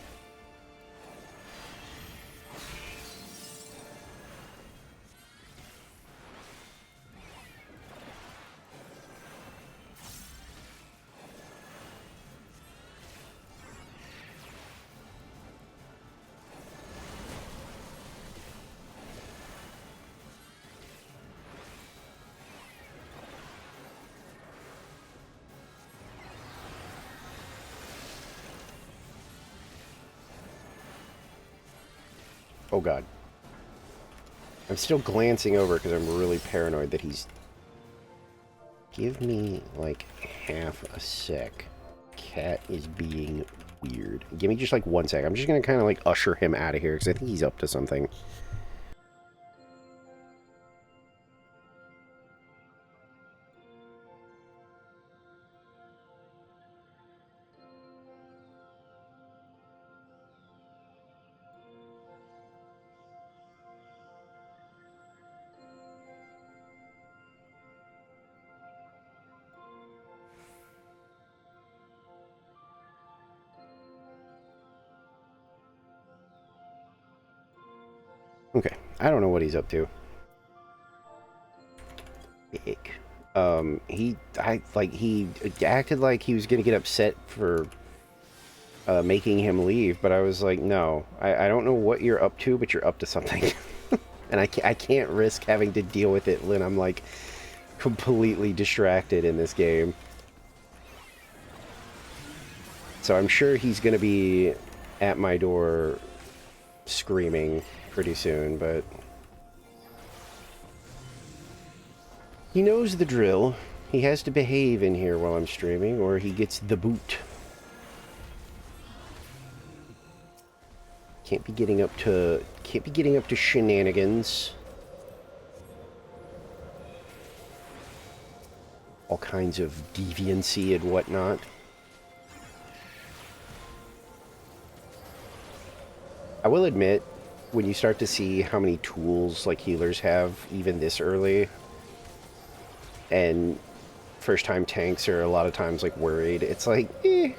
Oh god. I'm still glancing over because I'm really paranoid that he's... Give me, like, half a sec. Cat is being weird. Give me just, like, 1 sec. I'm just gonna kind of, like, usher him out of here because I think he's up to something. Okay, I don't know what he's up to. Ick. He acted like he was gonna get upset for making him leave, but I was like, no, I don't know what you're up to, but you're up to something. And I can't risk having to deal with it when I'm like completely distracted in this game. So I'm sure he's gonna be at my door screaming pretty soon, but he knows the drill. He has to behave in here while I'm streaming, or he gets the boot. Can't be getting up to shenanigans. All kinds of deviancy and whatnot. I will admit, when you start to see how many tools like healers have even this early, and first time tanks are a lot of times like worried, it's like, eh.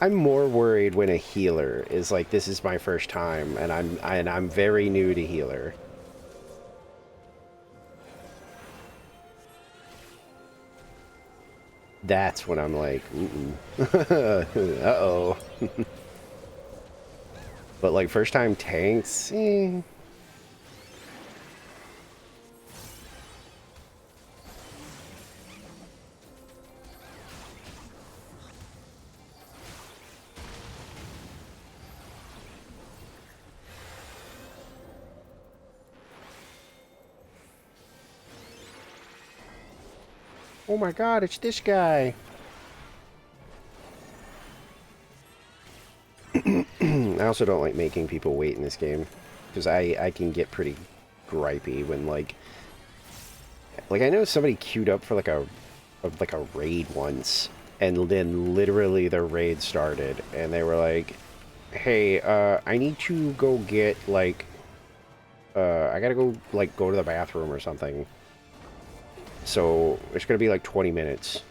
I'm more worried when a healer is like, this is my first time, and I'm very new to healer. That's when I'm like, ooh, uh-oh. But like first time tanks, eh. Oh my god, it's this guy. I also don't like making people wait in this game, because I can get pretty gripey when like I know somebody queued up for like a raid once, and then literally the raid started and they were like, hey, I need to go get like I gotta go go to the bathroom or something, so it's gonna be like 20 minutes.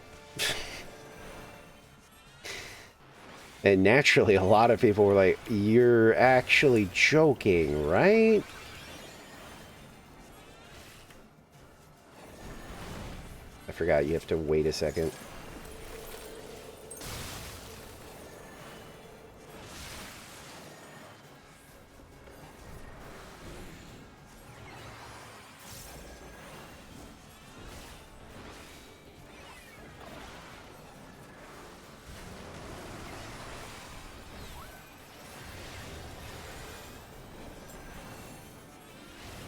And naturally, a lot of people were like, you're actually joking, right? I forgot you have to wait a second.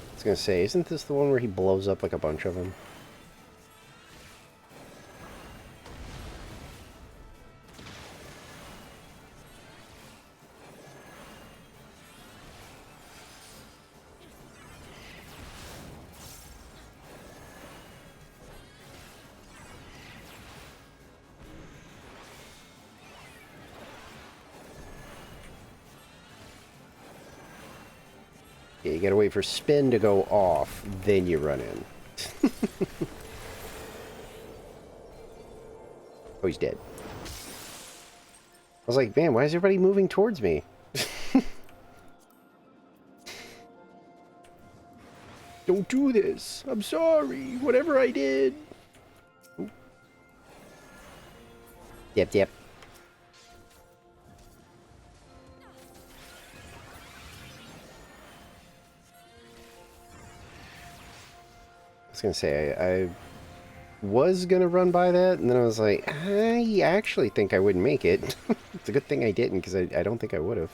I was gonna say, isn't this the one where he blows up like a bunch of them? Yeah, you gotta wait for spin to go off, then you run in. Oh, he's dead. I was like, man, why is everybody moving towards me? Don't do this. I'm sorry. Whatever I did. Ooh. Yep, yep. I was gonna say, I was gonna run by that, and then I was like, I actually think I wouldn't make it. It's a good thing I didn't, because I don't think I would have.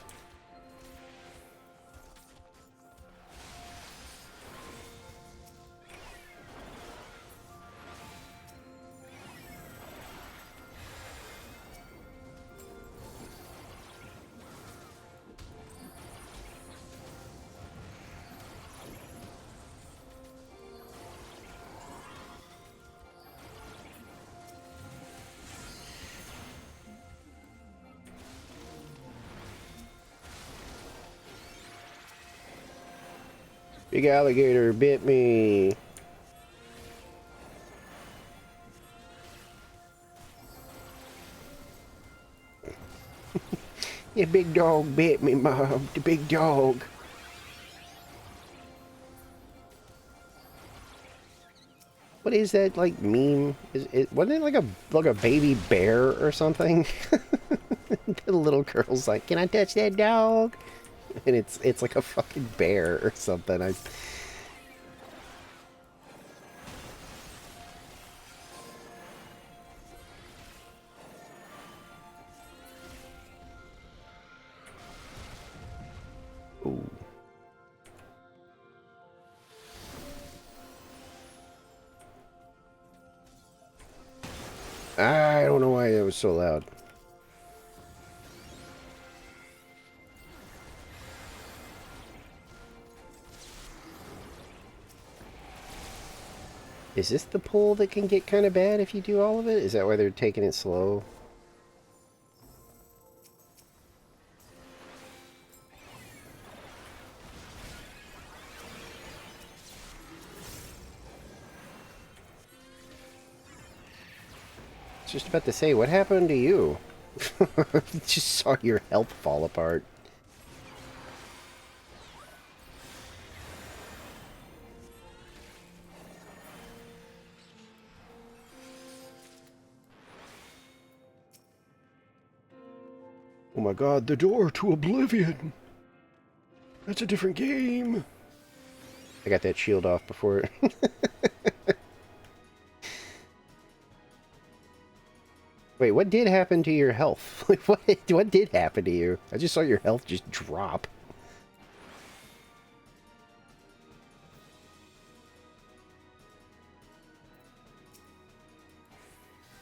Big alligator bit me. Yeah, big dog bit me, Mom. The big dog. What is that like meme? Is it wasn't it like a baby bear or something? The little girl's like, "Can I touch that dog?" And it's like a fucking bear or something. Ooh. I don't know why it was so loud. Is this the pull that can get kind of bad if you do all of it? Is that why they're taking it slow? I was just about to say, what happened to you? Just saw your health fall apart. Oh my god, the door to oblivion! That's a different game! I got that shield off before... Wait, what did happen to your health? What did happen to you? I just saw your health just drop.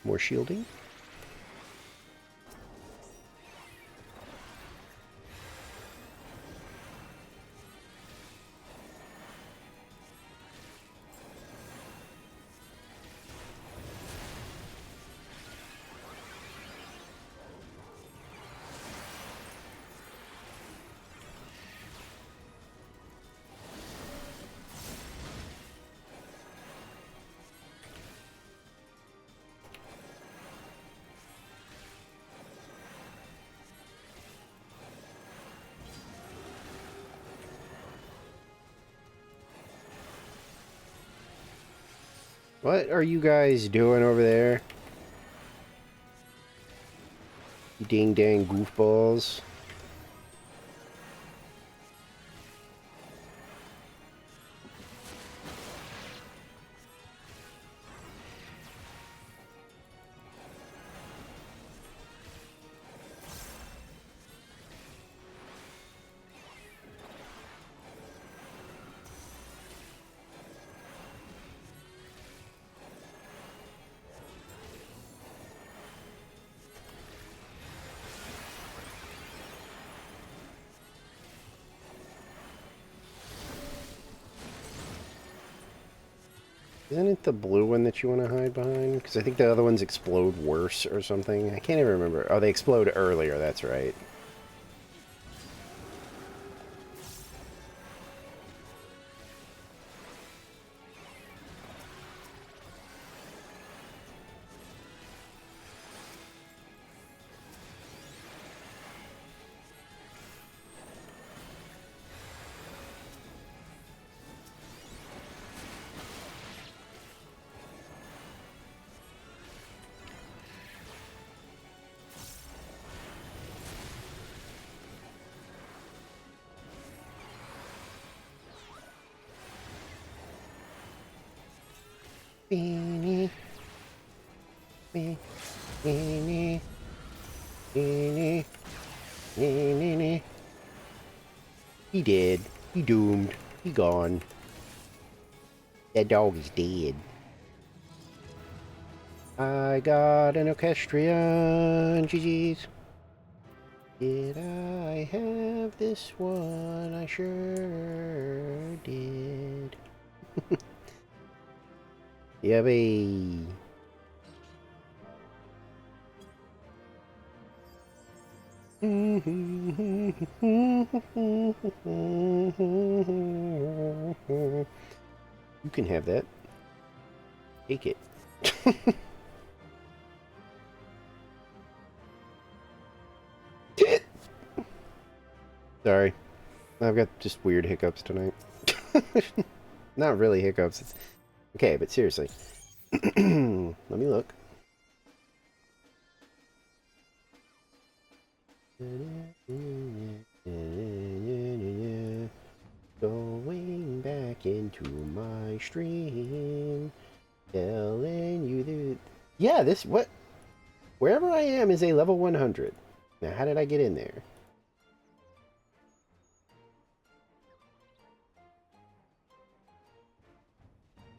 More shielding? What are you guys doing over there? You ding-dang goofballs. Isn't it the blue one that you want to hide behind? Because I think the other ones explode worse or something. I can't even remember. Oh, they explode earlier, that's right. Beanie. Beanie. Beanie. Beanie. Beanie. He dead. He doomed. He gone. That dog is dead. I got an equestrian. GG's. Did I have this one? I sure did. Yummy. You can have that. Take it. Sorry. I've got just weird hiccups tonight. Not really hiccups. It's... Okay, but seriously. Let me look. Going back into my stream. Telling you the... Yeah, this... What? Wherever I am is a level 100. Now, how did I get in there?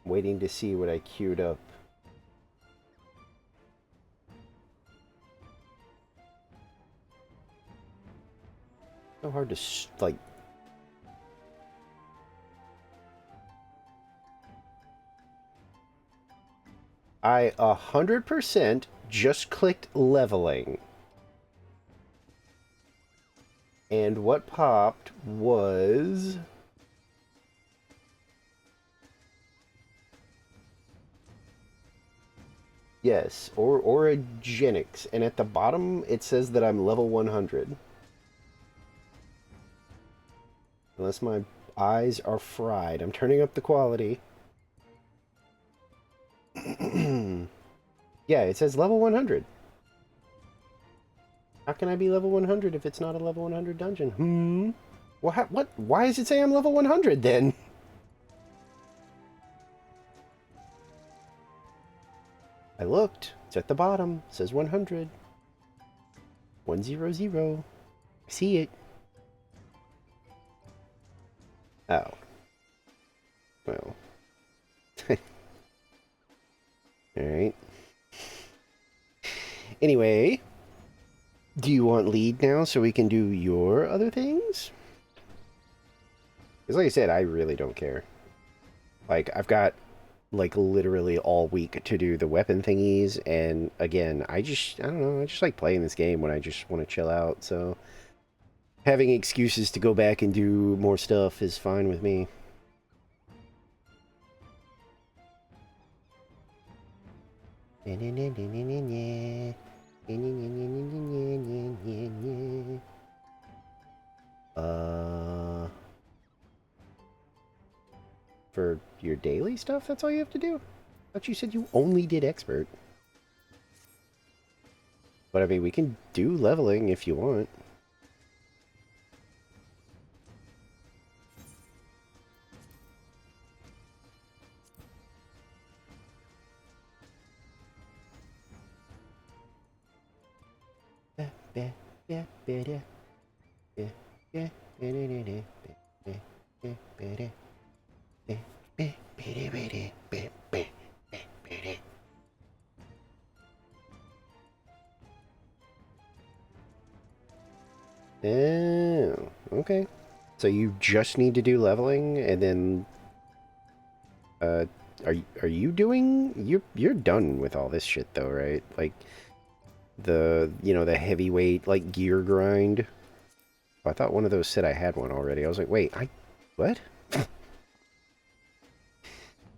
Waiting to see what I queued up. So hard to, like... I 100% just clicked leveling. And what popped was... Yes, or orogenics. And at the bottom, it says that I'm level 100. Unless my eyes are fried. I'm turning up the quality. Yeah, it says level 100. How can I be level 100 if it's not a level 100 dungeon? What? Why does it say I'm level 100 then? I looked. It's at the bottom. It says 100. 100. I see it. Oh. Well. Alright. Anyway, do you want lead now so we can do your other things? Because like I said, I really don't care. Like, I've got, like, literally all week to do the weapon thingies, and again, I don't know, I just like playing this game when I just want to chill out, so having excuses to go back and do more stuff is fine with me. For your daily stuff, that's all you have to do? I thought you said you only did expert. But I mean, we can do leveling if you want. Oh, okay. So you just need to do leveling, and then, are you doing? You're done with all this shit though, right? Like the heavyweight like gear grind. Oh, I thought one of those said I had one already. I was like, wait, what?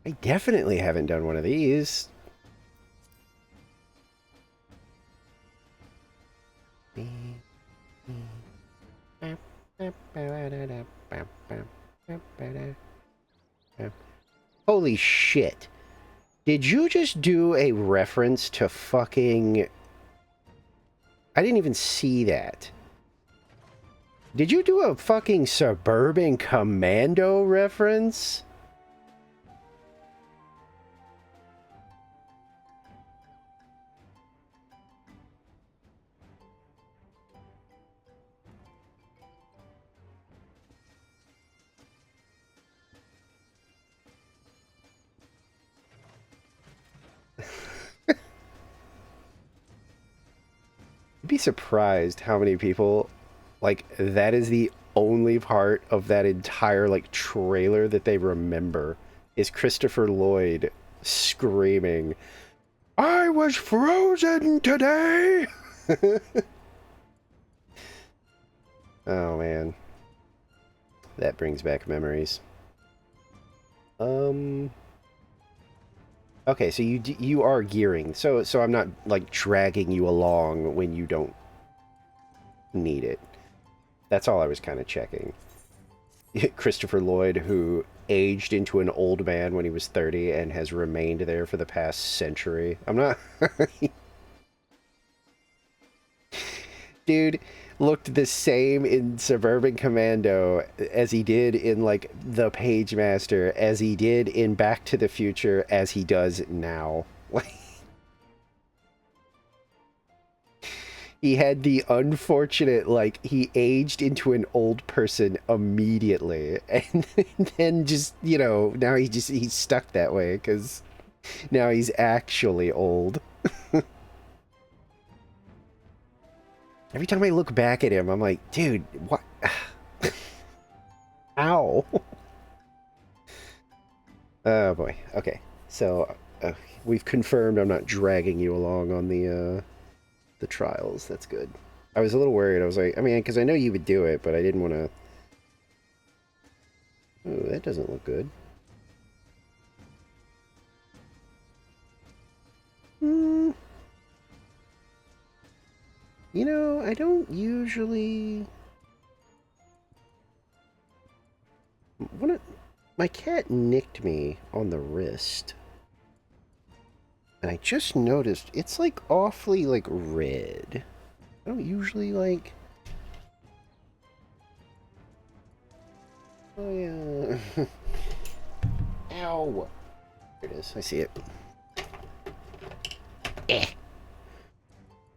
I definitely haven't done one of these. Holy shit. Did you just do a reference to fucking... I didn't even see that. Did you do a fucking Suburban Commando reference? You'd be surprised how many people, like, that is the only part of that entire, like, trailer that they remember, is Christopher Lloyd screaming, "I was frozen today!" Oh, man. That brings back memories. Okay, so you are gearing, so I'm not like dragging you along when you don't need it. That's all I was kind of checking. Christopher Lloyd, who aged into an old man when he was 30 and has remained there for the past century. I'm not... Dude looked the same in Suburban Commando as he did in, like, The Pagemaster, as he did in Back to the Future, as he does now. He had the unfortunate, like, he aged into an old person immediately, and then just, you know, now he's stuck that way, because now he's actually old. Every time I look back at him, I'm like, dude, what? Ow. Oh, boy. Okay. So, we've confirmed I'm not dragging you along on the trials. That's good. I was a little worried. I was like, I mean, because I know you would do it, but I didn't want to... Oh, that doesn't look good. Hmm. You know, I don't usually... My cat nicked me on the wrist. And I just noticed it's like awfully like red. I don't usually like... Oh yeah. Ow. There it is. I see it. Eh.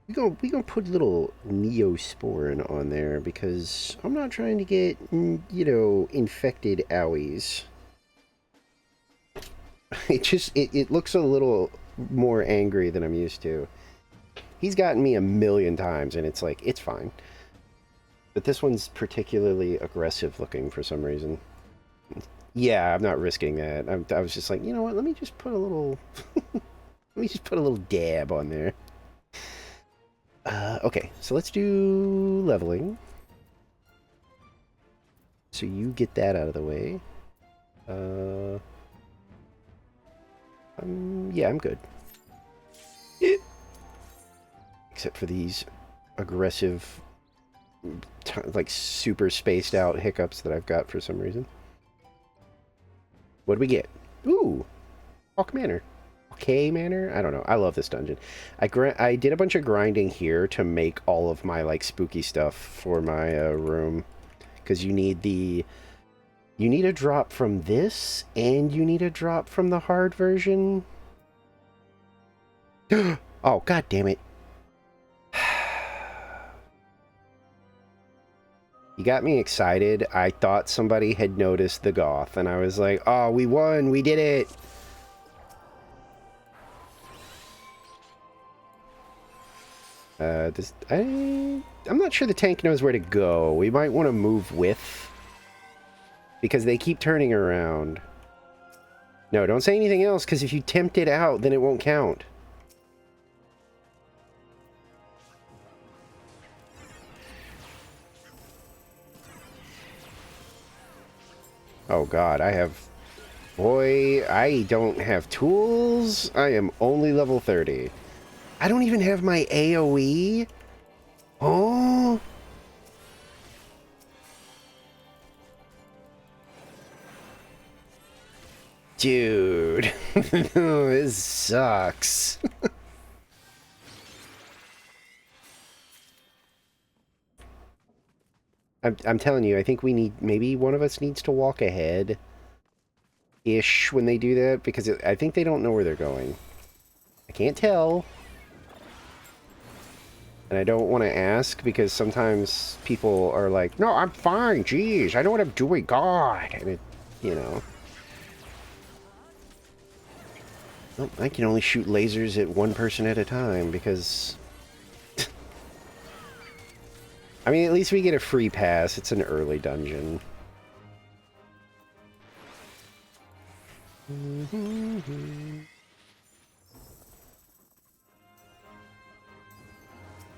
We gonna put little Neosporin on there because I'm not trying to get, you know, infected owies. It looks a little more angry than I'm used to. He's gotten me a million times and it's like, it's fine. But this one's particularly aggressive looking for some reason. Yeah, I'm not risking that. I was just like, you know what, let me just put a little... let me just put a little dab on there. Okay, so let's do leveling. So you get that out of the way. Yeah, I'm good. Except for these aggressive, like super spaced out hiccups that I've got for some reason. What do we get? Ooh, Hawk Manor. Okay, Manor? I don't know. I love this dungeon. I did a bunch of grinding here to make all of my like spooky stuff for my room, because you need a drop from this, and you need a drop from the hard version. Oh, god damn it. You got me excited. I thought somebody had noticed the goth, and I was like, oh, we won! We did it! I'm not sure the tank knows where to go. We might want to move with, because they keep turning around. No, don't say anything else, because if you tempt it out, then it won't count. Oh god, Boy, I don't have tools. I am only level 30. I don't even have my AoE? Oh? Dude. This sucks. I'm telling you, I think maybe one of us needs to walk ahead ish when they do that, because I think they don't know where they're going. I can't tell. And I don't want to ask, because sometimes people are like, no, I'm fine, jeez, I know what I'm doing, God. And it, you know. Well, I can only shoot lasers at one person at a time, because... I mean, at least we get a free pass. It's an early dungeon.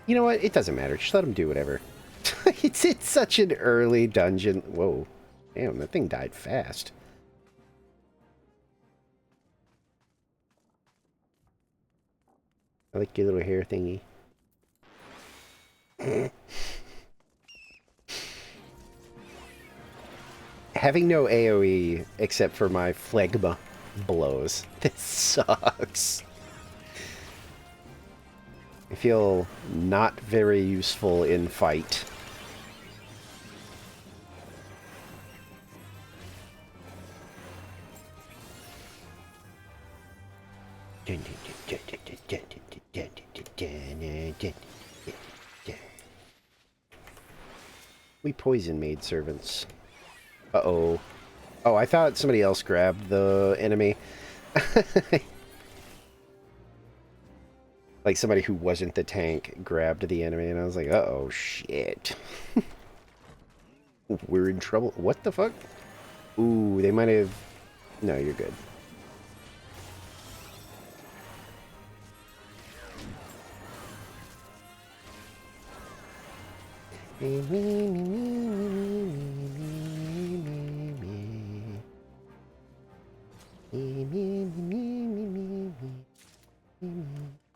You know what? It doesn't matter. Just let them do whatever. It's such an early dungeon. Whoa. Damn, that thing died fast. I like your little hair thingy. Having no AoE except for my phlegma blows. This sucks. I feel not very useful in fight. We poison maidservants. Uh-oh. Oh, I thought somebody else grabbed the enemy. Like somebody who wasn't the tank grabbed the enemy, and I was like, uh-oh, shit. We're in trouble. What the fuck? Ooh, they might have... No, you're good.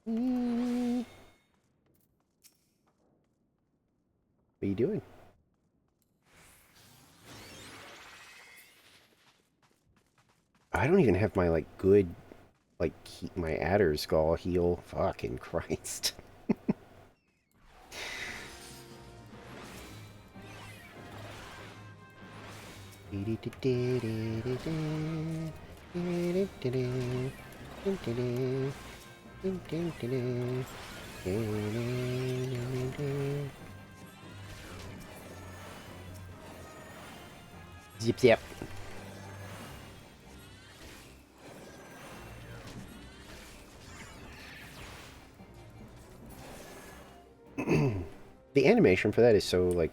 What are you doing? I don't even have my, like, good, like, my adder skull heal. Fucking Christ. Zip zap. The animation for that is so, like,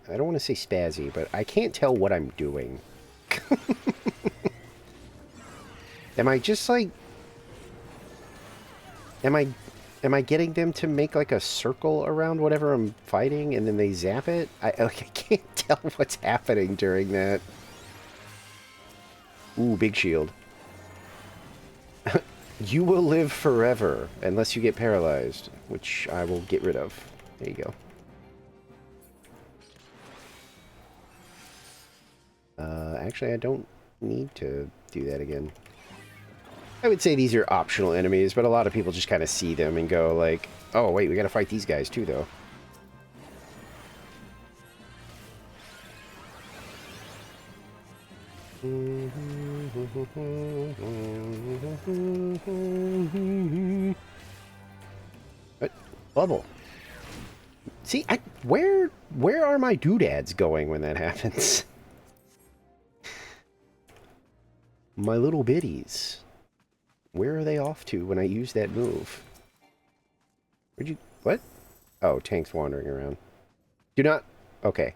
I don't want to say spazzy, but I can't tell what I'm doing. Am I just, like... Am I getting them to make, like, a circle around whatever I'm fighting, and then they zap it? I can't tell what's happening during that. Ooh, big shield. You will live forever, unless you get paralyzed, which I will get rid of. There you go. Actually, I don't need to do that again. I would say these are optional enemies, but a lot of people just kind of see them and go like, oh, wait, we gotta fight these guys too, though. What? Bubble. See, where are my doodads going when that happens? My little biddies. Where are they off to when I use that move? Where'd you... What? Oh, Tank's wandering around. Do not... Okay. I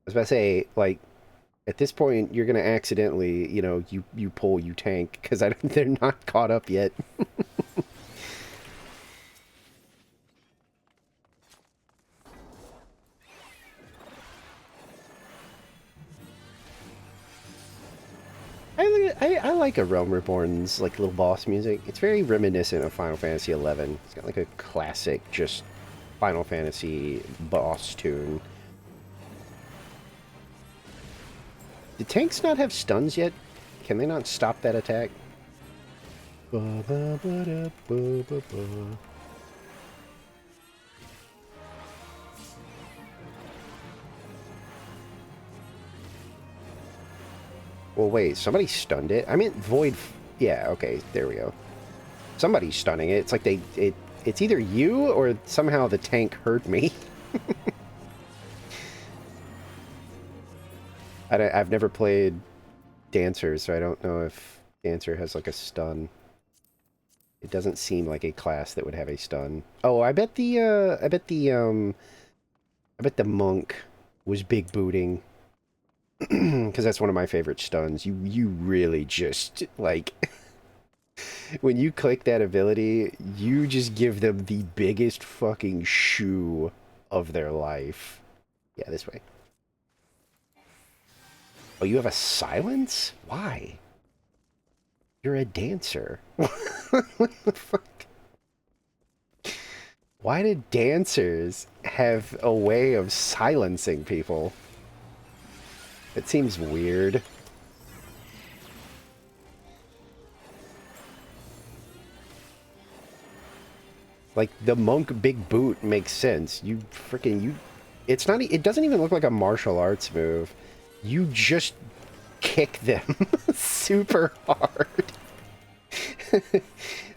was about to say, like, at this point, you're going to accidentally, you know, you pull, you tank, because they're not caught up yet. I like a Realm Reborn's, like, little boss music. It's very reminiscent of Final Fantasy XI. It's got, like, a classic, just Final Fantasy boss tune. Do tanks not have stuns yet? Can they not stop that attack? Ba, ba, ba, da, ba, ba, ba. Well, wait, somebody stunned it? I meant Void... Yeah, okay, there we go. Somebody's stunning it. It's like it's either you or somehow the tank hurt me. I've never played Dancer, so I don't know if Dancer has, like, a stun. It doesn't seem like a class that would have a stun. Oh, I bet the monk was big booting. Because that's one of my favorite stuns. You really just, like... when you click that ability, you just give them the biggest fucking shoe of their life. Yeah, this way. Oh, you have a silence? Why? You're a dancer. What the fuck? Why did dancers have a way of silencing people? It seems weird. Like, the monk big boot makes sense. You freaking... It's not... It doesn't even look like a martial arts move. You just kick them super hard.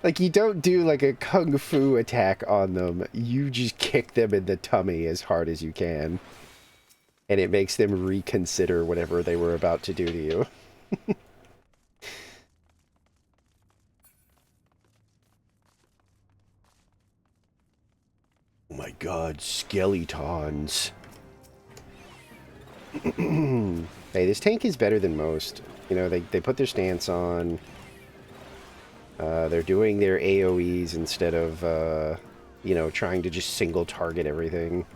Like, you don't do, like, a kung fu attack on them. You just kick them in the tummy as hard as you can. And it makes them reconsider whatever they were about to do to you. Oh my god, skeletons. Hey, this tank is better than most. You know, they put their stance on. They're doing their AoEs instead of, you know, trying to just single target everything.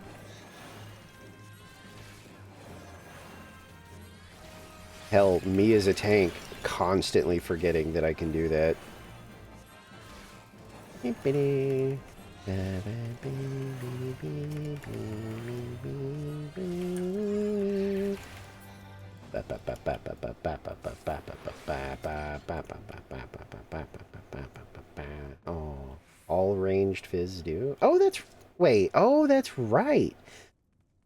Hell, me as a tank, constantly forgetting that I can do that. Bippity. Oh, all ranged fizz do. Oh, that's wait. Oh, that's right.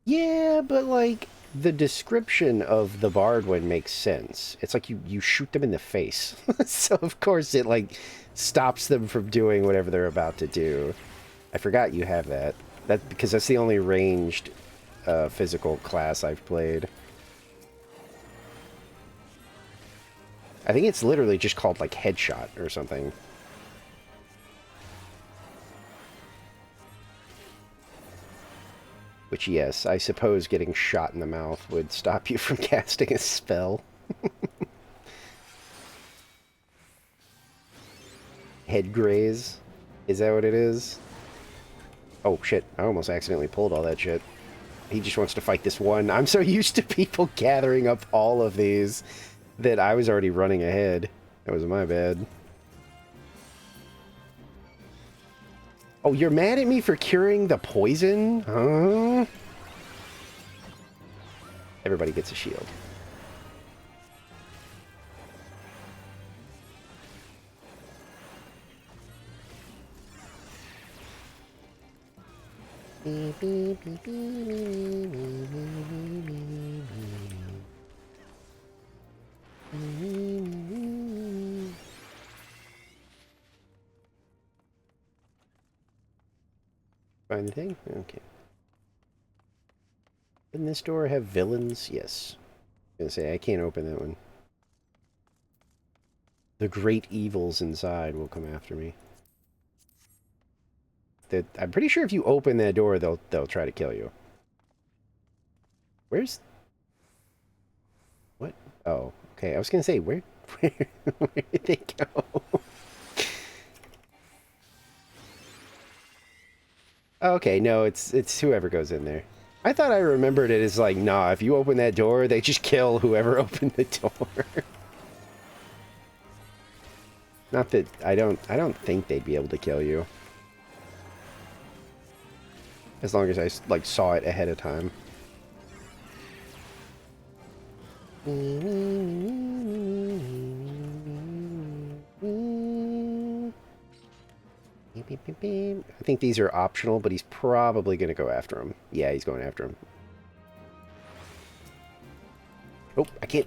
Yeah, but like the description of the bard one makes sense. It's like you shoot them in the face, so of course it like stops them from doing whatever they're about to do. I forgot you have that. That because that's the only ranged physical class I've played. I think it's literally just called like headshot or something. Which, yes, I suppose getting shot in the mouth would stop you from casting a spell. Head graze? Is that what it is? Oh, shit. I almost accidentally pulled all that shit. He just wants to fight this one. I'm so used to people gathering up all of these that I was already running ahead. That was my bad. Oh, you're mad at me for curing the poison? Huh? Everybody gets a shield. Find the thing? Okay. Doesn't this door have villains? Yes. I was gonna say, I can't open that one. The great evils inside will come after me. I'm pretty sure if you open that door, they'll try to kill you. Where's... What? Oh, okay. I was gonna say, where did they go? Okay, no, it's whoever goes in there. I thought I remembered it as like, nah, if you open that door, they just kill whoever opened the door. Not that I don't think they'd be able to kill you. As long as I like saw it ahead of time. I think these are optional, but he's probably going to go after him. Yeah, he's going after him. Oh, I can't.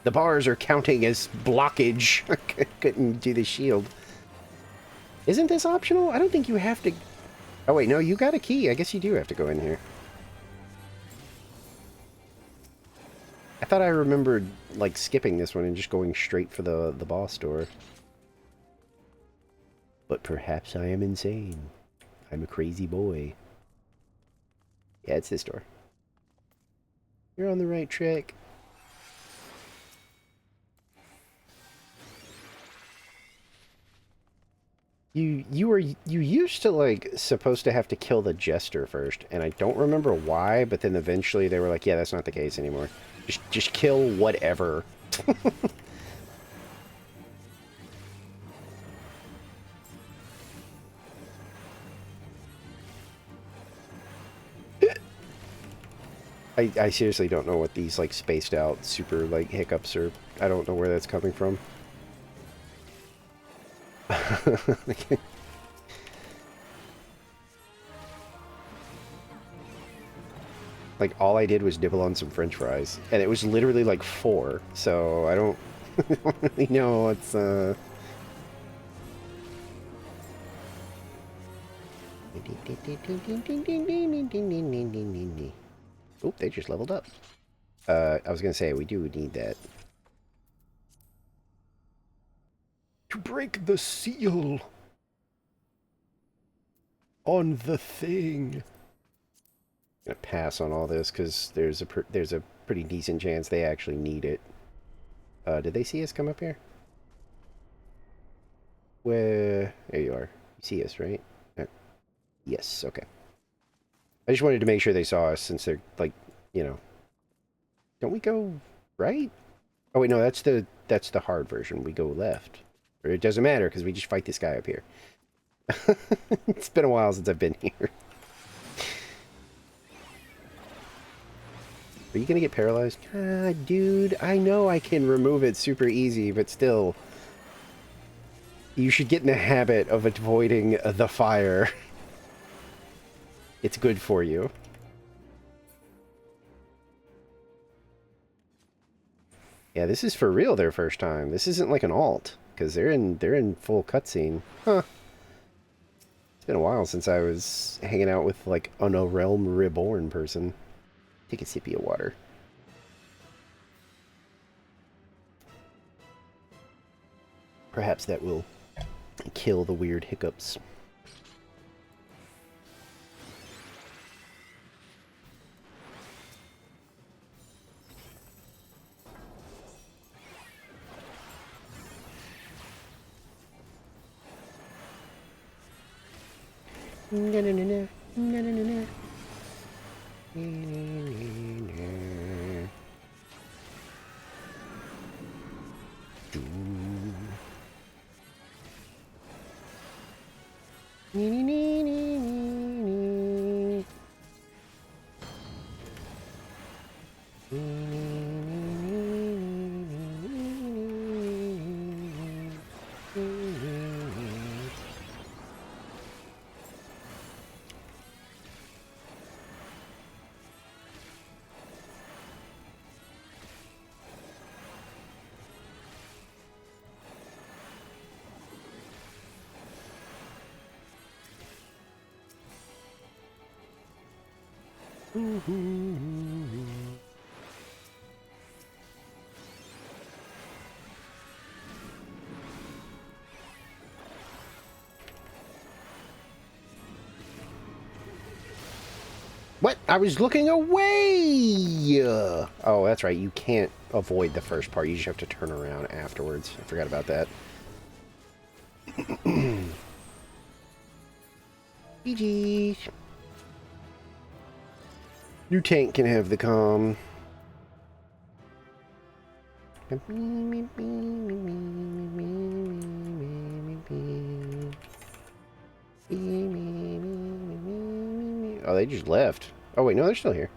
The bars are counting as blockage. I couldn't do the shield. Isn't this optional? I don't think you have to... Oh, wait, no, you got a key. I guess you do have to go in here. I thought I remembered, like, skipping this one and just going straight for the boss door. But perhaps I am insane. I'm a crazy boy. Yeah, it's this door. You're on the right track. You used to like supposed to have to kill the jester first, and I don't remember why, but then eventually they were like, yeah, that's not the case anymore. Just kill whatever. I seriously don't know what these like spaced out super like hiccups are. I don't know where that's coming from. Like all I did was nibble on some French fries, and it was literally like 4. So I don't, I don't really know what's Oop, they just leveled up. I was gonna say, we do need that. To break the seal on the thing. I'm gonna pass on all this, because there's a pretty decent chance they actually need it. Did they see us come up here? Where? There you are. You see us, right? Yes, okay. I just wanted to make sure they saw us, since they're, like, you know... Don't we go right? Oh, wait, no, that's the hard version. We go left. Or it doesn't matter, because we just fight this guy up here. It's been a while since I've been here. Are you gonna get paralyzed? Dude, I know I can remove it super easy, but still. You should get in the habit of avoiding the fire. It's good for you. Yeah, this is for real their first time. This isn't like an alt, because they're in full cutscene. Huh. It's been a while since I was hanging out with like an A Realm Reborn person. Take a sippy of water. Perhaps that will kill the weird hiccups. What? I was looking away! Oh, that's right. You can't avoid the first part. You just have to turn around afterwards. I forgot about that. GG. New tank can have the calm. Oh, they just left. Oh, wait, no, they're still here.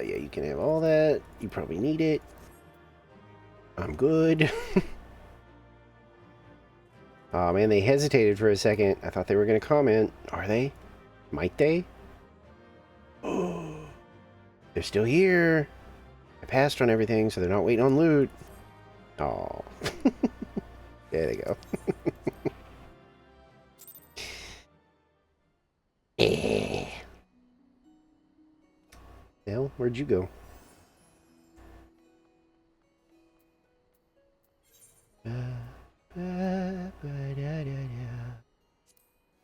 Yeah, you can have all that. You probably need it. I'm good. Oh man, they hesitated for a second. I thought they were going to comment. Are they? Might they? Oh, they're still here. I passed on everything, so they're not waiting on loot. Oh. There they go. Yeah. Hell, where'd you go?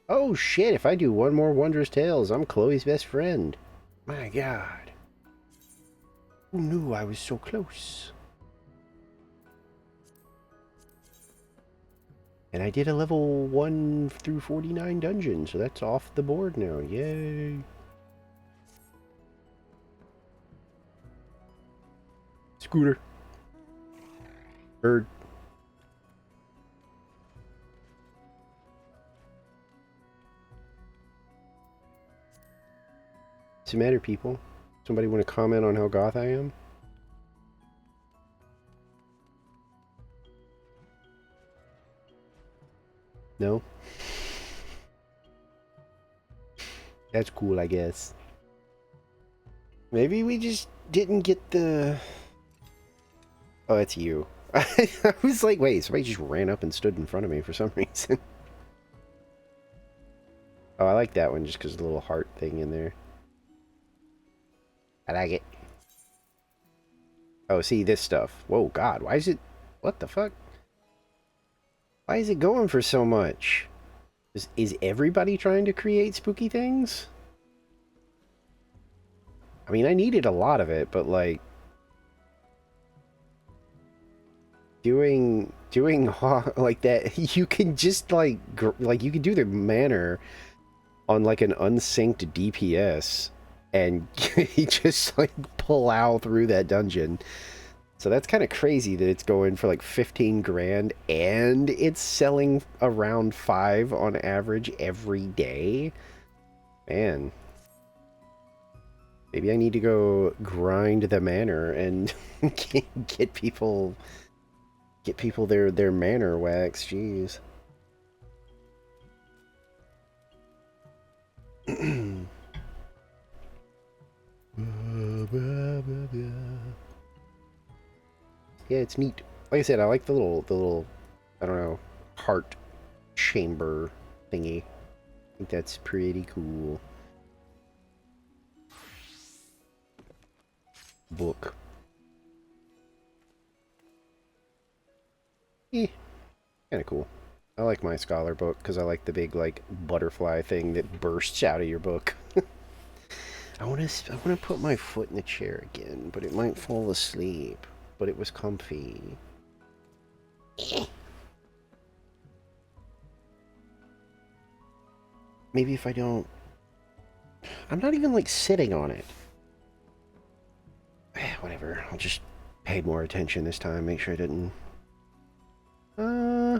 Oh shit, if I do one more Wondrous Tales, I'm Chloe's best friend. My god. Who knew I was so close? And I did a level 1 through 49 dungeon, so that's off the board now. Yay. Scooter. Bird. What's the matter, people? Somebody want to comment on how goth I am? No? That's cool, I guess. Maybe we just didn't get the... Oh, it's you. I was like, wait, somebody just ran up and stood in front of me for some reason. Oh, I like that one just because of the little heart thing in there. I like it. Oh, see, this stuff. Whoa, God, why is it... What the fuck? Why is it going for so much? Is everybody trying to create spooky things? I mean, I needed a lot of it, but like... Doing doing like that, you can just like you can do the manor on like an unsynced DPS and you just like plow through that dungeon. So that's kind of crazy that it's going for like 15 grand and it's selling around 5 on average every day. Man. Maybe I need to go grind the manor and get people their manor wax. Jeez. Yeah, it's neat. Like I said, I like the little, I don't know, heart chamber thingy. I think that's pretty cool. Book. Eh, kind of cool. I like my scholar book because I like the big like butterfly thing that bursts out of your book. I want to put my foot in the chair again, but it might fall asleep. But it was comfy. Maybe if I don't... I'm not even, like, sitting on it. Whatever. I'll just pay more attention this time. Make sure I didn't... I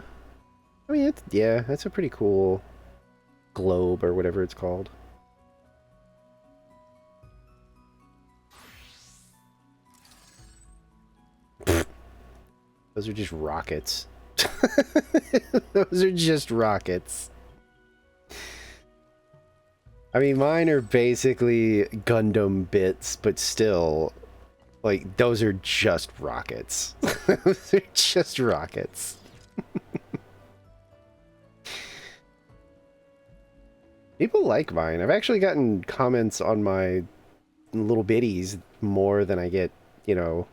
mean, yeah, that's a pretty cool globe or whatever it's called. Those are just rockets. Those are just rockets. I mean, mine are basically Gundam bits, but still, like, those are just rockets. Those are just rockets. People like mine. I've actually gotten comments on my little bitties more than I get, you know.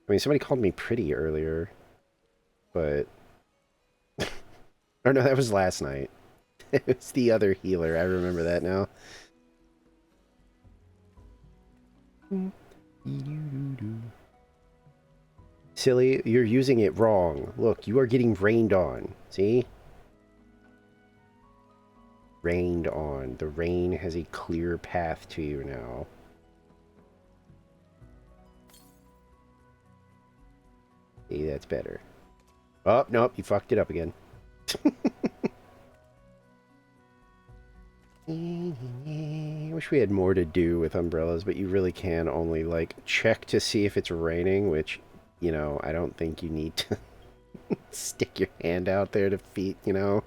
I mean, somebody called me pretty earlier, but... or no, that was last night. It's the other healer. I remember that now. Silly, you're using it wrong. Look, you are getting rained on. See? Rained on. The rain has a clear path to you now. See, that's better. Oh, nope, you fucked it up again. I wish we had more to do with umbrellas, but you really can only, like, check to see if it's raining, which, you know, I don't think you need to stick your hand out there to feet, you know?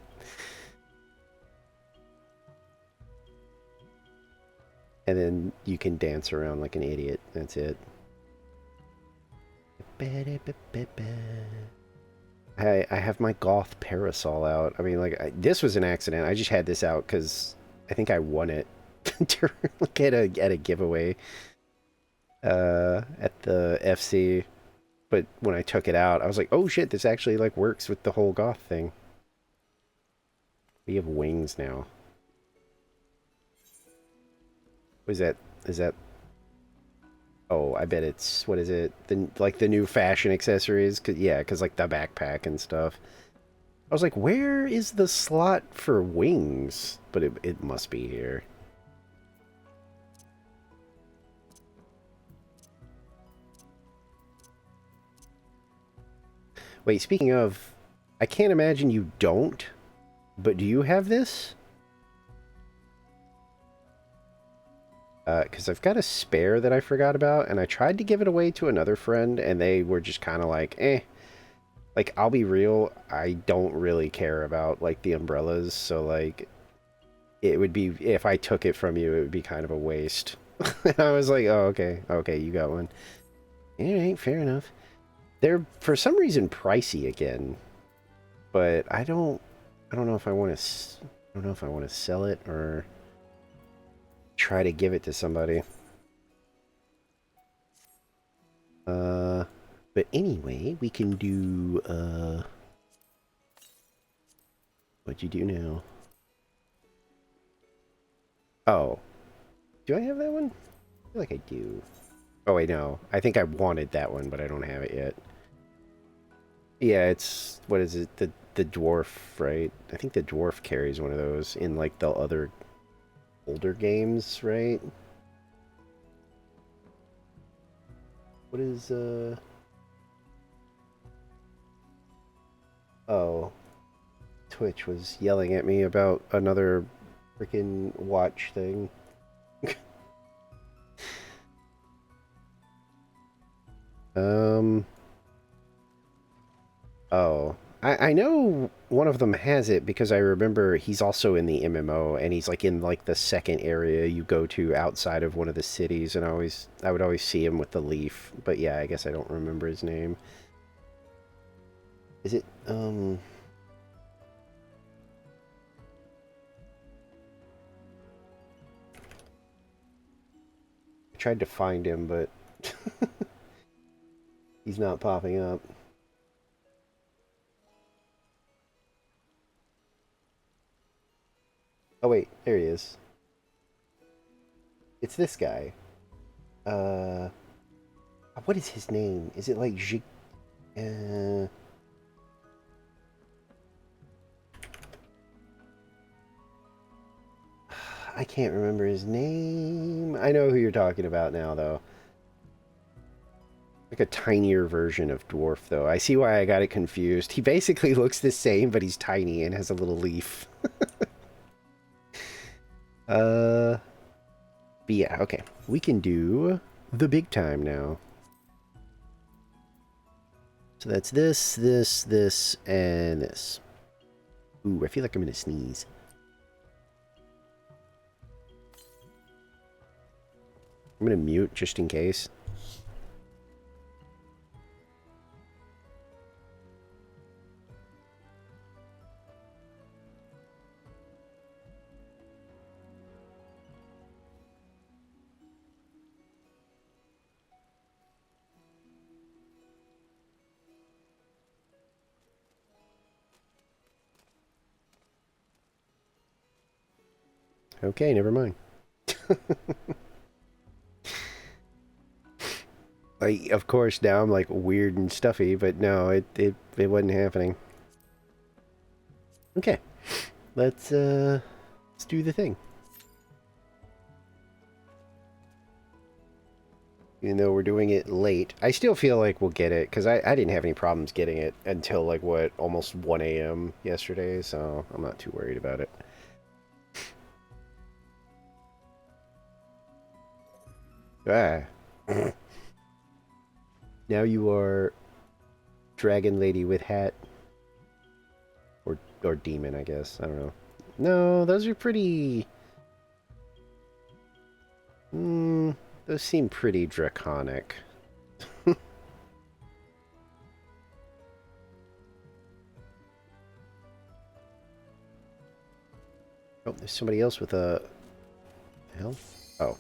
And then you can dance around like an idiot. That's it. I have my goth parasol out. I mean, like, this was an accident. I just had this out because I think I won it like at a giveaway at the FC. But when I took it out, I was like, oh shit, this actually like works with the whole goth thing. We have wings now. Is that oh, I bet it's, what is it? The new fashion accessories? Yeah, cause like the backpack and stuff. I was like, where is the slot for wings? But it must be here. Wait, speaking of, I can't imagine you don't, but do you have this? Because I've got a spare that I forgot about, and I tried to give it away to another friend, and they were just kind of like, eh. Like, I'll be real, I don't really care about, like, the umbrellas, so, like, it would be, if I took it from you, it would be kind of a waste. I was like, oh, okay, you got one. Alright, fair enough. They're, for some reason, pricey again, but I don't know if I want to sell it, or try to give it to somebody. But anyway, we can do, what'd you do now? Oh. Do I have that one? I feel like I do. Oh, wait, no. I think I wanted that one, but I don't have it yet. Yeah, it's what is it? The dwarf, right? I think the dwarf carries one of those in like the other older games, right? What is oh, Twitch was yelling at me about another freaking watch thing. Um, oh. I know one of them has it because I remember he's also in the MMO and he's like in like the second area you go to outside of one of the cities and I would always see him with the leaf. But yeah, I guess I don't remember his name. Is it I tried to find him but he's not popping up. Oh wait, there he is. It's this guy. Uh what is his name? Is it like uh I can't remember his name. I know who you're talking about now, though. Like a tinier version of Dwarf, though. I see why I got it confused. He basically looks the same, but he's tiny and has a little leaf. But yeah, okay. We can do the big time now. So that's this, and this. Ooh, I feel like I'm gonna sneeze. I'm gonna mute just in case. Okay, never mind. Like, of course, now I'm like weird and stuffy, but no, it wasn't happening. Okay, let's do the thing. Even though we're doing it late, I still feel like we'll get it because I didn't have any problems getting it until like what almost 1 a.m. yesterday, so I'm not too worried about it. Ah, now you are dragon lady with hat or demon, I guess. I don't know. No, those are pretty. Those seem pretty draconic. Oh, there's somebody else with a... The hell? Oh.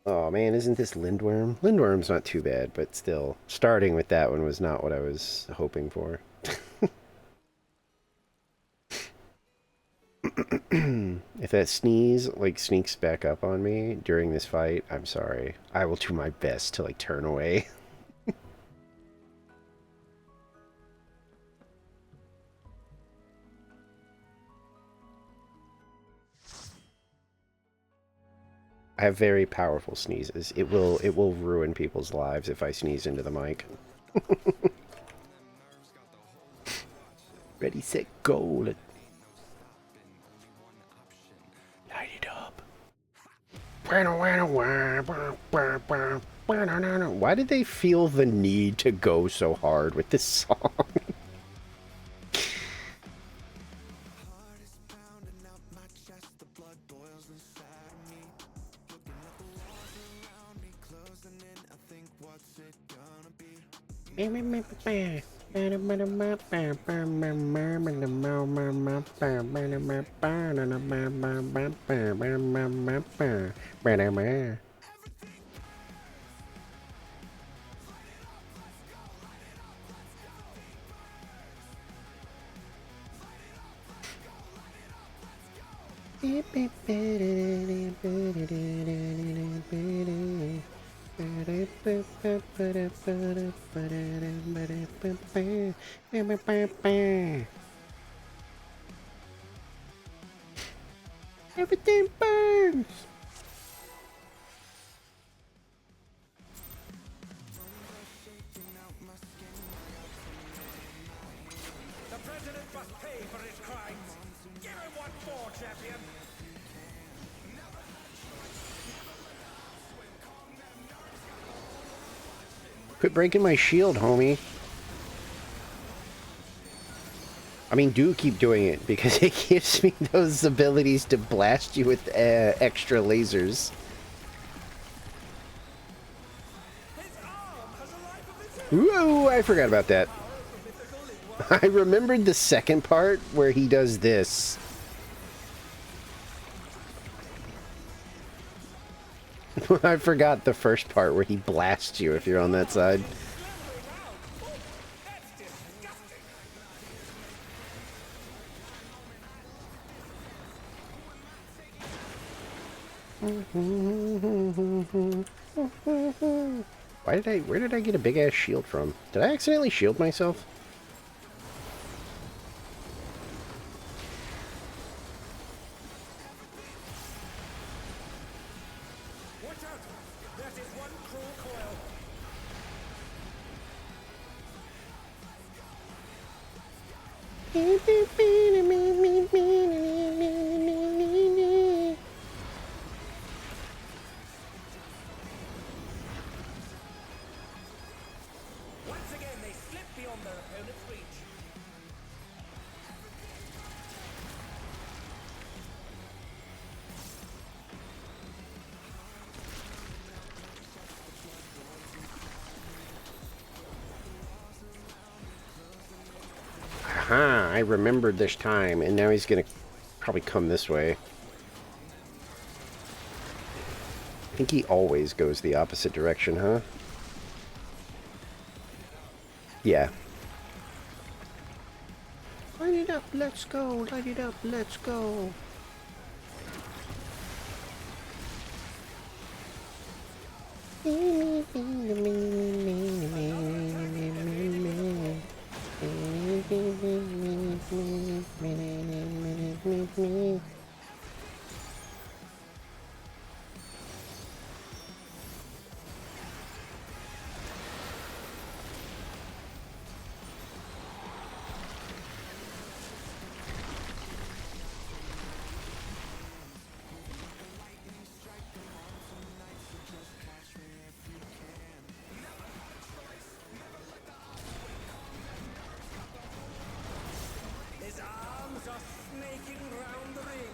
Oh man, isn't this Lindworm? Lindworm's not too bad, but still, starting with that one was not what I was hoping for. If that sneeze, like, sneaks back up on me during this fight, I'm sorry. I will do my best to, like, turn away. I have very powerful sneezes. It will ruin people's lives if I sneeze into the mic. Ready, set, go. Light it up. Why did they feel the need to go so hard with this song? Everything burns. The president must pay for his crimes. Give him one more, champion. Quit breaking my shield, homie. I mean, do keep doing it, because it gives me those abilities to blast you with extra lasers. His arm has a life of its own. Whoa, I forgot about that. I remembered the second part where he does this. I forgot the first part where he blasts you if you're on that side. That's disgusting. Where did I get a big ass shield from? Did I accidentally shield myself? Watch out. That is one cruel coil. Once again, they slip beyond their opponent's reach. Aha, I remembered this time, and now he's gonna probably come this way. I think he always goes the opposite direction, huh? Yeah. Light it up, let's go, light it up, let's go. His arms are snaking round the ring.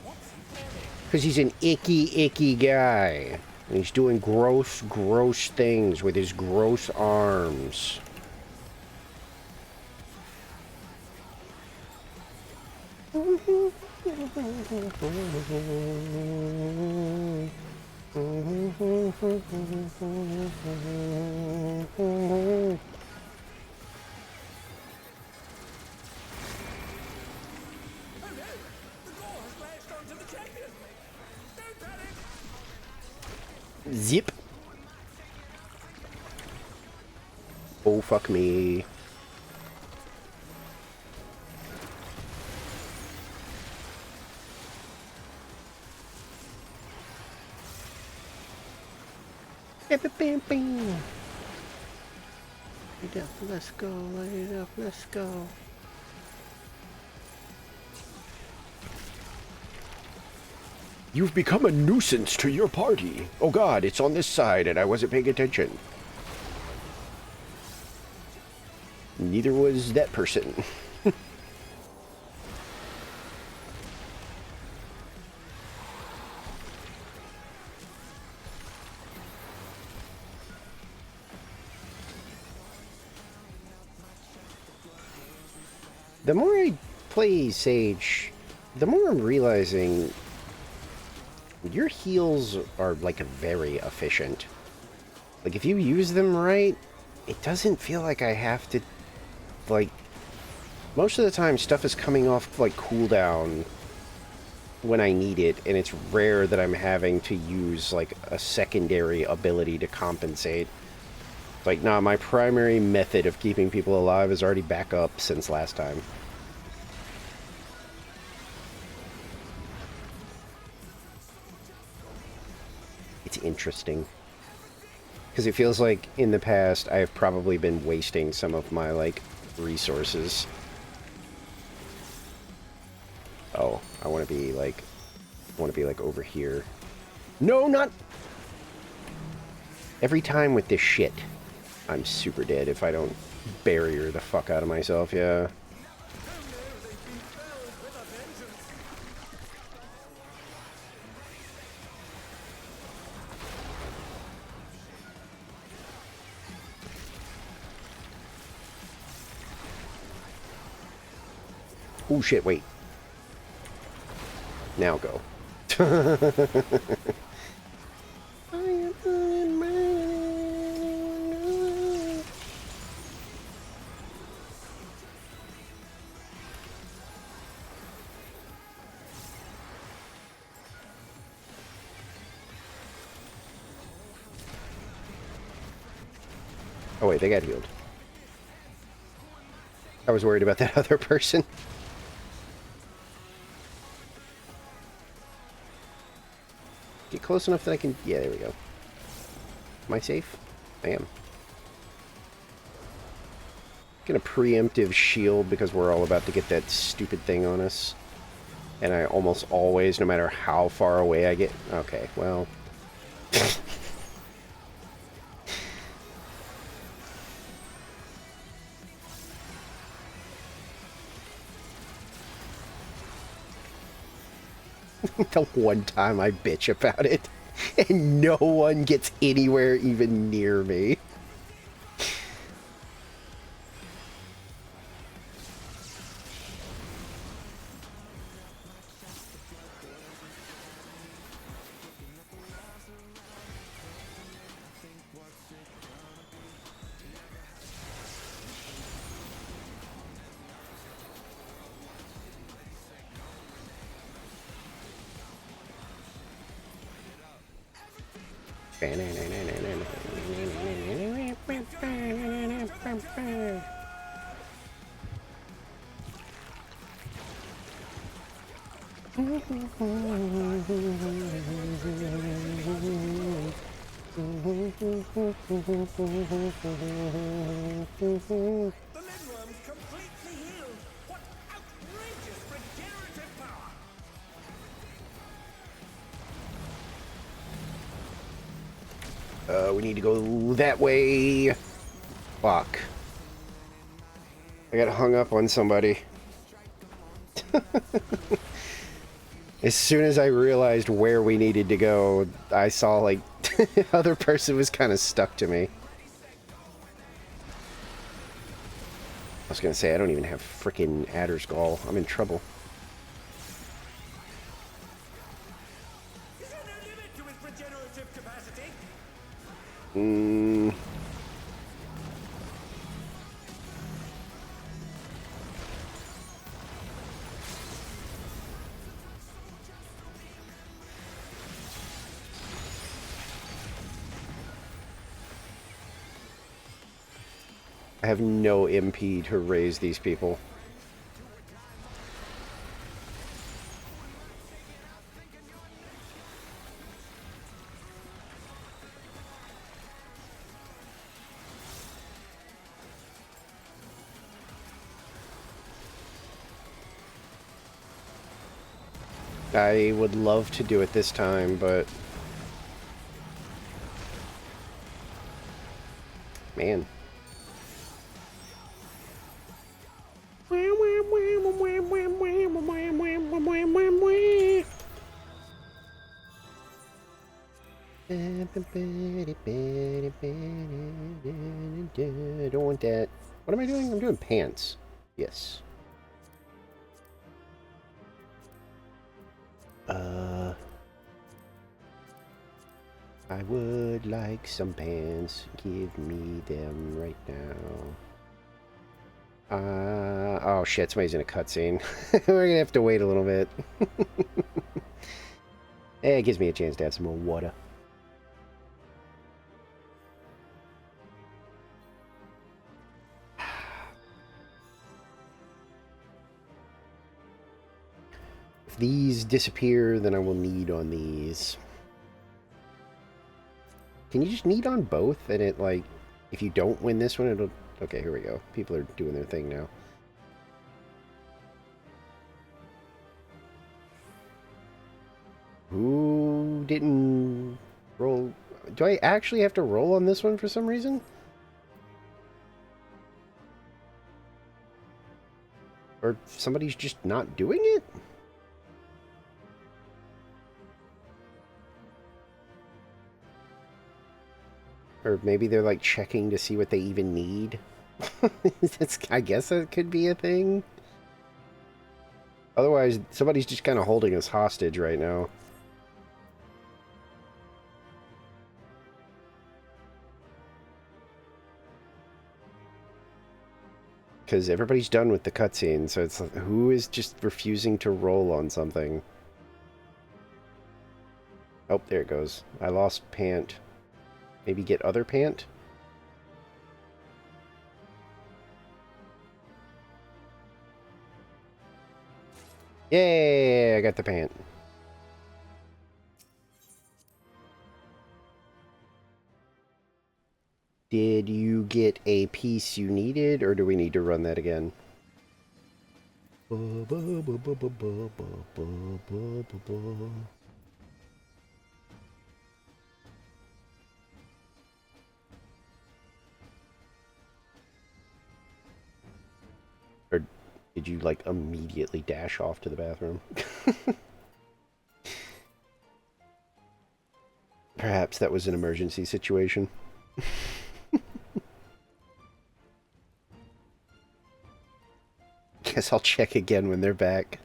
What's he planning? Because he's an icky guy. And he's doing gross things with his gross arms. Oh no! The gore has latched onto the champion. Don't panic. Zip. Oh, fuck me. Light it up, let's go, light it up, let's go. You've become a nuisance to your party. Oh god, it's on this side and I wasn't paying attention. Neither was that person. The more I play Sage, the more I'm realizing your heals are like very efficient. Like if you use them right, it doesn't feel like I have to, like, most of the time stuff is coming off like cooldown when I need it, and it's rare that I'm having to use, like, a secondary ability to compensate. Like, nah, my primary method of keeping people alive is already back up since last time. It's interesting. Because it feels like, in the past, I have probably been wasting some of my, like, resources. Oh, I want to be, like, over here. No, not... Every time with this shit, I'm super dead if I don't barrier the fuck out of myself, yeah. Oh shit, wait. Now go. Oh wait, they got healed. I was worried about that other person. Get close enough that I can... Yeah, there we go. Am I safe? I am. Get a preemptive shield because we're all about to get that stupid thing on us. And I almost always, no matter how far away I get... Okay, well... The one time I bitch about it, and no one gets anywhere even near me. The Lindworm's completely healed. What outrageous regenerative power! We need to go that way. Fuck. I got hung up on somebody. As soon as I realized where we needed to go, I saw, like, the other person was kind of stuck to me. I was gonna say, I don't even have frickin' Adder's Gall. I'm in trouble. Is there no limit to his regenerative capacity? I have no MP to raise these people. I would love to do it this time, but... Man. I don't want that. What am I doing? I'm doing pants. Yes. I would like some pants. Give me them right now. Oh shit, somebody's in a cutscene. We're gonna have to wait a little bit. Hey, it gives me a chance to have some more water. If these disappear, then I will need on these. Can you just need on both? And it, like, if you don't win this one, it'll... Okay, here we go. People are doing their thing now. Who didn't roll? Do I actually have to roll on this one for some reason? Or somebody's just not doing it? Or maybe they're like checking to see what they even need. I guess that could be a thing. Otherwise, somebody's just kind of holding us hostage right now. Because everybody's done with the cutscene, so it's like, who is just refusing to roll on something? Oh, there it goes. I lost Pant. Maybe get other Pant? Yay! I got the Pant. Did you get a piece you needed, or do we need to run that again? Or did you, like, immediately dash off to the bathroom? Perhaps that was an emergency situation. Guess I'll check again when they're back.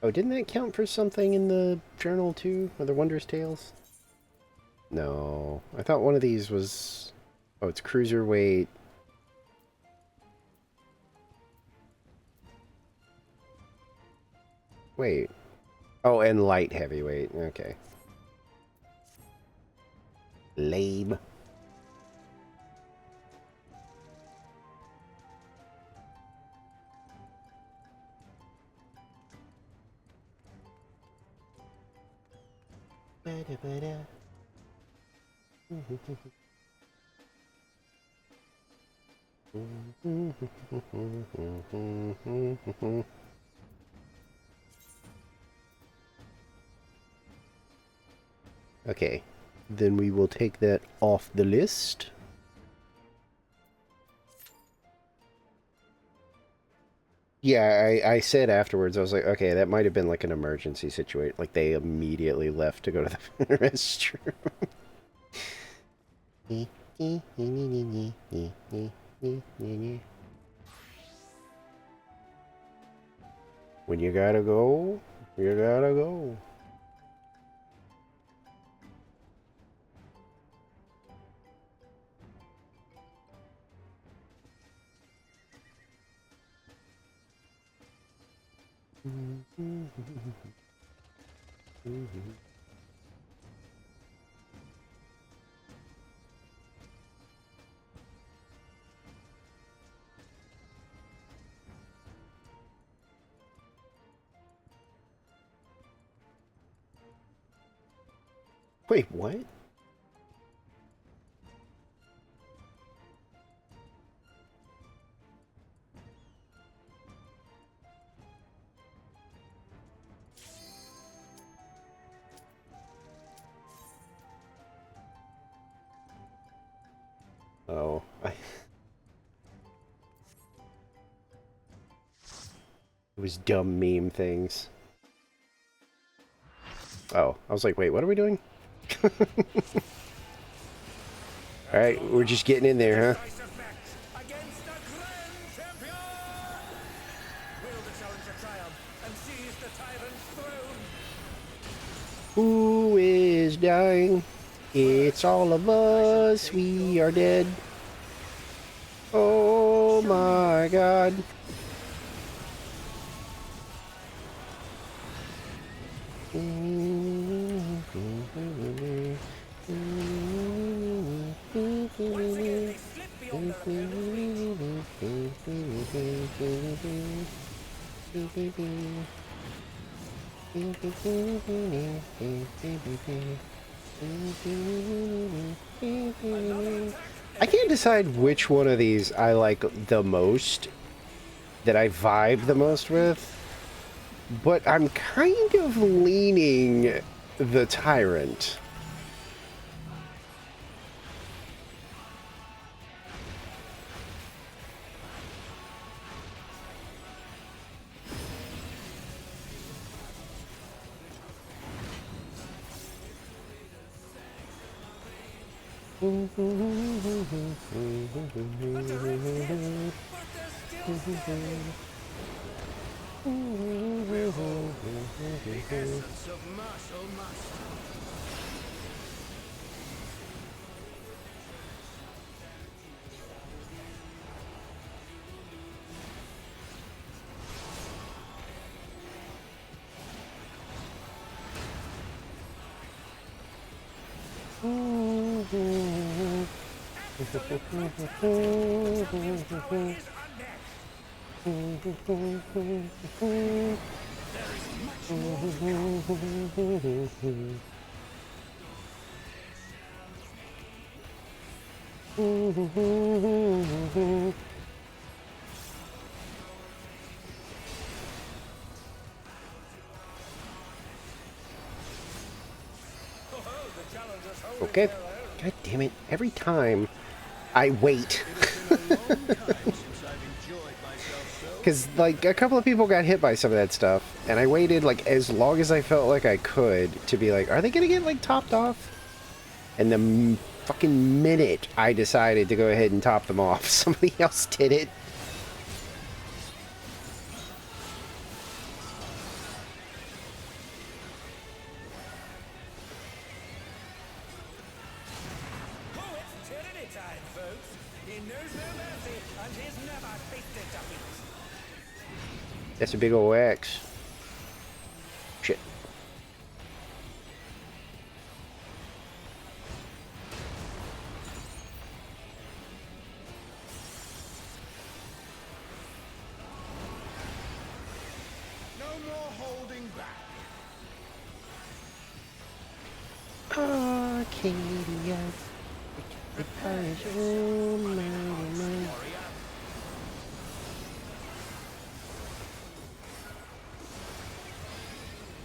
Oh, didn't that count for something in the journal too? Or the Wondrous Tales? No. I thought one of these was... Oh, it's cruiserweight. Wait. Oh, and light heavyweight. Okay. Lame. Okay, then we will take that off the list. Yeah, I said afterwards, I was like, okay, that might have been like an emergency situation. Like, they immediately left to go to the restroom. When you gotta go, you gotta go. Wait, what? Oh, it Those dumb meme things. Oh, I was like, wait, what are we doing? Alright, we're just getting in there, huh? Decisive match against the Grand Champion! Will the challenger triumph and seize the tyrant's throne? Who is dying? It's all of us. We are dead. Oh my god. Once again, they slip beyond their opponent's I can't decide which one of these I like the most, that I vibe the most with, but I'm kind of leaning the Tyrant. essence of martial master. Okay. God damn it. Every time I wait. Because, like, a couple of people got hit by some of that stuff, and I waited, like, as long as I felt like I could to be like, are they gonna get, like, topped off? And the fucking minute I decided to go ahead and top them off, somebody else did it. Poet's tyranny time, folks. He knows no mercy, and he's never tasted defeat. That's a big ol' axe. Shit. No more holding back. Arcadia. The pirates, oh my, oh my.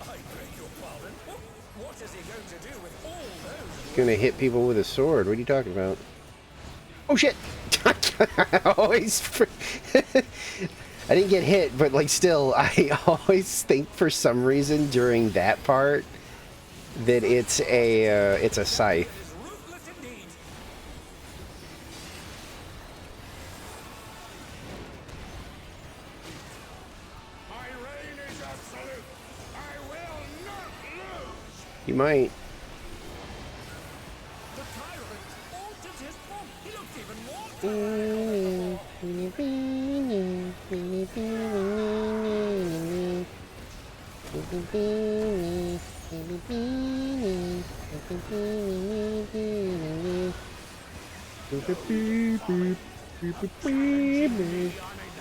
I beg your pardon. What is he going to do with all those? Gonna hit people with a sword. What are you talking about? Oh shit! I always. I didn't get hit, but like still, I always think for some reason during that part that it's a scythe. Is ruthless indeed. My reign is absolute. I will not lose. You might. The tyrant altered his form. He looks even more tyrannical than before. Unenhanced.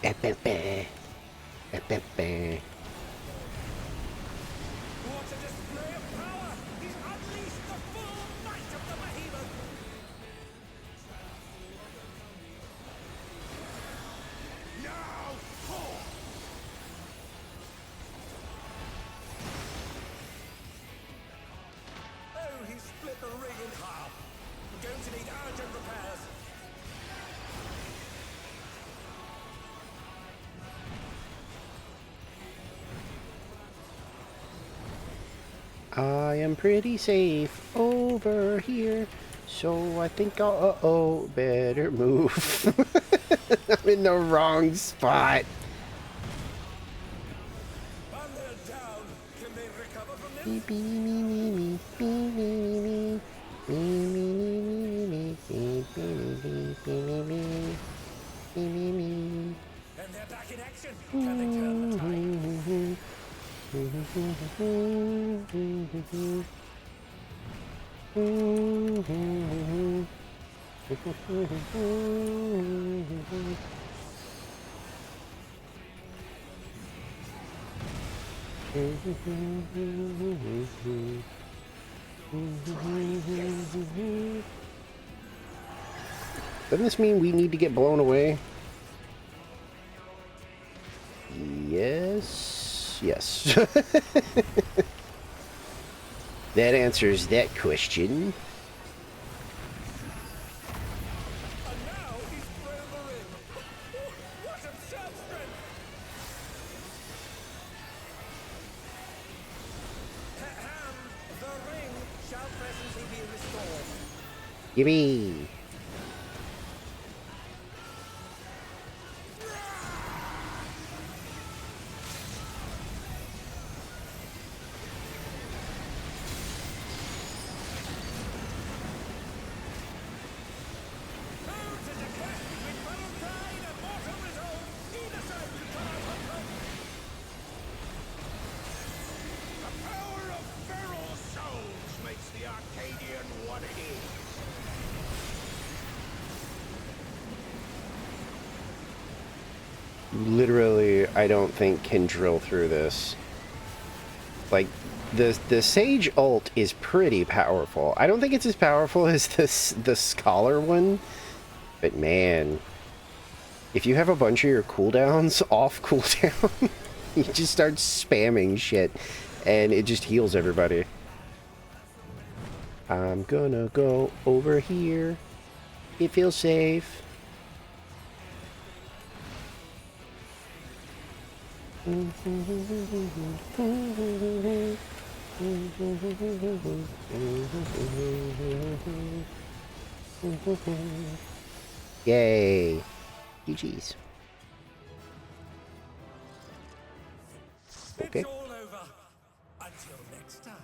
Epepe. Epepe. What a display of power! He's unleashed the full might of the behemoth! Now, pull! Oh, he split the ring in half. We're going to need urgent repairs. I am pretty safe over here, so I think I'll better move. I'm in the wrong spot. And they're down. Can they recover from this? Me, me, me, me, me, me, me, me, me, me, me, me, me, me, me, me. And they're back in action. Can they turn the tide? Doesn't this mean we need to get blown away? Yes. Yes. That answers that question. And now he's thrown the ring. What absurd strength! Ahem. The ring shall presently be restored. Yippee! Now it is a clash between Valentine and mortal resolve. Either side can come out on top. The power of feral souls makes the Arcadian what it is. Literally, I don't think can drill through this. Like, the Sage ult is pretty powerful. I don't think it's as powerful as the Scholar one, but man, if you have a bunch of your cooldowns off cooldown, you just start spamming shit, and it just heals everybody. I'm gonna go over here. It feels safe. Yay. GG's. Okay. It's all over. Until next time.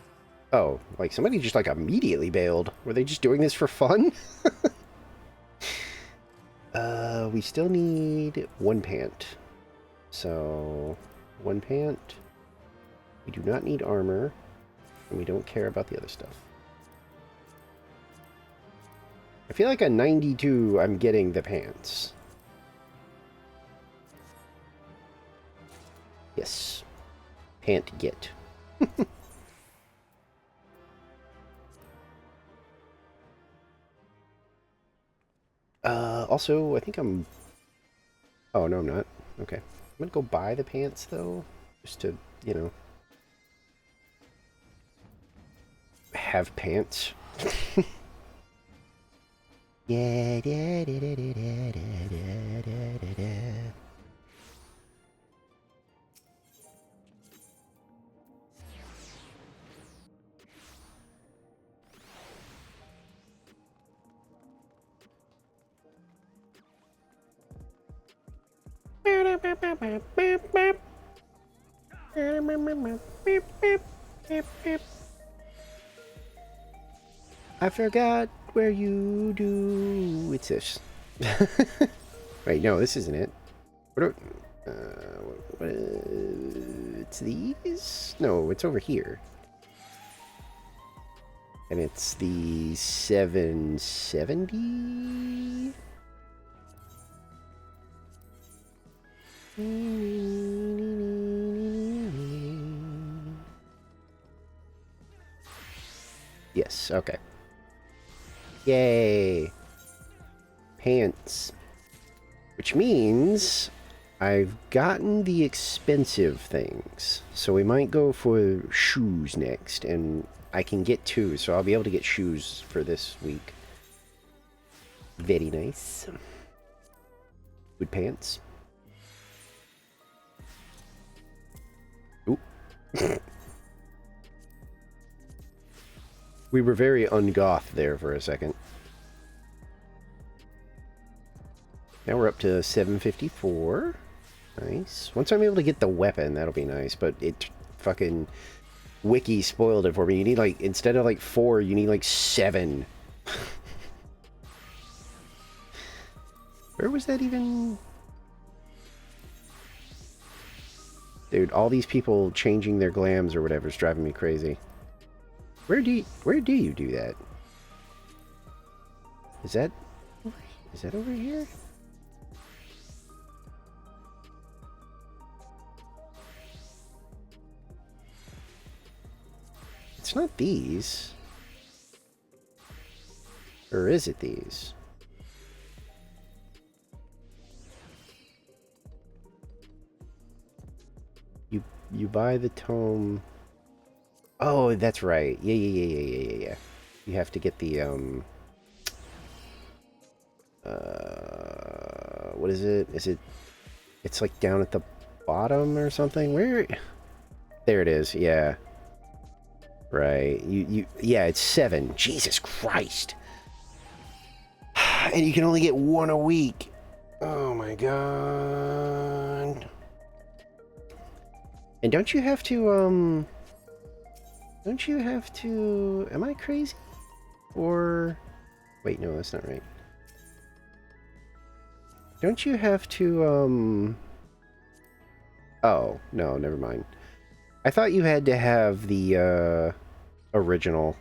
Oh, like somebody just like immediately bailed. Were they just doing this for fun? We still need one pant. So, one pant. We do not need armor. And we don't care about the other stuff. I feel like a 92, I'm getting the pants. Yes. Pant get. Also, I think I'm... Oh, no, I'm not. Okay. I'm gonna go buy the pants, though. Just to, you know... have pants. Yeah, da, da, da, da, da, da, da, da, da. I forgot where you do. It's this. Wait, no, this isn't it. What are, it's these? No, it's over here. And it's the 770? Yes, okay. Yay! Pants. Which means I've gotten the expensive things. So we might go for shoes next, and I can get 2, so I'll be able to get shoes for this week. Very nice. Good pants. Ooh. We were very ungoth there for a second. Now we're up to 754. Nice. Once I'm able to get the weapon, that'll be nice. But it fucking... Wiki spoiled it for me. You need like, instead of like 4, you need like 7. Where was that even? Dude, all these people changing their glams or whatever is driving me crazy. Where do you do that? Is that over here? It's not these. Or is it these? You buy the tome. Oh, that's right. Yeah. You have to get the what is it? It's like down at the bottom or something? Where? There it is. Yeah. Right. Yeah, it's 7. Jesus Christ. And you can only get 1 a week. Oh my god. And don't you have to, am I crazy? Or, wait, no, that's not right. Don't you have to, oh, no, never mind. I thought you had to have the, original,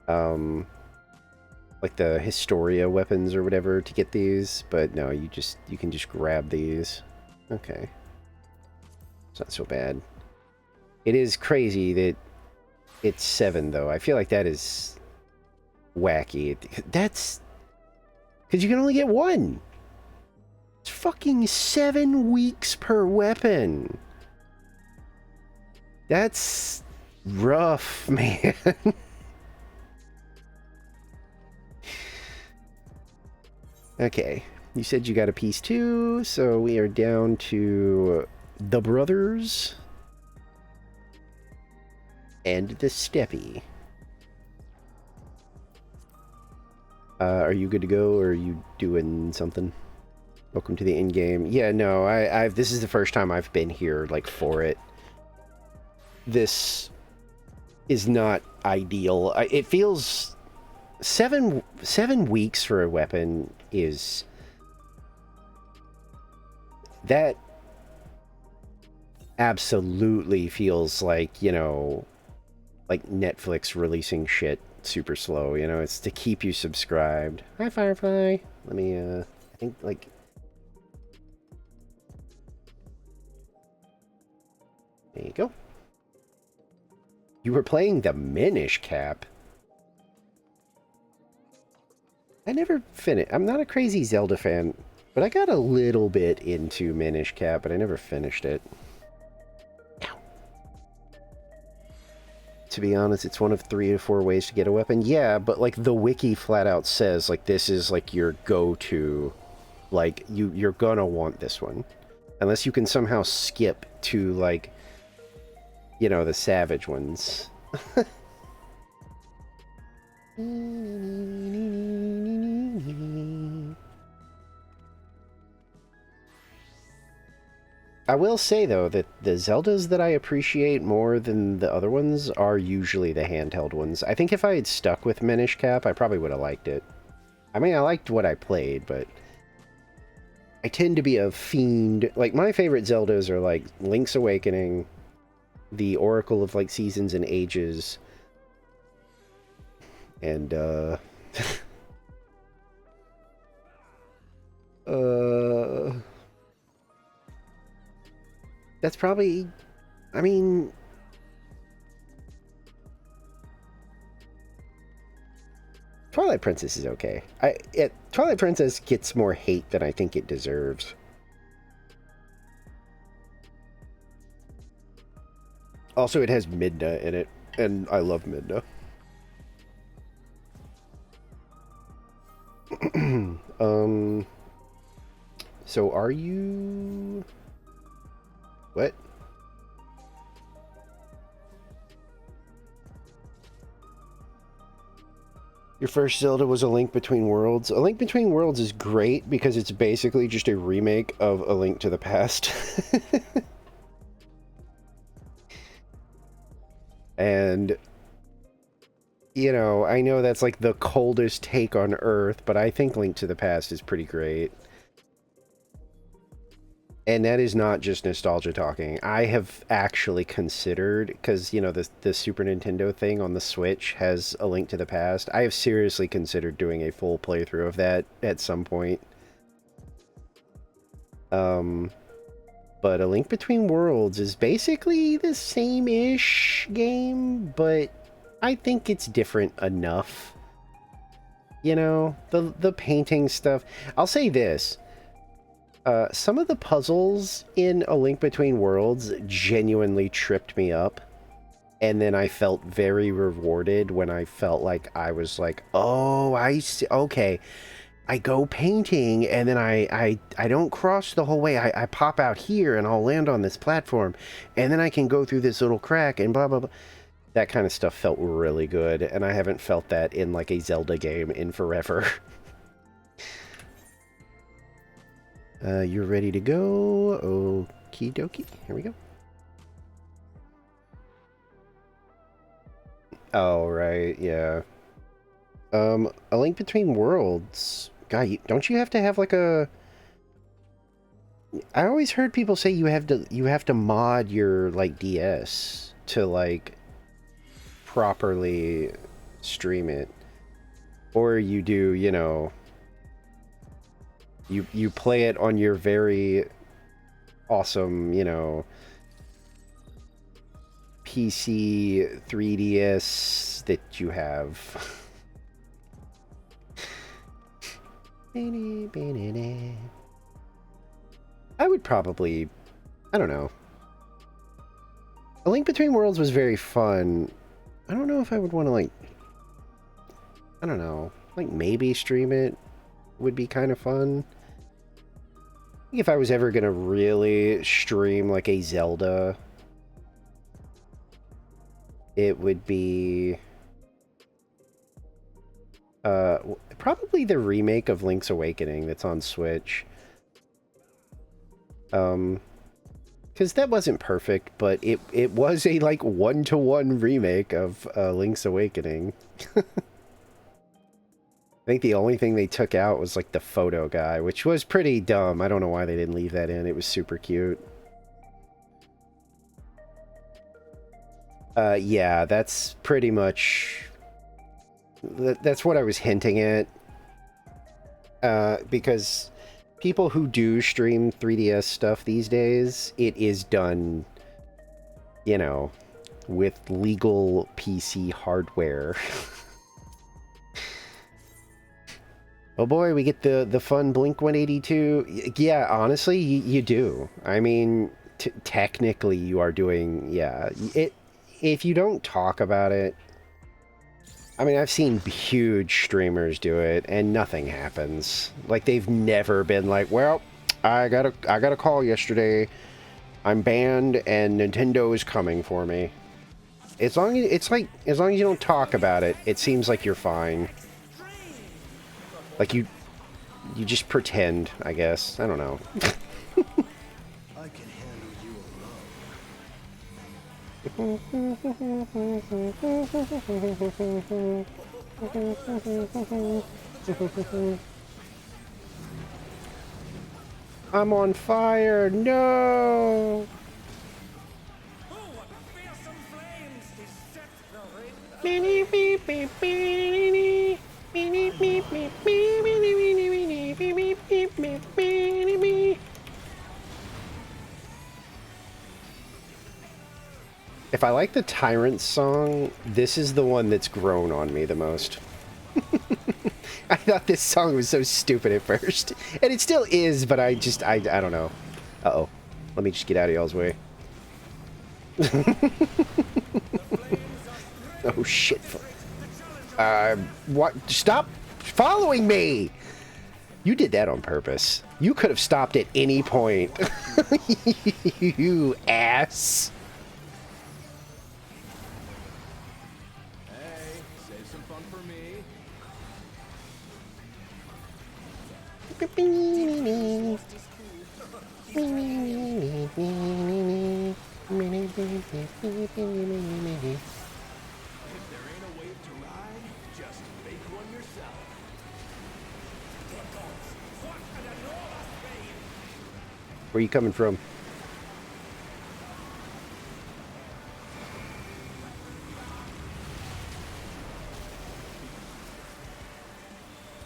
like the Historia weapons or whatever to get these, but no, you can just grab these. Okay. It's not so bad. It is crazy that it's 7, though. I feel like that is wacky. That's... because you can only get 1! It's fucking 7 weeks per weapon! That's... rough, man. Okay. You said you got a piece too, so we are down to the brothers and the Steppy. Are you good to go, or are you doing something? Welcome to the end game. Yeah, no, I've this is the first time I've been here like for it. This is not ideal. It feels 7 weeks for a weapon is. That absolutely feels like, you know, like Netflix releasing shit super slow, you know? It's to keep you subscribed. Hi, Firefly. Let me, I think, like... There you go. You were playing the Minish Cap. I never finished. I'm not a crazy Zelda fan. But I got a little bit into Minish Cap, but I never finished it. Ow. To be honest, it's one of 3 or 4 ways to get a weapon. Yeah, but like the wiki flat out says, like this is like your go-to. Like you're gonna want this one. Unless you can somehow skip to like, you know, the savage ones. I will say, though, that the Zeldas that I appreciate more than the other ones are usually the handheld ones. I think if I had stuck with Minish Cap, I probably would have liked it. I mean, I liked what I played, but I tend to be a fiend. Like, my favorite Zeldas are, like, Link's Awakening, the Oracle of, like, Seasons and Ages, and, That's probably, I mean, Twilight Princess is okay. Twilight Princess gets more hate than I think it deserves. Also, it has Midna in it, and I love Midna. So are you... What? Your first Zelda was A Link Between Worlds. A Link Between Worlds is great because it's basically just a remake of A Link to the Past. And, you know, I know that's like the coldest take on Earth, but I think Link to the Past is pretty great. And that is not just nostalgia talking. I have actually considered, because, you know, the Super Nintendo thing on the Switch has A Link to the Past. I have seriously considered doing a full playthrough of that at some point. But A Link Between Worlds is basically the same-ish game, but I think it's different enough. You know, the painting stuff. I'll say this. Some of the puzzles in A Link Between Worlds genuinely tripped me up. And then I felt very rewarded when I felt like I was like, oh, I see. Okay. I go painting, and then I don't cross the whole way. I pop out here, and I'll land on this platform. And then I can go through this little crack, and blah, blah, blah. That kind of stuff felt really good. And I haven't felt that in, like, a Zelda game in forever. You're ready to go. Okie dokie. Here we go. Oh, right. Yeah. A Link Between Worlds. God, don't you have to have like a... I always heard people say you have to mod your like DS to like properly stream it. Or you do, you know, you play it on your very awesome, you know, PC 3DS that you have. I would probably, I don't know. A Link Between Worlds was very fun. I don't know if I would want to, like, I don't know, like maybe stream it would be kind of fun. I think if I was ever going to really stream like a Zelda, it would be probably the remake of Link's Awakening that's on Switch. Because that wasn't perfect, but it was a like 1-to-1 remake of Link's Awakening. I think the only thing they took out was like the photo guy, which was pretty dumb. I don't know why they didn't leave that in. It was super cute. Yeah, that's pretty much... That's what I was hinting at. Because people who do stream 3DS stuff these days, it is done, you know, with legal PC hardware. Oh boy, we get the fun Blink-182. Yeah, honestly, you do. I mean, technically you are doing, yeah. If you don't talk about it, I mean, I've seen huge streamers do it, and nothing happens. Like, they've never been like, well, I got a call yesterday. I'm banned, and Nintendo is coming for me. As long as you don't talk about it, it seems like you're fine. Like, you just pretend, I guess. I don't know. I can handle you alone. I'm on fire! No! Oh, what fearsome flames beset the ring! if I like the Tyrant song, this is the one that's grown on me the most. I thought this song was so stupid at first. And it still is, but I don't know. Uh-oh. Let me just get out of y'all's way. Oh, shit. What? Stop following me! You did that on purpose. You could have stopped at any point. You ass. Hey, save some fun for me. If there ain't a wave to ride, just make one yourself. Where are you coming from?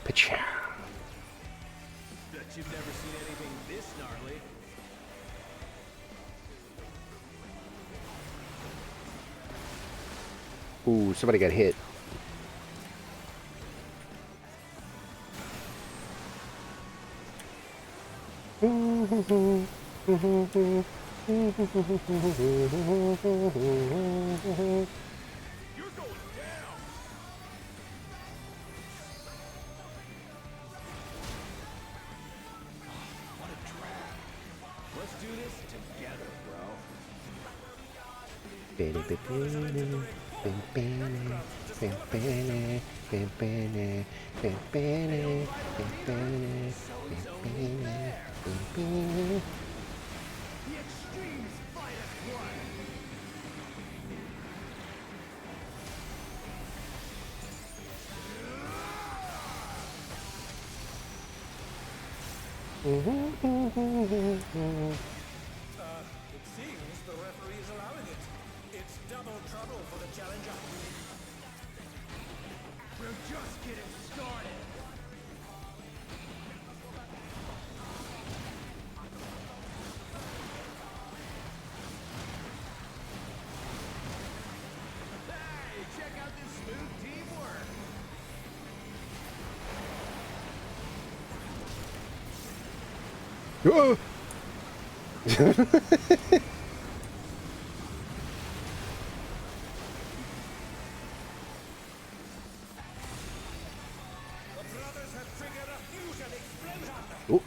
Pachow. Bet you've never seen anything this gnarly. Ooh, somebody got hit. You're going down. What a drag. Let's do this together, bro. The extremes fight as one. It seems the referee is allowing it. It's double trouble for the challenger. We're just getting started. Hey, check out this smooth teamwork. Oh! Ooh.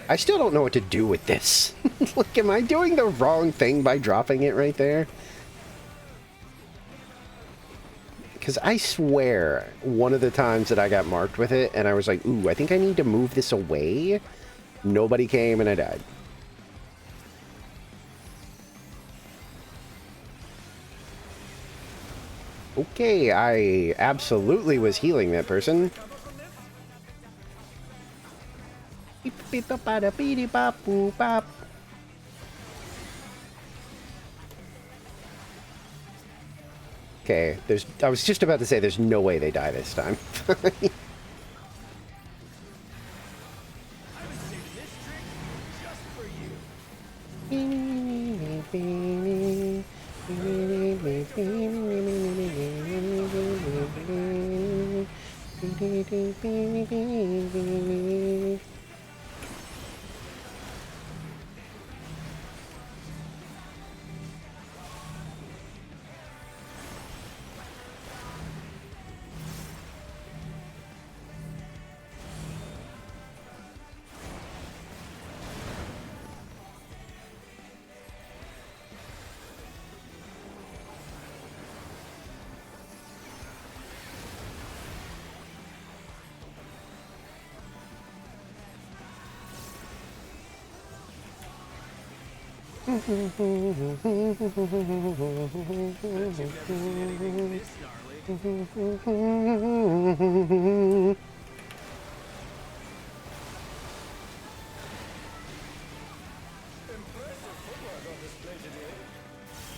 I still don't know what to do with this. Like, am I doing the wrong thing by dropping it right there? Because I swear, one of the times that I got marked with it, and I was like, ooh, I think I need to move this away. Nobody came, and I died. Okay, I absolutely was healing that person. Okay, I was just about to say there's no way they die this time.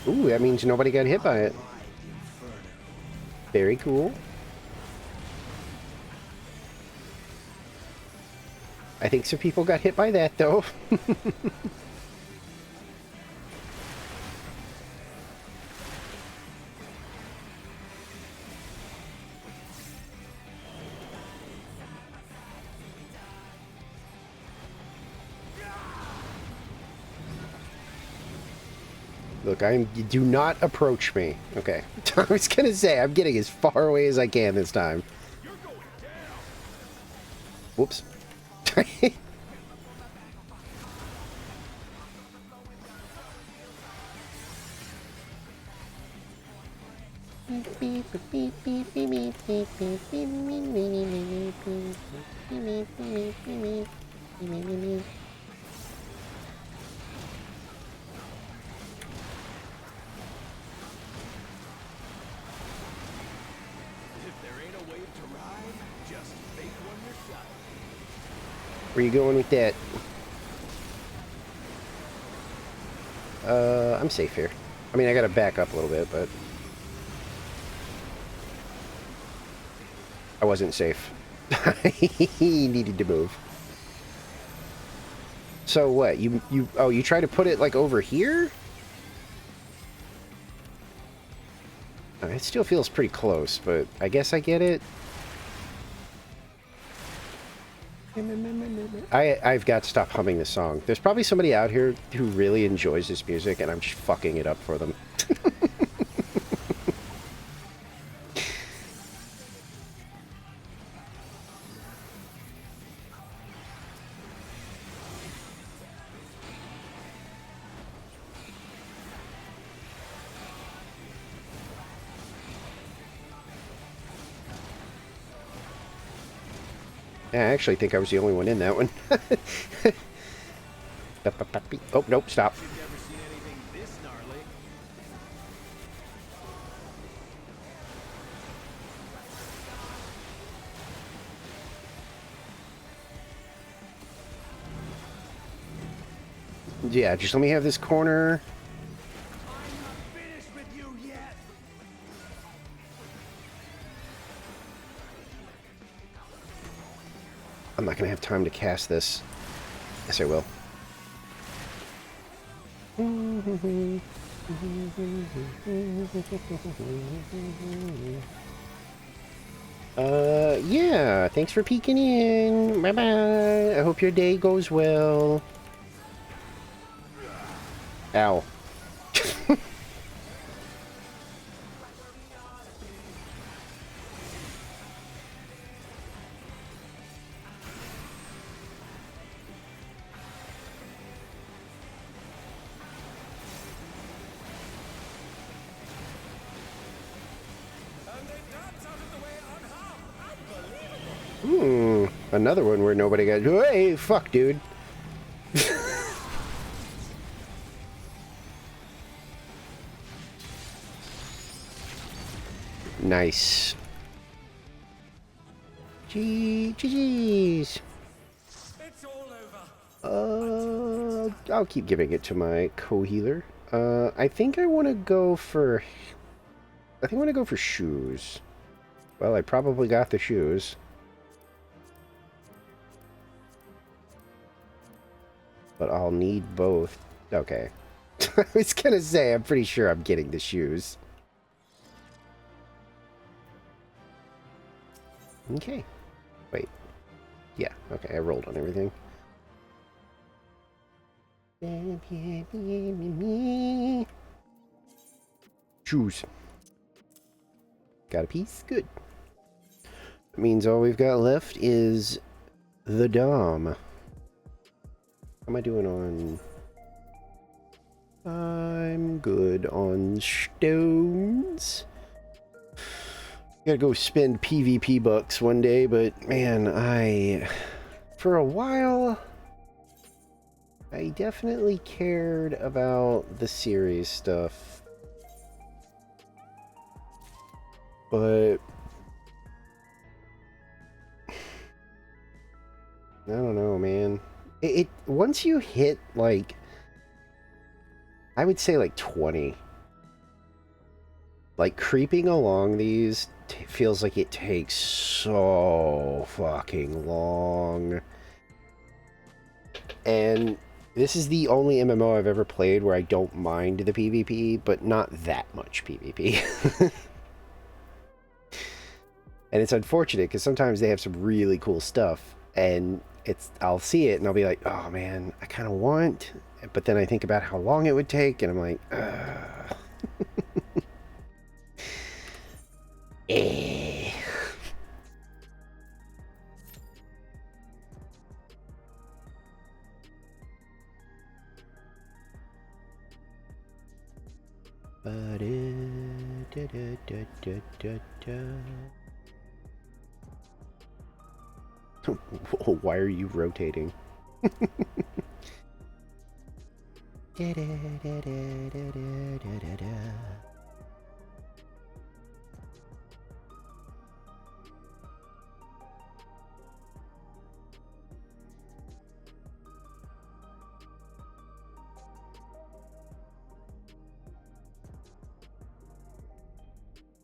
Ooh, that means nobody got hit by it. Very cool. I think some people got hit by that, though. Look, do not approach me. Okay. I was gonna say, I'm getting as far away as I can this time. Whoops. If there ain't a wave to ride, just make one yourself. Where you going with that? I'm safe here. I mean, I gotta back up a little bit, but I wasn't safe. He needed to move. So what? You try to put it like over here? It still feels pretty close, but I guess I get it. I've got to stop humming this song. There's probably somebody out here who really enjoys this music, and I'm just fucking it up for them. I actually think I was the only one in that one. Oh, nope, stop. You've never seen anything this gnarly. Yeah, just let me have this corner. I'm not finished with you yet. I'm not going to have time to cast this. Yes, I will. Yeah, thanks for peeking in. Bye-bye. I hope your day goes well. Ow. And they dance out of the way unharmed. Unbelievable. Another one where nobody got... Hey, fuck, dude. Nice. GG's. It's all over. I'll keep giving it to my co-healer. I think I want to go for... I think I want to go for shoes. Well, I probably got the shoes. But I'll need both. Okay. I was gonna say, I'm pretty sure I'm getting the shoes. Okay. Wait. Yeah, okay, I rolled on everything. Shoes. Got a piece? Good. That means all we've got left is the Dom. How am I doing on... I'm good on stones. Gotta go spend PvP bucks one day, but man, for a while, I definitely cared about the series stuff. But I don't know, man. It once you hit like, I would say like 20, like creeping along these feels like it takes so fucking long. And this is the only MMO I've ever played where I don't mind the PvP, but not that much PvP. And it's unfortunate because sometimes they have some really cool stuff, and I'll see it and I'll be like, oh man, I kind of want, but then I think about how long it would take, and I'm like, ugh. Eh. Why are you rotating?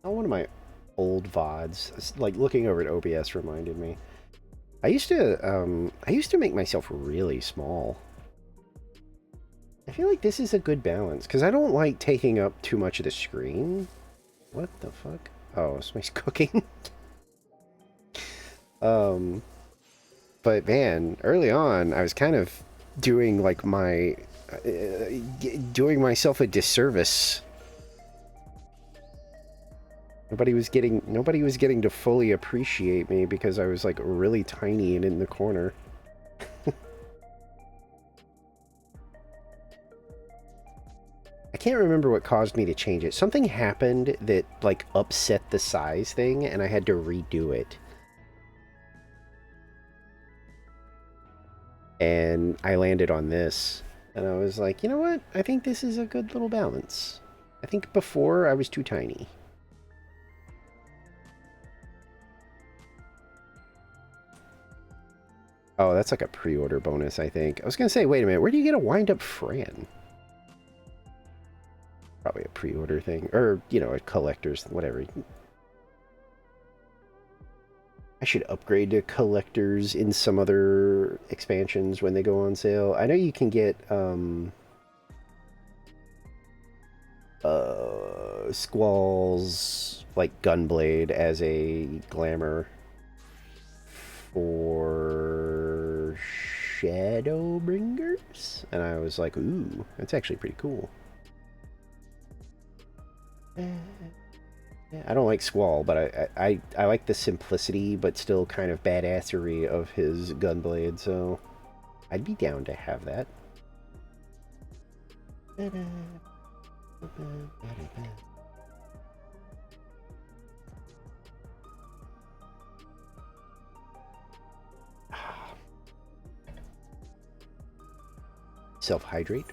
Oh, one of my old VODs, like looking over at OBS reminded me. I used to make myself really small. I feel like this is a good balance, because I don't like taking up too much of the screen. What the fuck? Oh, somebody's cooking. But man, early on, I was kind of doing like doing myself a disservice. Nobody was getting to fully appreciate me because I was like really tiny and in the corner. I can't remember what caused me to change it. Something happened that like upset the size thing and I had to redo it. And I landed on this. And I was like, you know what? I think this is a good little balance. I think before I was too tiny. Oh, that's like a pre-order bonus, I think. I was going to say, wait a minute, where do you get a wind-up Fran? Probably a pre-order thing. Or, you know, a collector's, whatever. I should upgrade to collectors in some other expansions when they go on sale. I know you can get, Squall's, like, Gunblade as a glamour for Shadowbringers, and I was like, ooh, that's actually pretty cool. Yeah, I don't like Squall, but I like the simplicity but still kind of badassery of his Gunblade, so I'd be down to have that. Self-hydrate.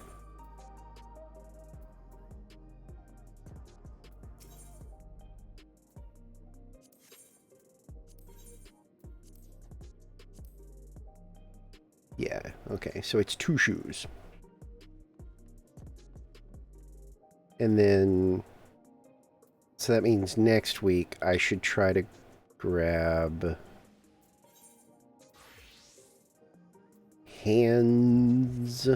Yeah, okay, so it's 2 shoes. And then, so that means next week I should try to grab hands.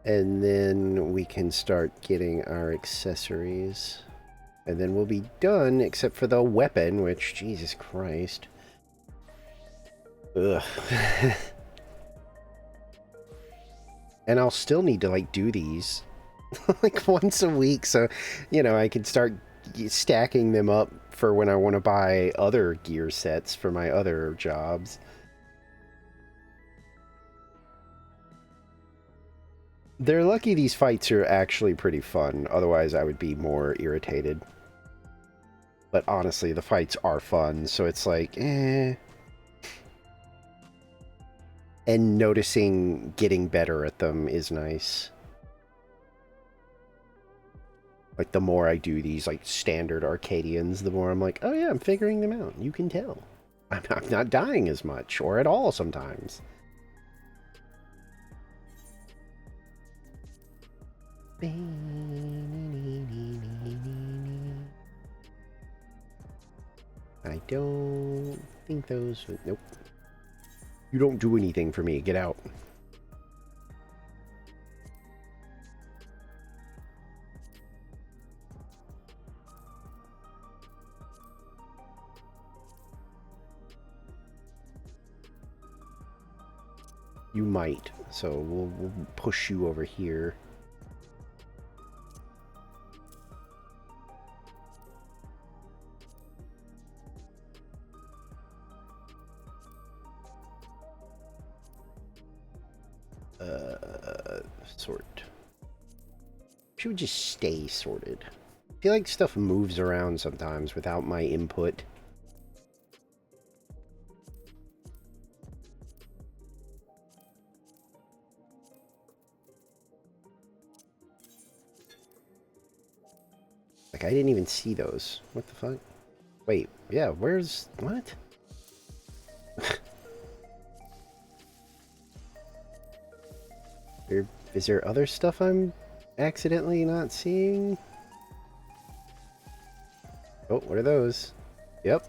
And then we can start getting our accessories. And then we'll be done, except for the weapon, which, Jesus Christ. Ugh. And I'll still need to, like, do these, like, once a week, so, you know, I can start stacking them up for when I want to buy other gear sets for my other jobs. They're lucky these fights are actually pretty fun, otherwise I would be more irritated. But honestly, the fights are fun, so it's like, eh. And noticing getting better at them is nice. Like, the more I do these, like, standard Arcadians, the more I'm like, oh yeah, I'm figuring them out. You can tell. I'm not dying as much, or at all sometimes. I don't think those... Nope. You don't do anything for me. Get out. You might, so we'll push you over here. Sort. She would just stay sorted. I feel like stuff moves around sometimes without my input. Like, I didn't even see those. What the fuck? Wait, yeah, where's... what? Is there other stuff I'm accidentally not seeing? Oh, what are those? Yep.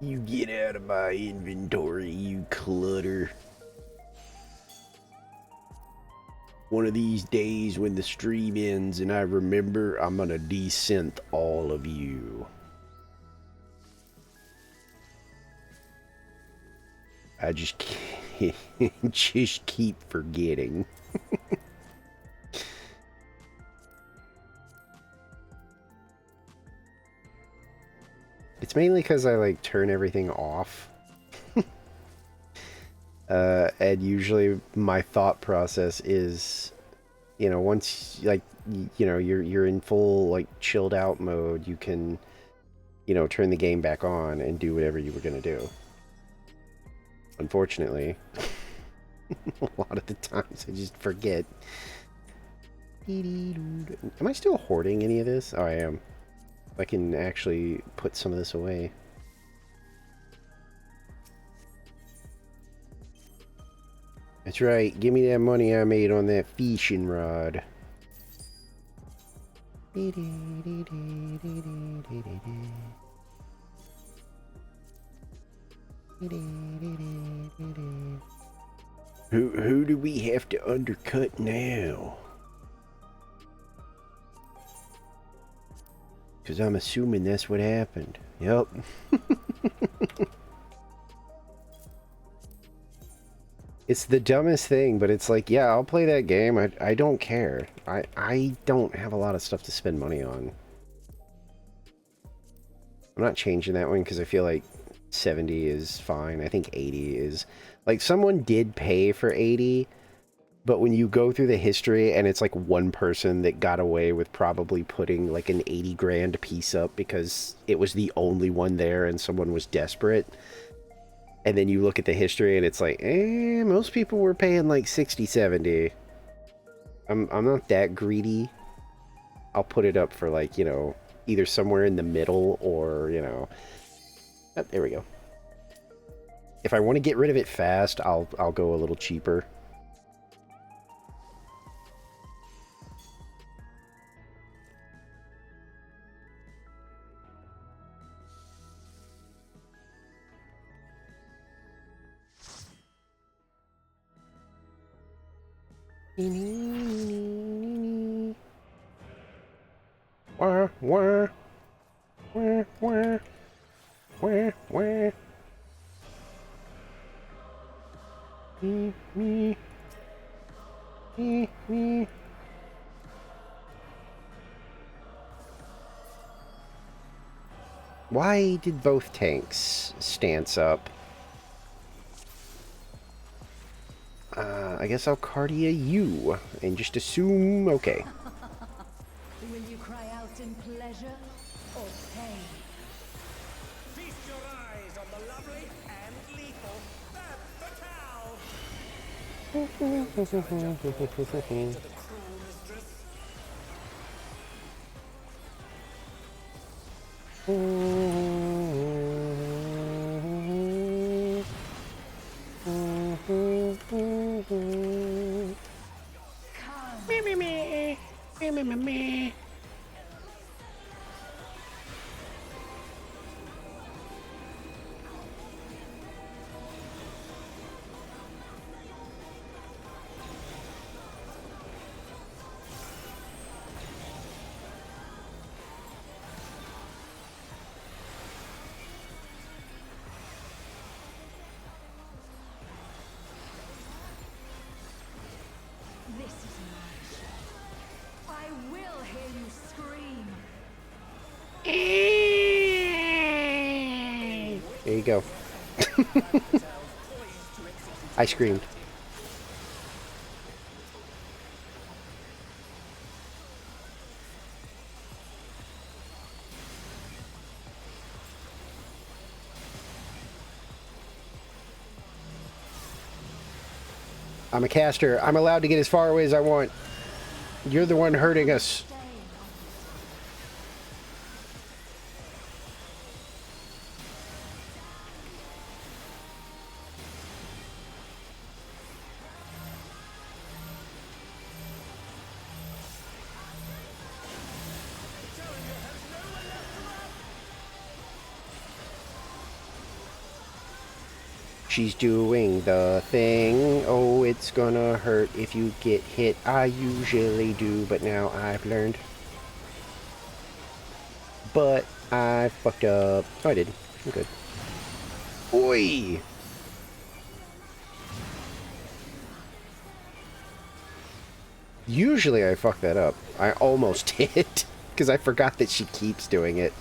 You get out of my inventory, you clutter. One of these days when the stream ends and I remember, I'm gonna desynth all of you. I just can't, just keep forgetting. It's mainly because I like turn everything off. And usually my thought process is, you know, once like you know you're in full like chilled out mode, you can, you know, turn the game back on and do whatever you were gonna do. Unfortunately, a lot of the times I just forget. Am I still hoarding any of this? Oh, I am. I can actually put some of this away. That's right. Give me that money I made on that fishing rod. Who do we have to undercut now? Because I'm assuming that's what happened. Yep. It's the dumbest thing, but it's like, yeah, I'll play that game. I don't care. I don't have a lot of stuff to spend money on. I'm not changing that one because I feel like 70 is fine. I think 80 is... Like, someone did pay for 80, but when you go through the history and it's like one person that got away with probably putting like an 80 grand piece up because it was the only one there and someone was desperate... And then you look at the history and it's like, most people were paying like 60, 70. I'm not that greedy. I'll put it up for like, you know, either somewhere in the middle or, you know. Oh, there we go. If I want to get rid of it fast, I'll go a little cheaper. Wah, wah. Wah, wah. Wah, wah. Me, me. Me, me. Why did both tanks stance up? I guess I'll Cardia you and just assume okay. Will you cry out in pleasure or pain? Feast your eyes on the lovely and lethal Femme Fatale. To the cruel mistress. you go. I screamed. I'm a caster. I'm allowed to get as far away as I want. You're the one hurting us. She's doing the thing. Oh, it's gonna hurt if you get hit. I usually do, but now I've learned. But I fucked up. Oh, I did. I'm good. Oi! Usually I fuck that up. I almost did. Because I forgot that she keeps doing it.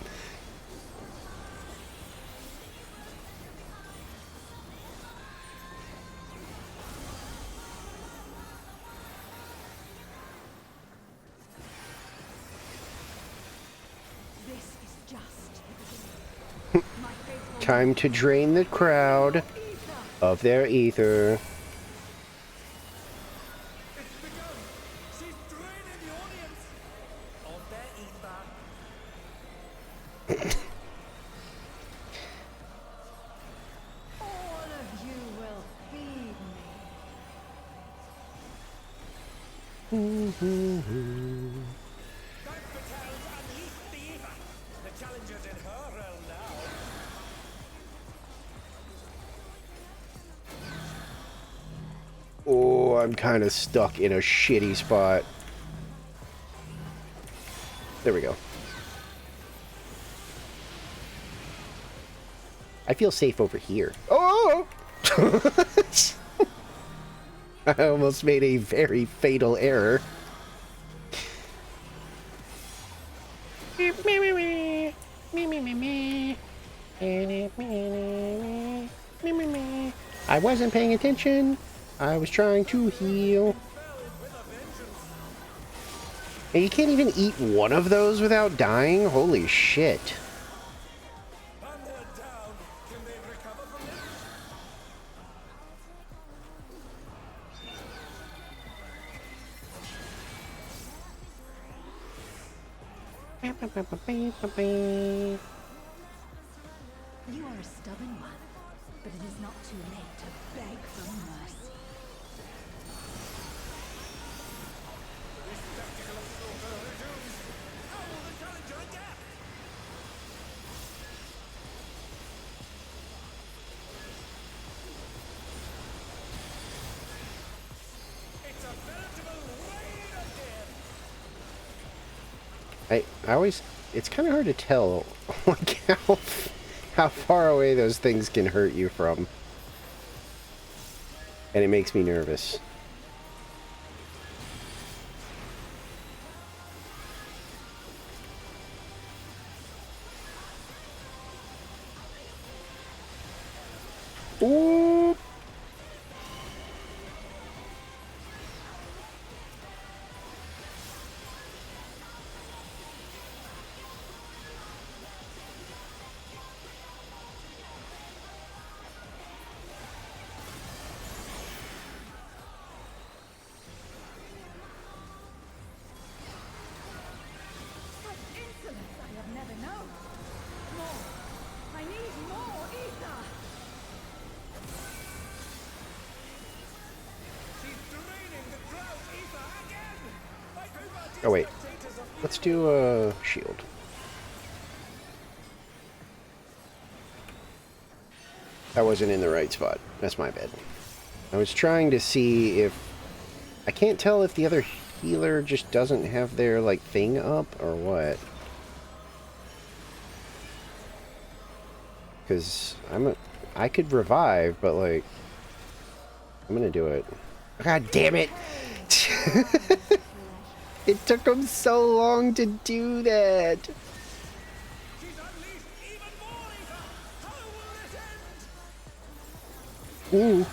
This is just the beginning. My faithful Time to drain the crowd Ether. of their ether. It's begun! She's draining the audience of their ether. All of you will feed me. Dark Battles unleash the ether. The challenger's in her realm now. Oh, I'm kind of stuck in a shitty spot. There we go. I feel safe over here. Oh! I almost made a very fatal error. I wasn't paying attention. I was trying to heal. And you can't even eat one of those without dying? Holy shit. And they're down. Can they recover from this? You are a stubborn one, but it is not too late to beg for mercy. This spectacle of slaughter resumes. How will the challenger adapt? It's a veritable rain of death. I always... It's kind of hard to tell like how far away those things can hurt you from. And it makes me nervous. Ooh. Such insolence I have never known. More. I need more ether. She's draining the crowd's ether again. Like Oh wait. spectators of Let's do a shield. That wasn't in the right spot. That's my bad. I was trying to see if... I can't tell if the other healer just doesn't have their, like, thing up or what. Because I could revive, but, like... I'm gonna do it. God damn it! It took them so long to do that! She's unleashed even more ether. How will this end? Ooh.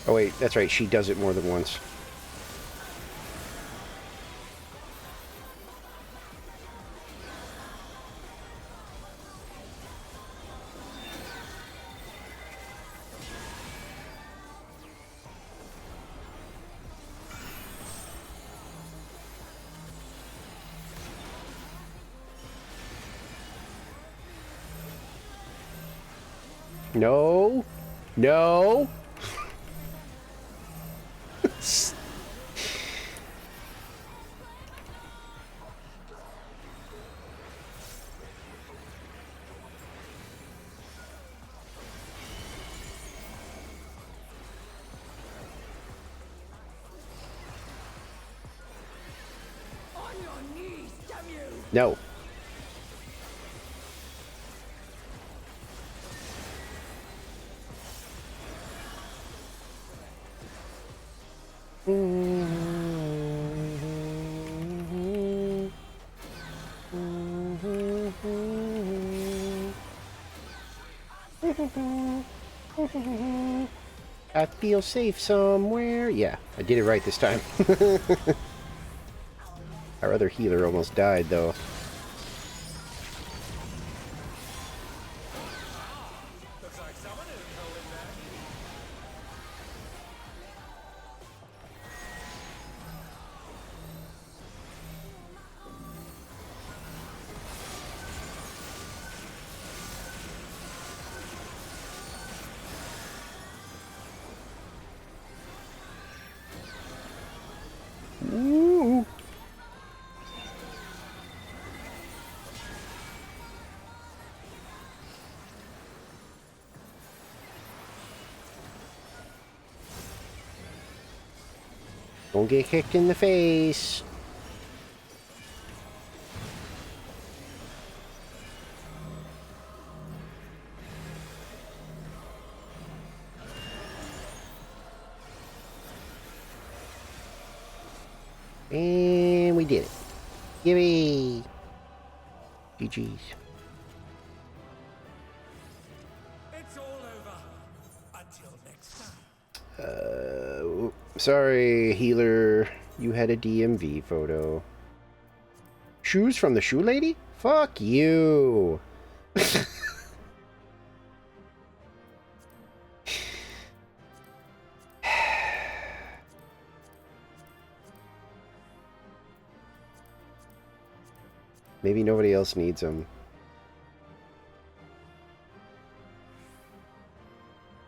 Oh wait, that's right, she does it more than once. No. No. On your knees, damn you! No. I feel safe somewhere. Yeah, I did it right this time. Our other healer almost died, though. Looks like someone isn't holding back. Ooh. Don't get kicked in the face. And we did it. Yippee! GG's. It's all over. Until next time. Sorry, healer. You had a DMV photo. Shoes from the shoe lady? Fuck you. Maybe nobody else needs them.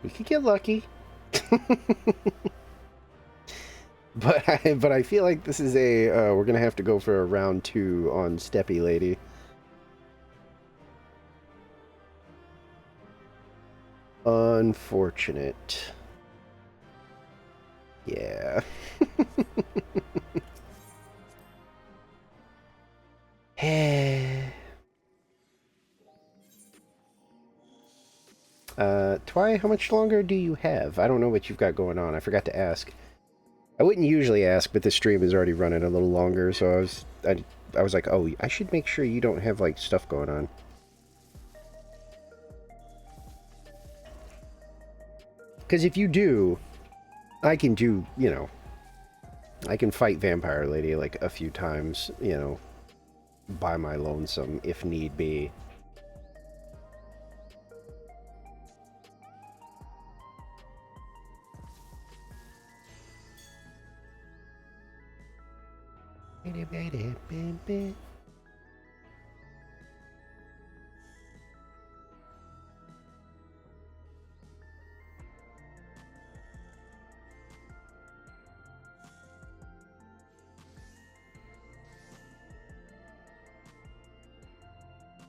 We could get lucky. But I feel like this is a we're gonna have to go for a round 2 on Steppy Lady. Unfortunate. Yeah. Twy, how much longer do you have? I don't know what you've got going on. I forgot to ask. I wouldn't usually ask, but this stream is already running a little longer, so I was like, oh, I should make sure you don't have, like, stuff going on. Because if you do, I can do, you know, I can fight Vampire Lady, like, a few times, you know, by my lonesome, if need be.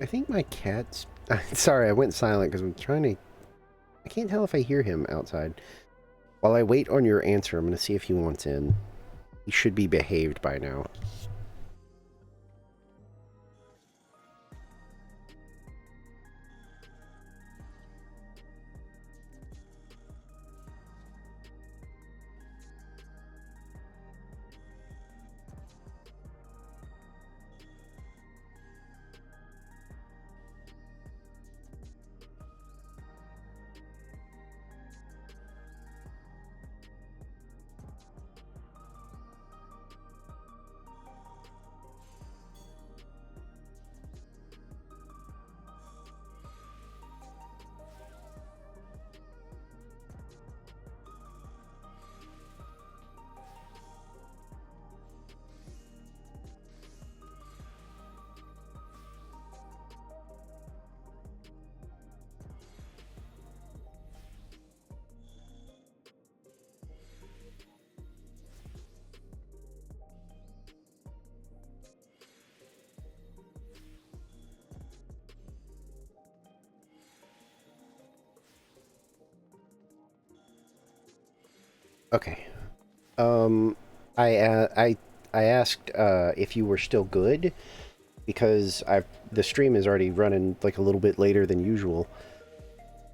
I think my cat's... Sorry, I went silent because I'm trying to I can't tell if I hear him outside. While I wait on your answer, I'm going to see if he wants in. He should be behaved by now. Okay. I asked if you were still good because the stream is already running like a little bit later than usual,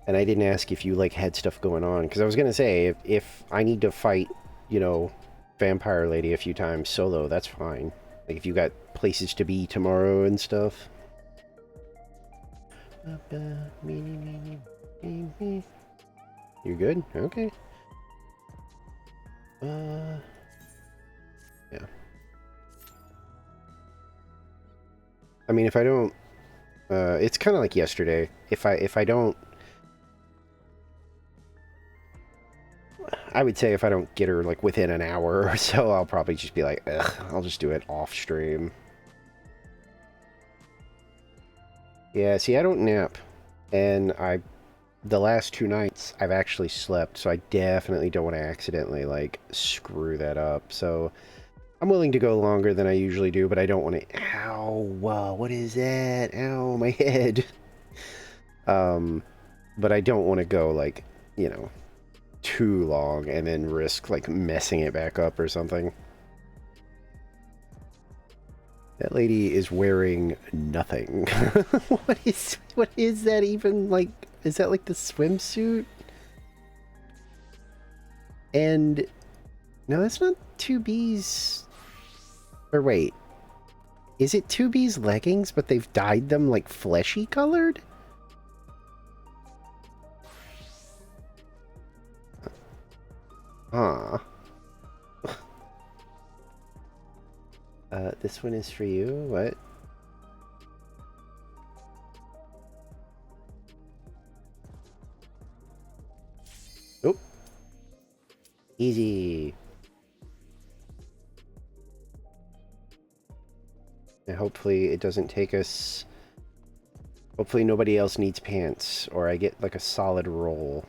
and I didn't ask if you like had stuff going on because I was gonna say if I need to fight, you know, Vampire Lady a few times solo, that's fine. Like if you got places to be tomorrow and stuff. You're good? Okay. Yeah. I mean, if I don't, it's kind of like yesterday. If I don't, I would say if I don't get her like within an hour or so, I'll probably just be like, ugh, I'll just do it off stream. Yeah, see, I don't nap, and the last 2 nights I've actually slept, so I definitely don't want to accidentally like screw that up. So I'm willing to go longer than I usually do, but I don't want to. Ow! Wow, what is that? Ow, my head. But I don't want to go like, you know, too long and then risk like messing it back up or something. That lady is wearing nothing. What is that even like? Is that like the swimsuit? And no, that's not 2B's. Or wait, is it 2B's leggings, but they've dyed them like fleshy colored? Huh. This one is for you. What? Oop. Easy. And hopefully it doesn't take us... Hopefully nobody else needs pants, or I get like a solid roll.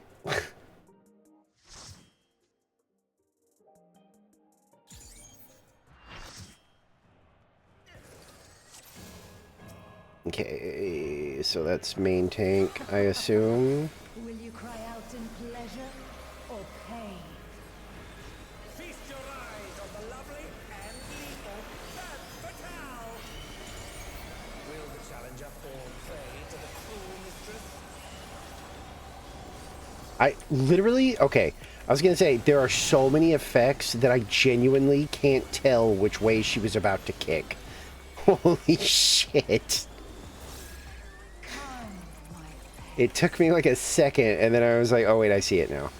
Okay, so that's main tank, I assume. Will you cry out in pleasure or pain? Feast your eyes on the lovely and lethal Femme Fatale! Will the challenger fall prey to the cruel mistress? I literally, okay, I was gonna say, there are so many effects that I genuinely can't tell which way she was about to kick. Holy shit. It took me like a second, and then I was like, oh wait, I see it now.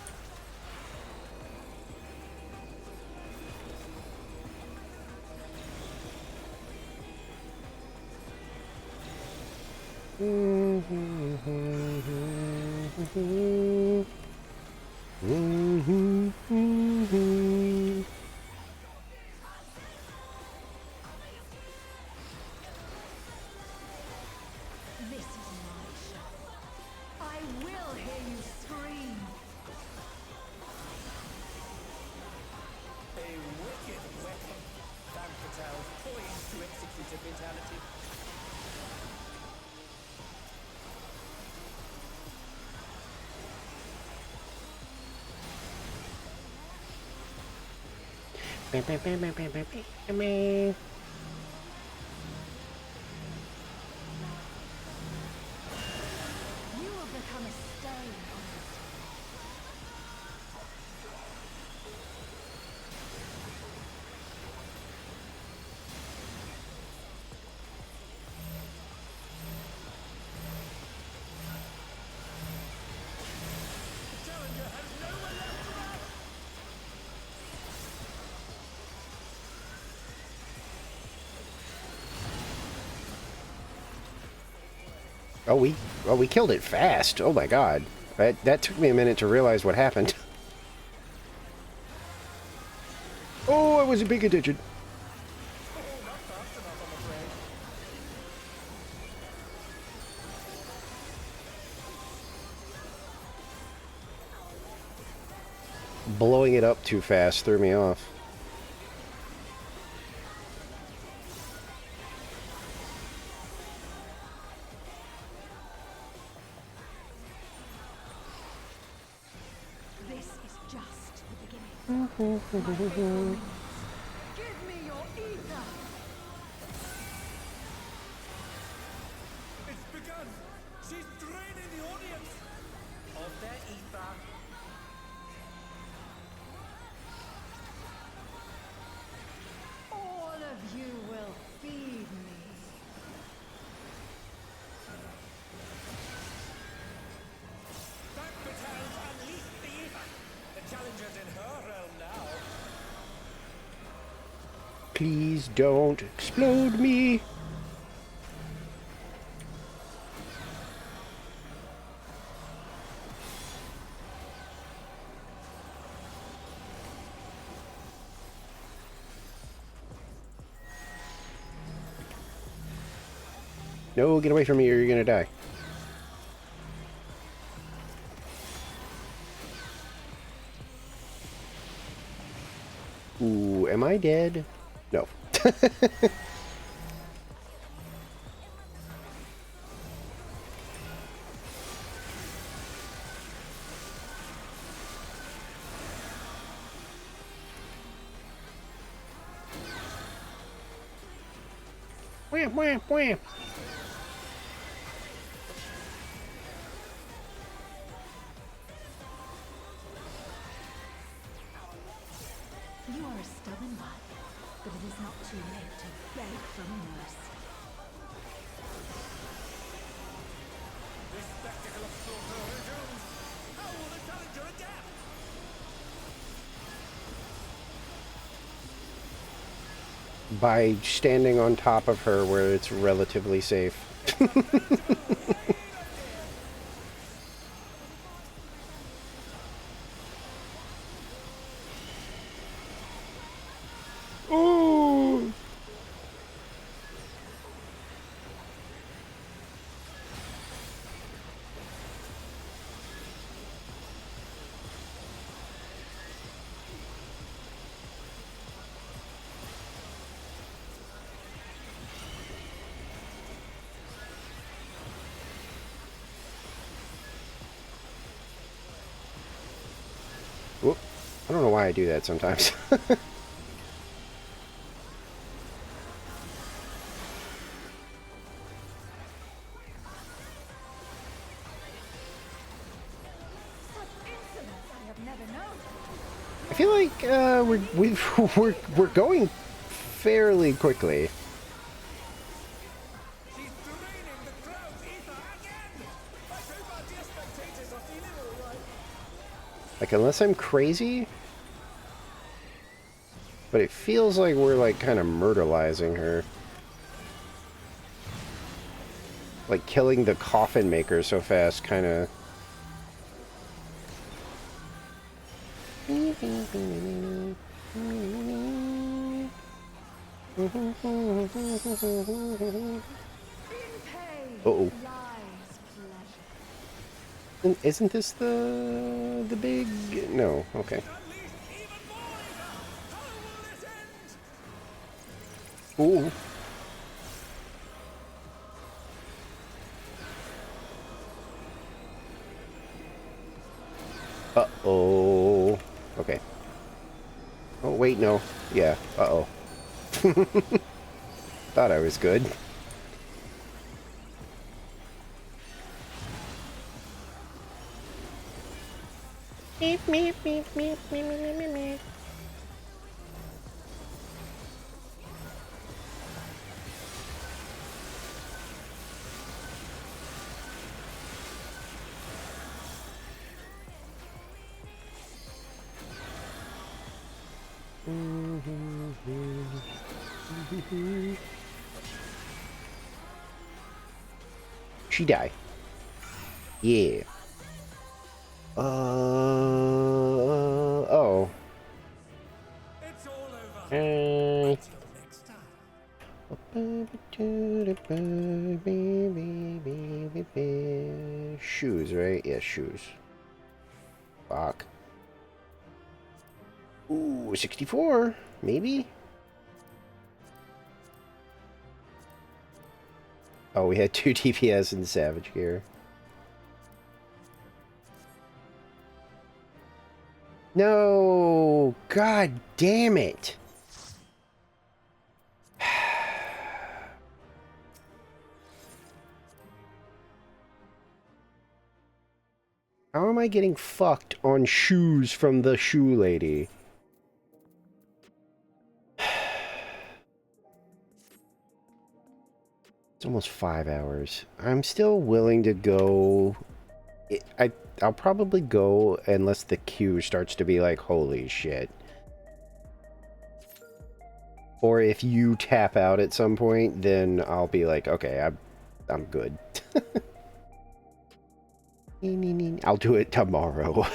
This is my show. I will hear you scream. A wicked weapon. Femme Fatale poised to execute a fatality. You will become a stain on this. We killed it fast. Oh my god. That took me a minute to realize what happened. Oh, I wasn't paying attention. Blowing it up too fast threw me off. This is just the beginning. My faithful minions, give me your ether! It's begun! She's draining the audience of their ether. All of you will feed me. That Batal's unleashed the ether. The challenger's in her realm now. Please don't explode me. No, get away from me or you're gonna die. Ooh, am I dead? No. Wham, wham, wham. You are a stubborn one, but it is not too late to beg for mercy. This spectacle of slaughter resumes. How will the challenger adapt? By standing on top of her where it's relatively safe. Ooh. Whoop. I don't know why I do that sometimes. Such insolence I have never known. I feel like we're going fairly quickly. She's draining the crowd's ether again! My super dear spectators are feeling alright. Like, unless I'm crazy. But it feels like we're, like, kind of murderizing her. Like, killing the coffin maker so fast, kind of. In pain Uh-oh. lies pleasure. Isn't this the big... No, okay. Unleashed even more ether! How will this end? Ooh. Uh-oh. Okay. Oh, wait, no. Yeah. Uh-oh. Thought I was good. Meep, meep, meep, meep, meep, meep, meep, meep. She die. Yeah. Oh. It's all over. Uh, Until next time. Shoes, right? Yeah, shoes. Fuck. Ooh, 64, maybe? Oh, we had 2 DPS in Savage here. No! God damn it! How am I getting fucked on shoes from the shoe lady? It's almost 5 hours. I'm still willing to go. I'll probably go unless the queue starts to be like, holy shit. Or if you tap out at some point, then I'll be like, okay, I'm good. I'll do it tomorrow.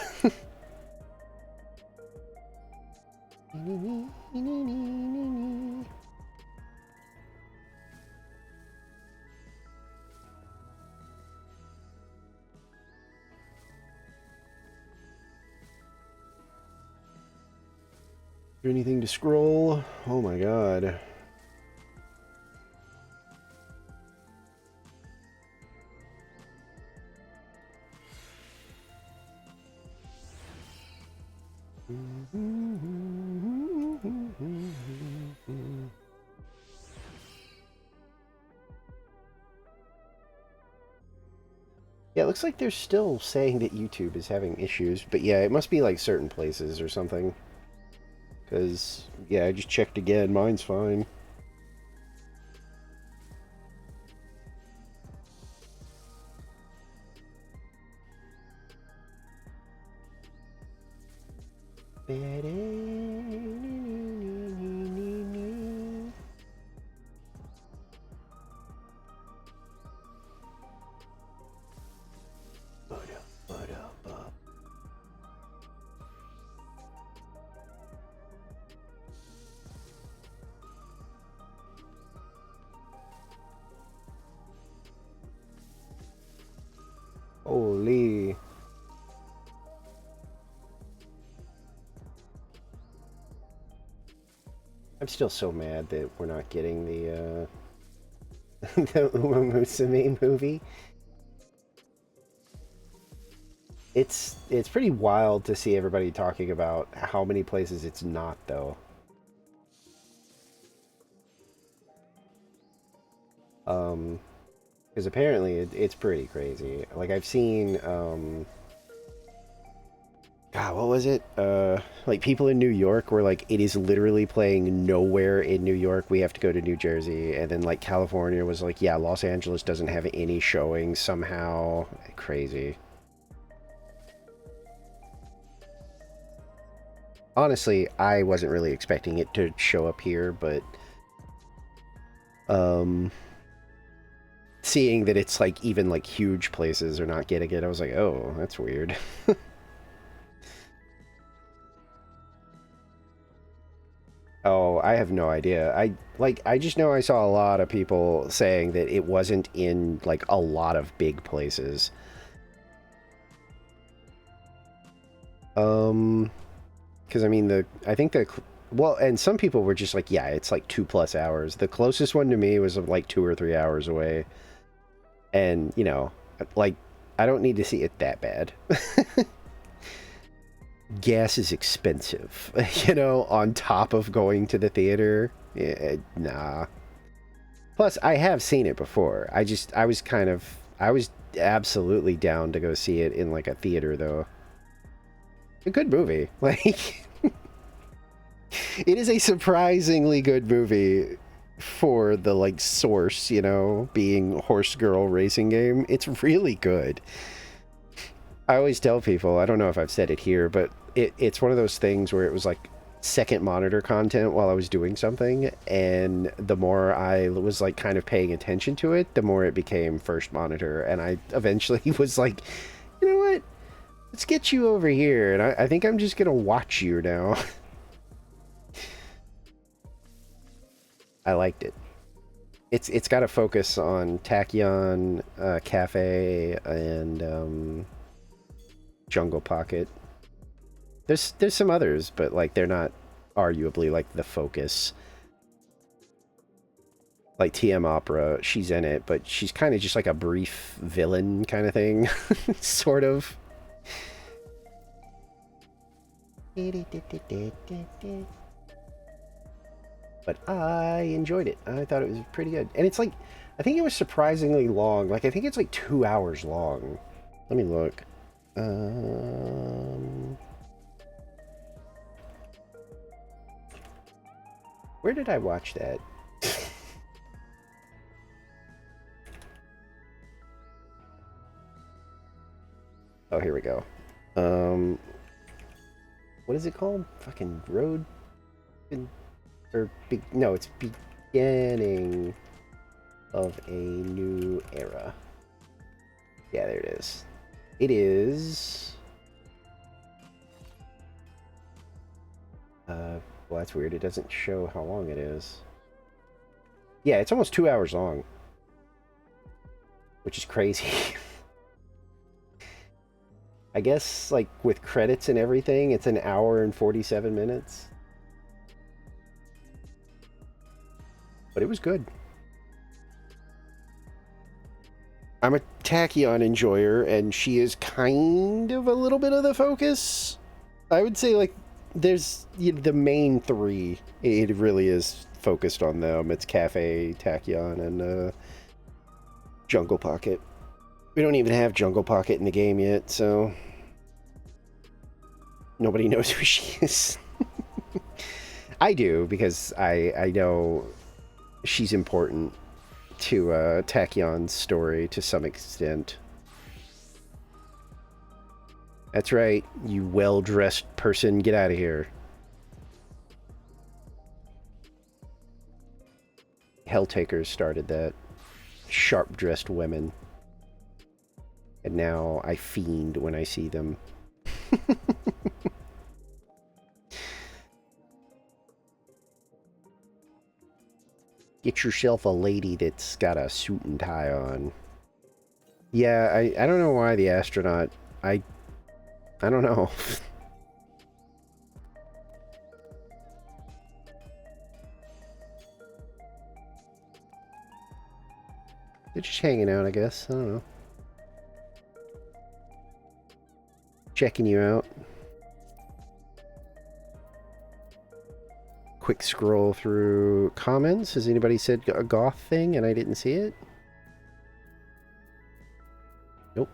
Is there anything to scroll? Oh my god. Yeah, it looks like they're still saying that YouTube is having issues, but yeah, it must be like certain places or something. Because, yeah, I just checked again, mine's fine. Holy. I'm still so mad that we're not getting the, the Uma Musume movie. It's pretty wild to see everybody talking about how many places it's not, though. Because apparently it's pretty crazy. Like, I've seen, God, what was it? Like, people in New York were like, it is literally playing nowhere in New York. We have to go to New Jersey. And then, like, California was like, yeah, Los Angeles doesn't have any showing somehow. Crazy. Honestly, I wasn't really expecting it to show up here, but seeing that it's like even like huge places are not getting it, I was like, oh, that's weird. Oh, I have no idea. I just know I saw a lot of people saying that it wasn't in like a lot of big places. Because I mean I think well, and some people were just like, yeah, it's like 2+ hours. The closest one to me was like 2 or 3 hours away. And, you know, like, I don't need to see it that bad. gas is expensive, you know, on top of going to the theater. Nah. Plus, I have seen it before. I was absolutely down to go see it in like a theater though. A good movie. Like, it is a surprisingly good movie for the like source, you know, being Horse Girl Racing Game. It's really good. I always tell people, I don't know if I've said it here, but it's one of those things where it was like second monitor content while I was doing something, and the more I was like kind of paying attention to it, the more it became first monitor, and I eventually was like, you know what? Let's get you over here, and I think I'm just gonna watch you now. I liked it. It's got a focus on Tachyon, Cafe, and Jungle Pocket. There's some others, but like they're not arguably like the focus. Like TM Opera, she's in it, but she's kind of just like a brief villain kind of thing, sort of. But I enjoyed it. I thought it was pretty good. And it's like, I think it was surprisingly long. Like, I think it's like 2 hours long. Let me look. Where did I watch that? Oh, here we go. What is it called? Fucking Road? No, it's Beginning of a New Era. Yeah, there it is. It is... well, that's weird. It doesn't show how long it is. Yeah, it's almost 2 hours long. Which is crazy. I guess, like, with credits and everything, it's an hour and 47 minutes. But it was good. I'm a Tachyon enjoyer, and she is kind of a little bit of the focus. I would say, like, there's the main three. It really is focused on them. It's Cafe, Tachyon, and Jungle Pocket. We don't even have Jungle Pocket in the game yet, so nobody knows who she is. I do, because I know she's important to Tachyon's story to some extent. That's right, you well-dressed person, get out of here. Helltakers started that. Sharp-dressed women. And now I fiend when I see them. Get yourself a lady that's got a suit and tie on. Yeah, I don't know why the astronaut... I don't know. They're just hanging out, I guess. I don't know. Checking you out. Quick scroll through comments. Has anybody said a goth thing and I didn't see it? Nope.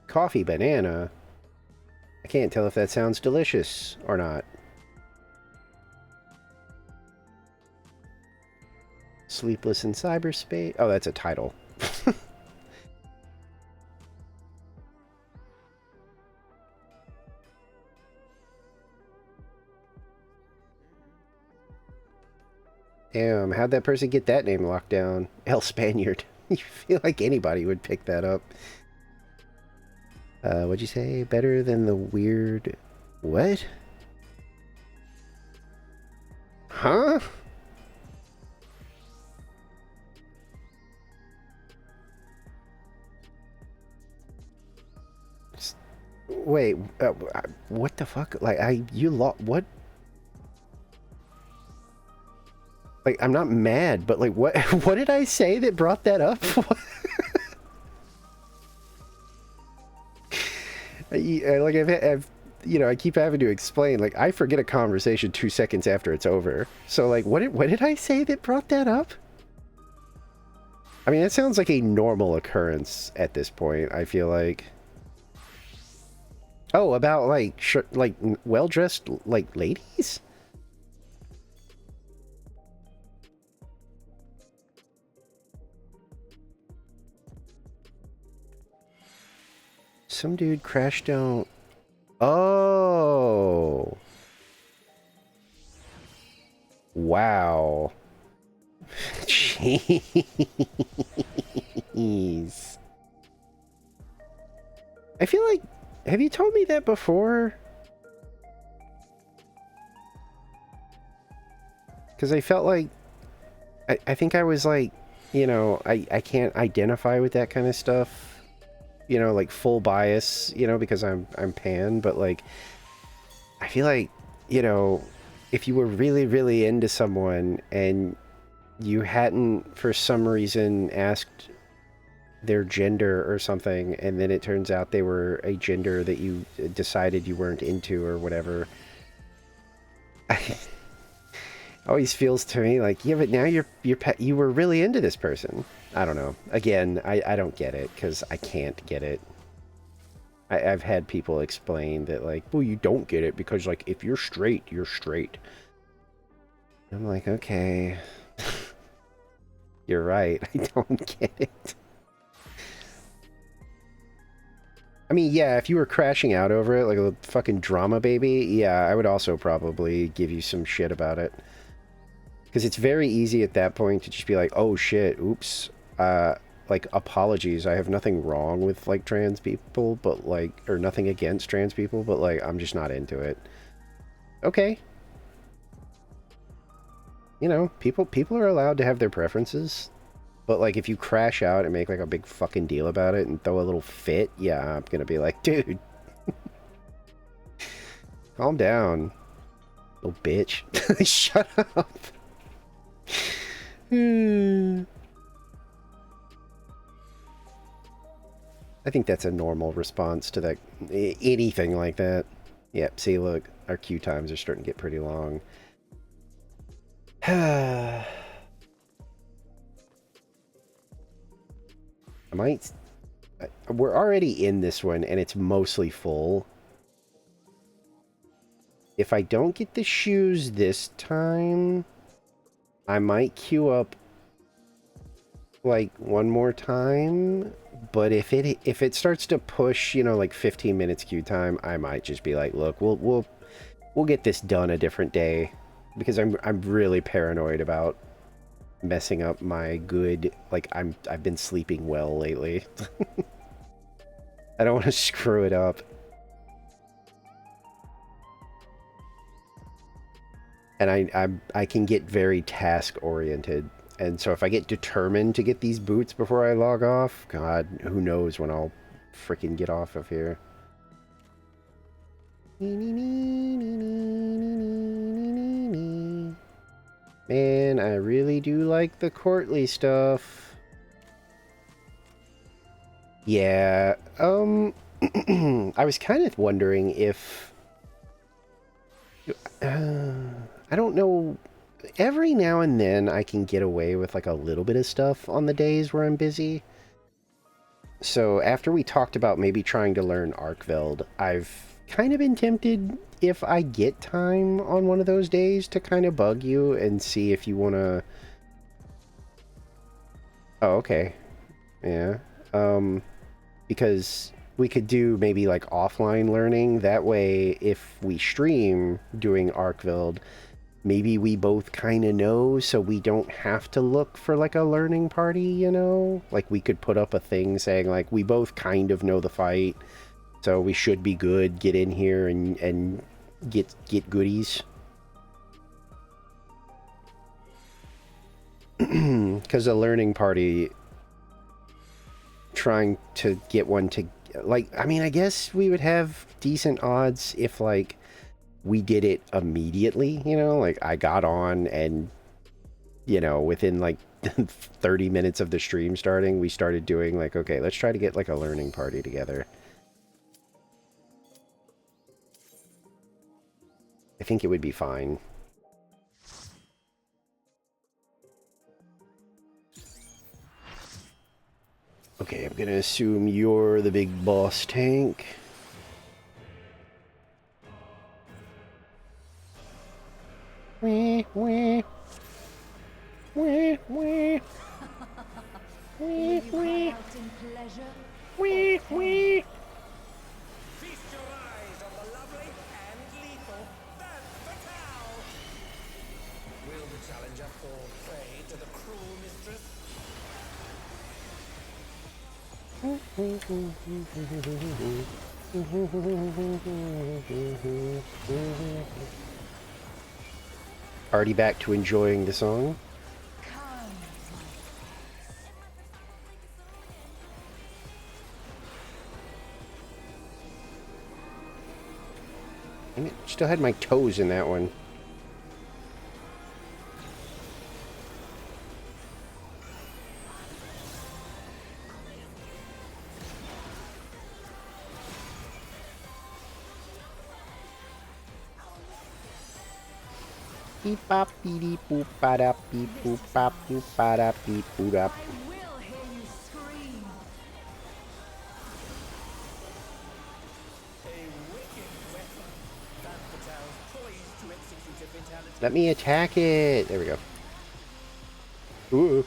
Coffee banana. I can't tell if that sounds delicious or not. Sleepless in cyberspace. Oh, that's a title. Damn, how'd that person get that name locked down? El Spaniard. You feel like anybody would pick that up. What'd you say? Better than the weird... What? Huh? Wait, what the fuck? Like, what? Like, I'm not mad, but like, what did I say that brought that up? Like I've you know, I keep having to explain. Like I forget a conversation 2 seconds after it's over. So like, what did I say that brought that up? I mean, it sounds like a normal occurrence at this point. I feel like. Oh, about like like well-dressed like ladies. Some dude crashed down. Oh. Wow. Jeez. I feel like, have you told me that before? Because I felt like, I think I was like, you know, I can't identify with that kind of stuff. You know, like full bias, you know, because I'm pan, but like, I feel like, you know, if you were really, really into someone and you hadn't, for some reason, asked their gender or something, and then it turns out they were a gender that you decided you weren't into or whatever, always feels to me like, yeah, but now you were really into this person. I don't know. Again, I don't get it because I can't get it. I've had people explain that like, well, you don't get it because like if you're straight, you're straight. I'm like, okay, you're right. I don't get it. I mean, yeah, if you were crashing out over it like a fucking drama baby, yeah, I would also probably give you some shit about it. Because it's very easy at that point to just be like, oh shit, oops, like, apologies, I have nothing wrong with, like, trans people, but, like, or nothing against trans people, but, like, I'm just not into it. Okay. You know, people are allowed to have their preferences, but, like, if you crash out and make, like, a big fucking deal about it and throw a little fit, yeah, I'm gonna be like, dude, calm down, little bitch. Shut up. I think that's a normal response to that, anything like that. Yep, see, look, our queue times are starting to get pretty long. I might... We're already in this one, and it's mostly full. If I don't get the shoes this time, I might queue up, like, one more time. But if it starts to push, you know, like 15 minutes queue time, I might just be like, look, we'll get this done a different day, because I'm really paranoid about messing up my good, like, I've been sleeping well lately. I don't want to screw it up. And I can get very task oriented. And so if I get determined to get these boots before I log off, God, who knows when I'll freaking get off of here. Man, I really do like the courtly stuff. Yeah, I was kind of wondering if... I don't know... Every now and then I can get away with like a little bit of stuff on the days where I'm busy. So after we talked about maybe trying to learn Arkveld, I've kind of been tempted, if I get time on one of those days, to kind of bug you and see if you want to... Oh, okay. Yeah. Because we could do maybe like offline learning. That way, if we stream doing Arkveld, maybe we both kind of know, so we don't have to look for like a learning party, you know? Like we could put up a thing saying like, we both kind of know the fight, so we should be good, get in here and get goodies. Because a learning party, trying to get one to, like, I mean, I guess we would have decent odds if like we did it immediately, you know, like I got on and, you know, within like 30 minutes of the stream starting, we started doing like, okay, let's try to get like a learning party together. think it would be fine. Okay, I'm gonna assume you're the big boss tank. Wee, wee. Wee, wee. Will Wee, you cry wee. out in pleasure? Wee, wee. Feast your eyes on the lovely and lethal Femme Fatale. Will the challenger fall prey to the cruel mistress? Already back to enjoying the song. Come, Damn it, still had my toes in that one. Beep bop beep boop ba da beep boop bop boop ba da beep boop up. I will hear you scream. A wicked weapon. Femme Fatale poised to execute a fatality. Let me attack it. There we go. Ooh.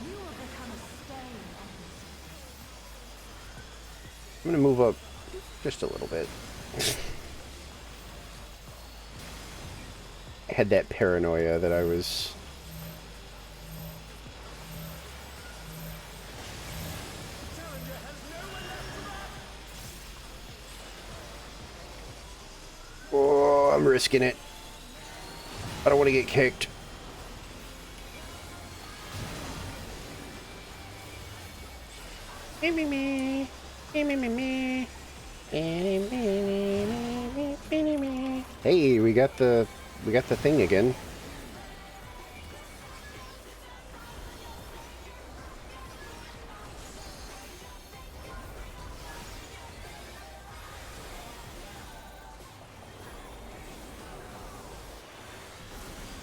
You will become a stain on this. I'm gonna move up just a little bit. I had that paranoia that I was... Oh, I'm risking it. I don't want to get kicked. Hey, we got the thing again.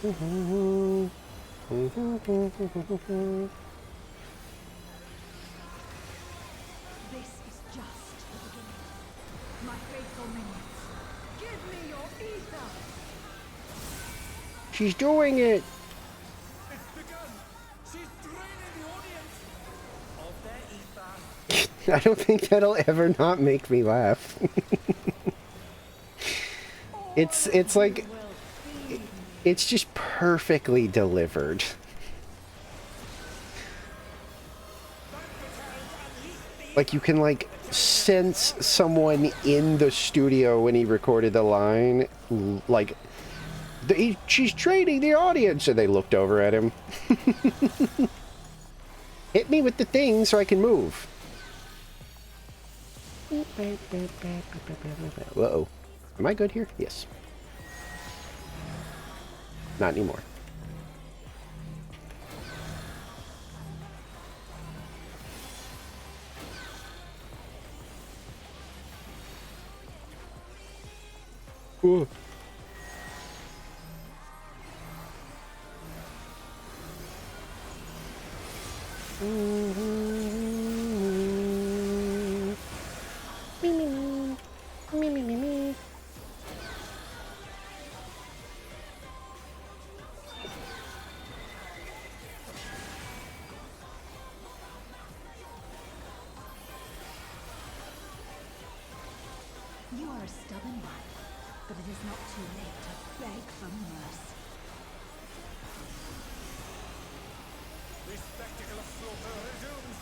This is just the beginning. My faithful minions, give me your ether. She's doing it. It's begun. She's draining the audience of their ether. I don't think that'll ever not make me laugh. It's like it's just perfectly delivered. Like you can like sense someone in the studio when he recorded the line, like she's training the audience, and they looked over at him. Hit me with the thing so I can move. Uh-oh. Am I good here? Yes. Not anymore. Ooh. You are a stubborn one, but it is not too late to beg for mercy. The spectacle of slaughter resumes.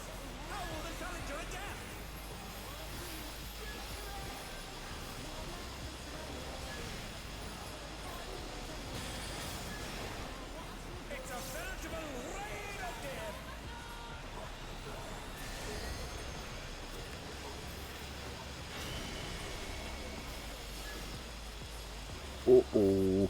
How will the challenger adapt? It's a veritable rain of death. Uh-oh.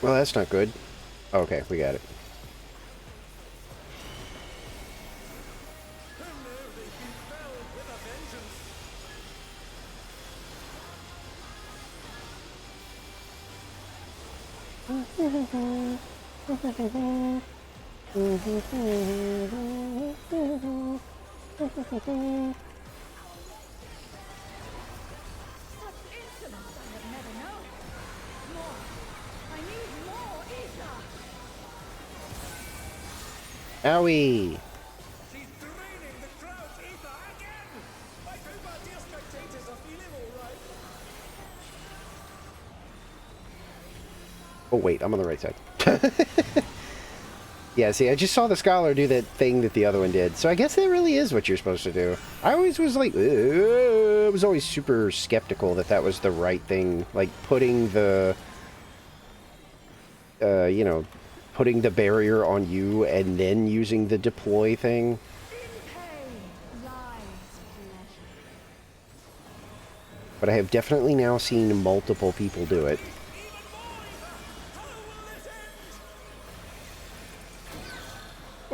Well, that's not good. Okay, we got it. Such insolence I have never known. More. I need more, Isa. Owie! She's draining the crowd's ether again! I hope our dear spectators are feeling alright. Oh wait, I'm on the right side. Yeah, see, I just saw the scholar do that thing that the other one did, so I guess that really is what you're supposed to do. I always was like, I was always super skeptical that that was the right thing, like putting the, you know, putting the barrier on you and then using the deploy thing. In pain lies pleasure. But I have definitely now seen multiple people do it.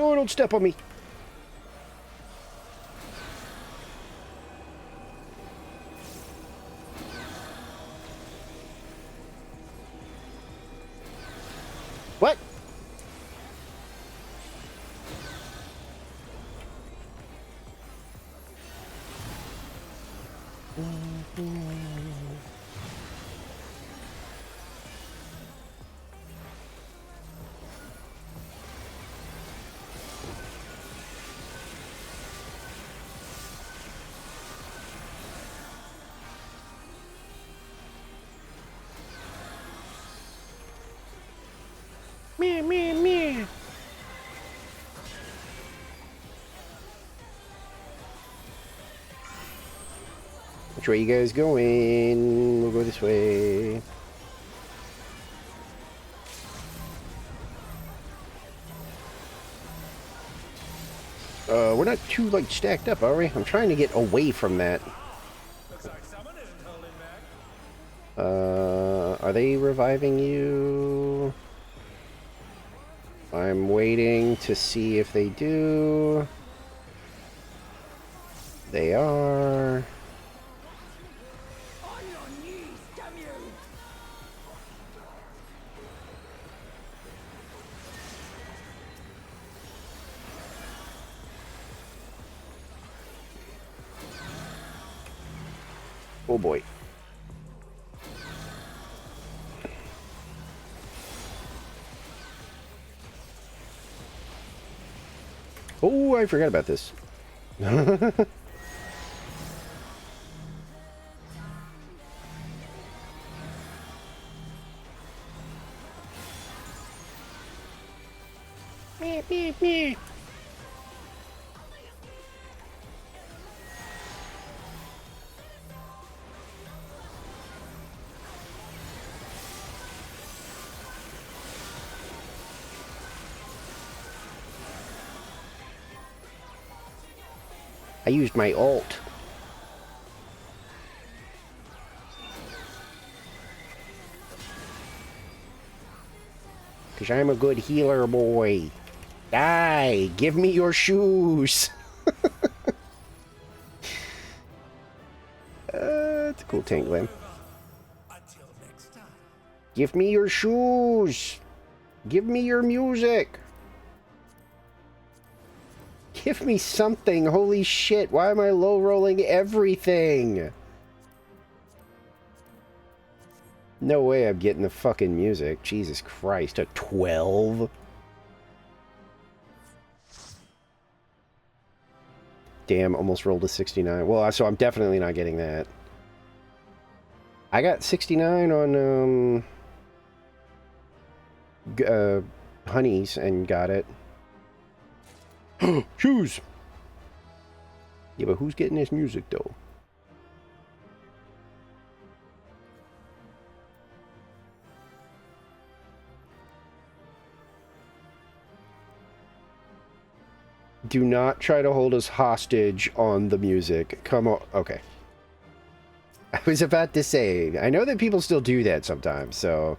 Oh, don't step on me. What? Meh, meh, meh. Which way you guys going? We'll go this way. We're not too, like, stacked up, are we? I'm trying to get away from that. Looks like someone isn't holding back. Are they reviving you? I'm waiting to see if they do. They are. On your knees, damn you! Oh boy. Oh, I forgot about this. Meh, meh, meh. I used my ult. Because I'm a good healer, boy. Die! Give me your shoes! It's a cool tank glam. Until next time. Give me your shoes! Give me your music! Give me something! Holy shit, why am I low-rolling everything? No way I'm getting the fucking music. Jesus Christ, a 12? Damn, almost rolled a 69. Well, so I'm definitely not getting that. I got 69 on, Honeys and got it. Shoes! Yeah, but who's getting this music, though? Do not try to hold us hostage on the music. Come on. Okay. I was about to say, I know that people still do that sometimes, so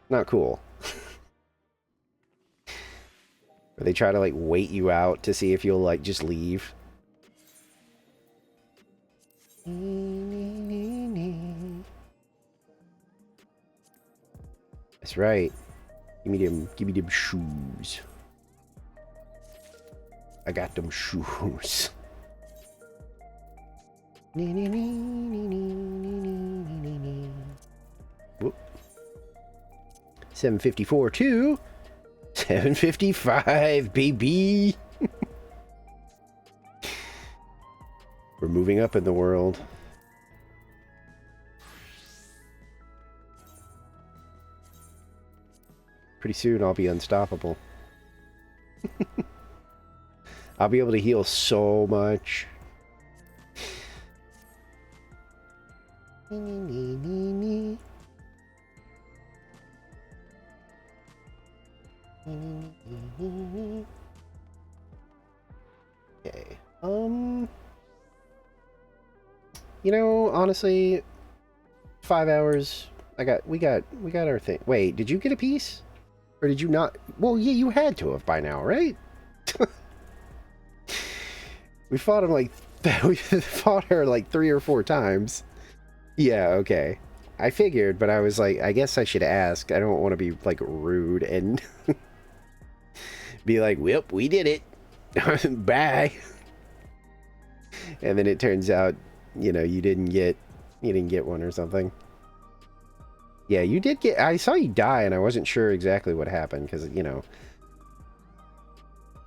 not cool. Or they try to like wait you out to see if you'll like just leave. That's right. Give me them shoes. I got them shoes. Whoop. 754 to 755, baby. We're moving up in the world. Pretty soon I'll be unstoppable. I'll be able to heal so much. Okay. You know, honestly, 5 hours. We got our thing. Wait, did you get a piece? Or did you not? Well, yeah, you had to have by now, right? We fought him like we fought her like 3 or 4 times. Yeah, okay. I figured, but I was like, I guess I should ask. I don't want to be like rude and be like, "Well, we did it. Bye." And then it turns out, you know, you didn't get one or something. Yeah, you did get. I saw you die, and I wasn't sure exactly what happened because, you know,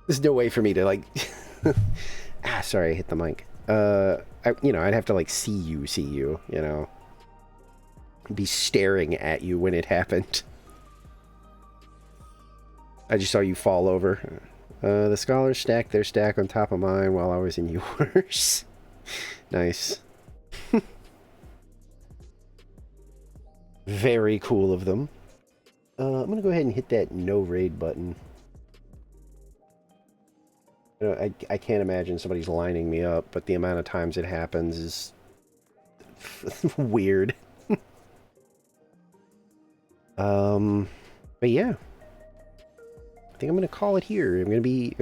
there's no way for me to like. Sorry, I hit the mic. I'd have to like see you, you know, be staring at you when it happened. I just saw you fall over. The scholars stacked their stack on top of mine while I was in yours. Nice. Very cool of them. I'm gonna go ahead and hit that no raid button. You know, I can't imagine somebody's lining me up, but the amount of times it happens is weird. But yeah, I think I'm gonna call it here. I'm gonna be.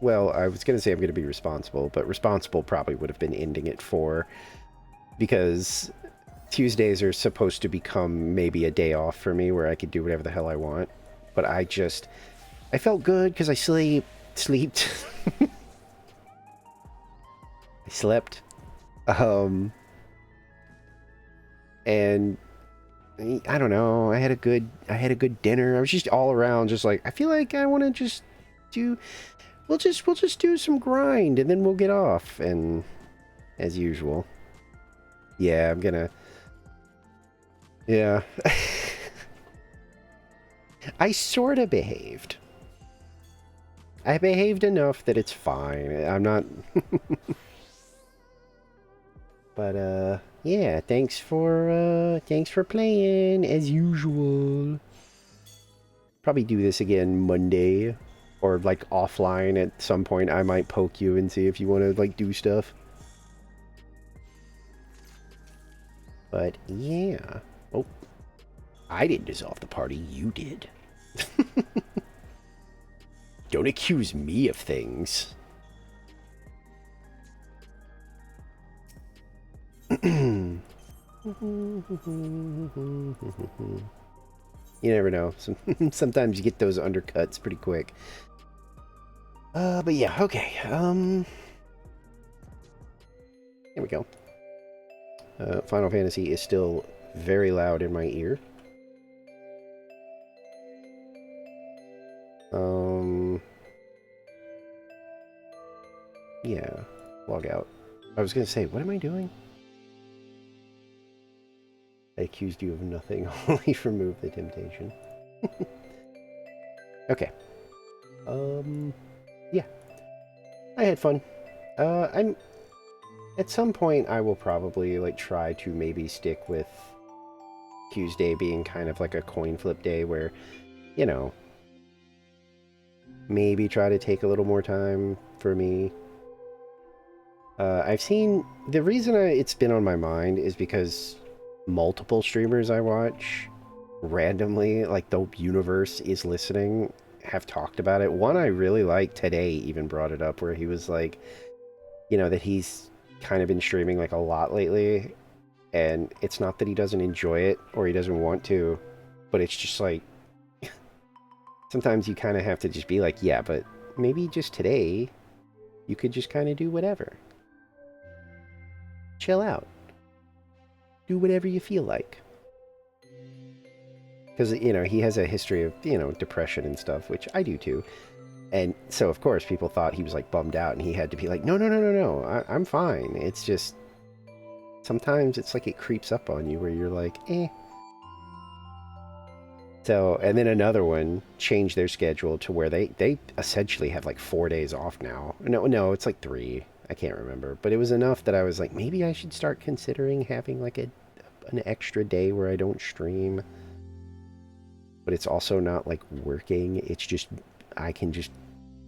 Well, I was gonna say I'm gonna be responsible, but responsible probably would have been ending at 4, because Tuesdays are supposed to become maybe a day off for me where I could do whatever the hell I want. But I felt good because I slept. I slept. And I don't know, I had a good dinner. I was just all around just like, I feel like I want to just do, we'll just do some grind and then we'll get off. And as usual, yeah, yeah. I sort of behaved. I behaved enough that it's fine. I'm not... But, yeah, thanks for playing, as usual. Probably do this again Monday, or, like, offline at some point. I might poke you and see if you want to, like, do stuff. But, yeah. Oh. I didn't dissolve the party, you did. Don't accuse me of things. You never know. Sometimes you get those undercuts pretty quick. But yeah, okay. Here we go. Final Fantasy is still very loud in my ear. Yeah, log out. I was gonna say, what am I doing? I accused you of nothing, only remove the temptation. Okay. Yeah. I had fun. At some point, I will probably, like, try to maybe stick with Tuesday being kind of like a coin flip day where, you know, maybe try to take a little more time for me. I've seen the reason it's been on my mind is because multiple streamers I watch randomly, like the universe is listening, have talked about it. One I really like today even brought it up where he was like, you know, that he's kind of been streaming like a lot lately, and it's not that he doesn't enjoy it or he doesn't want to, but it's just like sometimes you kind of have to just be like, yeah, but maybe just today you could just kind of do whatever. Chill out. Do whatever you feel like. Because, you know, he has a history of, you know, depression and stuff, which I do too. And so, of course, people thought he was, like, bummed out, and he had to be like, no, I'm fine. It's just, sometimes it's like it creeps up on you where you're like, eh. So, and then another one changed their schedule to where they essentially have, like, 4 days off now. No, it's like 3. I can't remember. But it was enough that I was like, maybe I should start considering having, like, an extra day where I don't stream. But it's also not like working. It's just, I can just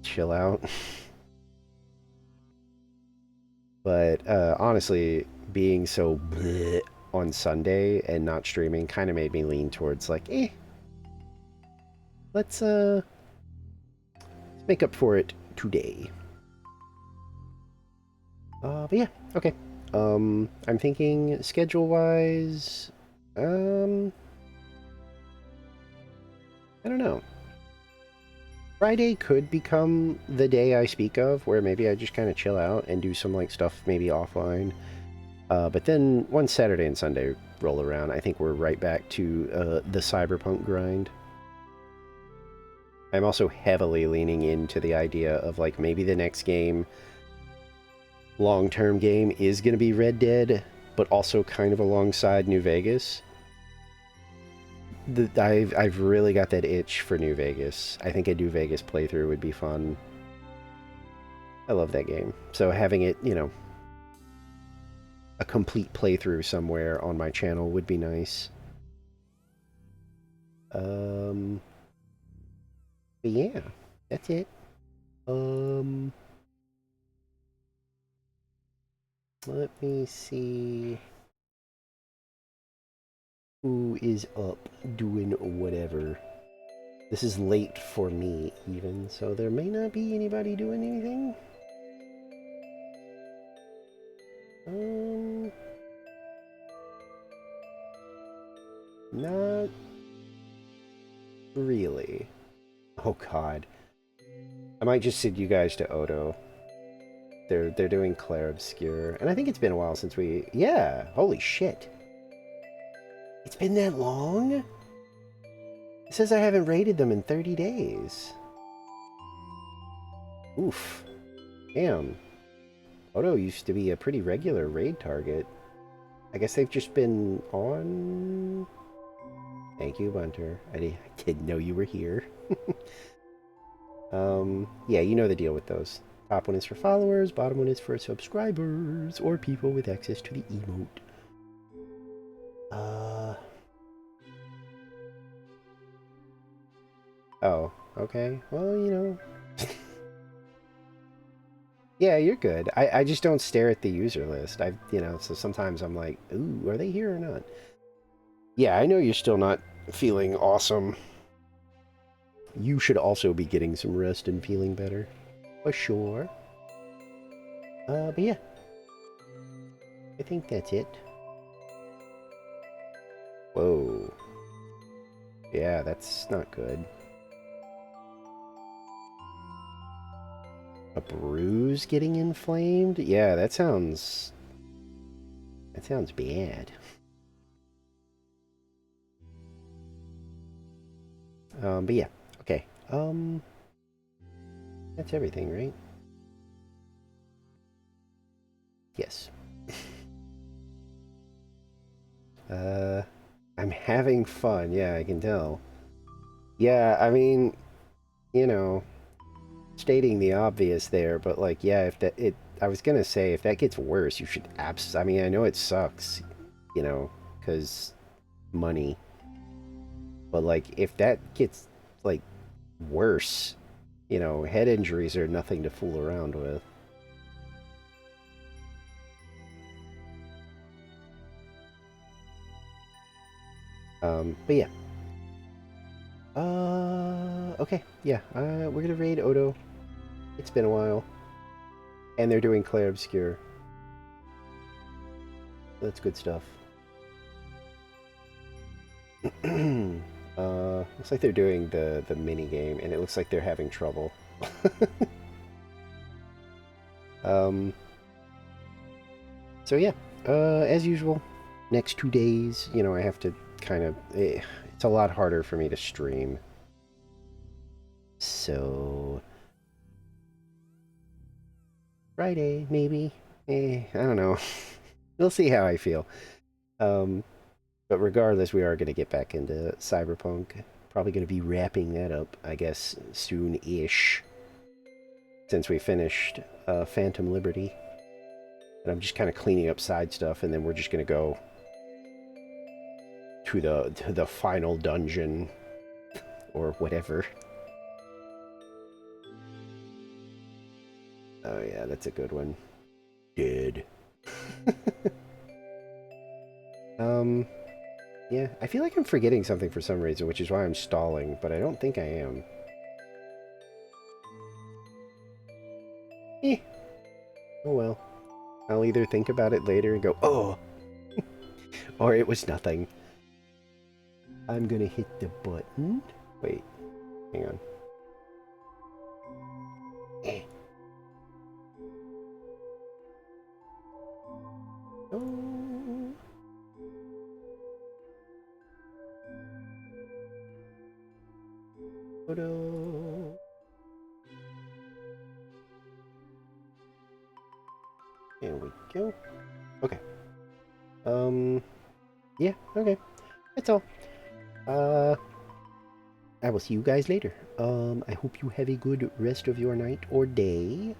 chill out. But honestly, being so bleh on Sunday and not streaming kind of made me lean towards like, let's make up for it today. But yeah, okay. I'm thinking schedule-wise, I don't know. Friday could become the day I speak of, where maybe I just kind of chill out and do some like stuff maybe offline. But then once Saturday and Sunday roll around, I think we're right back to the Cyberpunk grind. I'm also heavily leaning into the idea of like maybe the next game, long-term game, is going to be Red Dead, but also kind of alongside New Vegas. I've really got that itch for New Vegas. I think a New Vegas playthrough would be fun. I love that game. So having it, you know, a complete playthrough somewhere on my channel would be nice. But yeah, that's it. Let me see who is up doing whatever. This is late for me even, so there may not be anybody doing anything. Not really. Oh god. I might just send you guys to Odo. They're doing Clair Obscure, and I think it's been a while since we... Yeah, holy shit. It's been that long? It says I haven't raided them in 30 days. Oof. Damn. Odo used to be a pretty regular raid target. I guess they've just been on... Thank you, Bunter. I didn't know you were here. Yeah, you know the deal with those. Top one is for followers, bottom one is for subscribers, or people with access to the emote. Oh, okay. Well, you know. Yeah, you're good. I just don't stare at the user list. You know, so sometimes I'm like, ooh, are they here or not? Yeah, I know you're still not feeling awesome. You should also be getting some rest and feeling better. For sure. But yeah. I think that's it. Whoa. Yeah, that's not good. A bruise getting inflamed? Yeah, that sounds bad. But yeah, okay. That's everything, right? Yes. I'm having fun, yeah, I can tell. Yeah, I mean, you know, stating the obvious there, but like, yeah, I was gonna say, if that gets worse, you should I mean, I know it sucks, you know, because money. But like, if that gets, like, worse, You know, head injuries are nothing to fool around with. But yeah. Okay, yeah, we're gonna raid Odo. It's been a while. And they're doing Clair Obscure. That's good stuff. Looks like they're doing the mini game, and it looks like they're having trouble. um. So yeah, as usual, next 2 days, you know, I have to kind of. It's a lot harder for me to stream. So Friday, maybe. I don't know. We'll see how I feel. But regardless, we are going to get back into Cyberpunk. Probably going to be wrapping that up, I guess, soon-ish. Since we finished Phantom Liberty. And I'm just kind of cleaning up side stuff, and then we're just going to go to the final dungeon. Or whatever. Oh yeah, that's a good one. Dead. Yeah, I feel like I'm forgetting something for some reason, which is why I'm stalling, but I don't think I am. Eh. Oh well. I'll either think about it later and go, oh! Or it was nothing. I'm gonna hit the button. Wait, hang on. Eh. Oh. Photo. There we go. Okay. Yeah, okay. That's all. I will see you guys later. I hope you have a good rest of your night or day.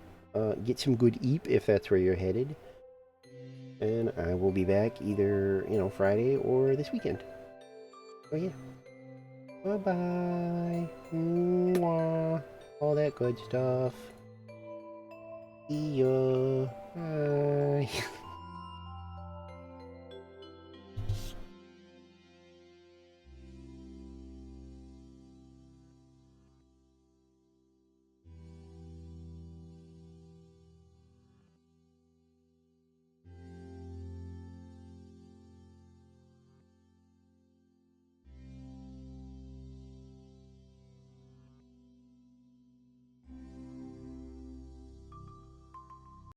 Get some good eep if that's where you're headed. And I will be back either, you know, Friday or this weekend. Oh yeah. Bye-bye. Mwah. All that good stuff. See ya. Bye.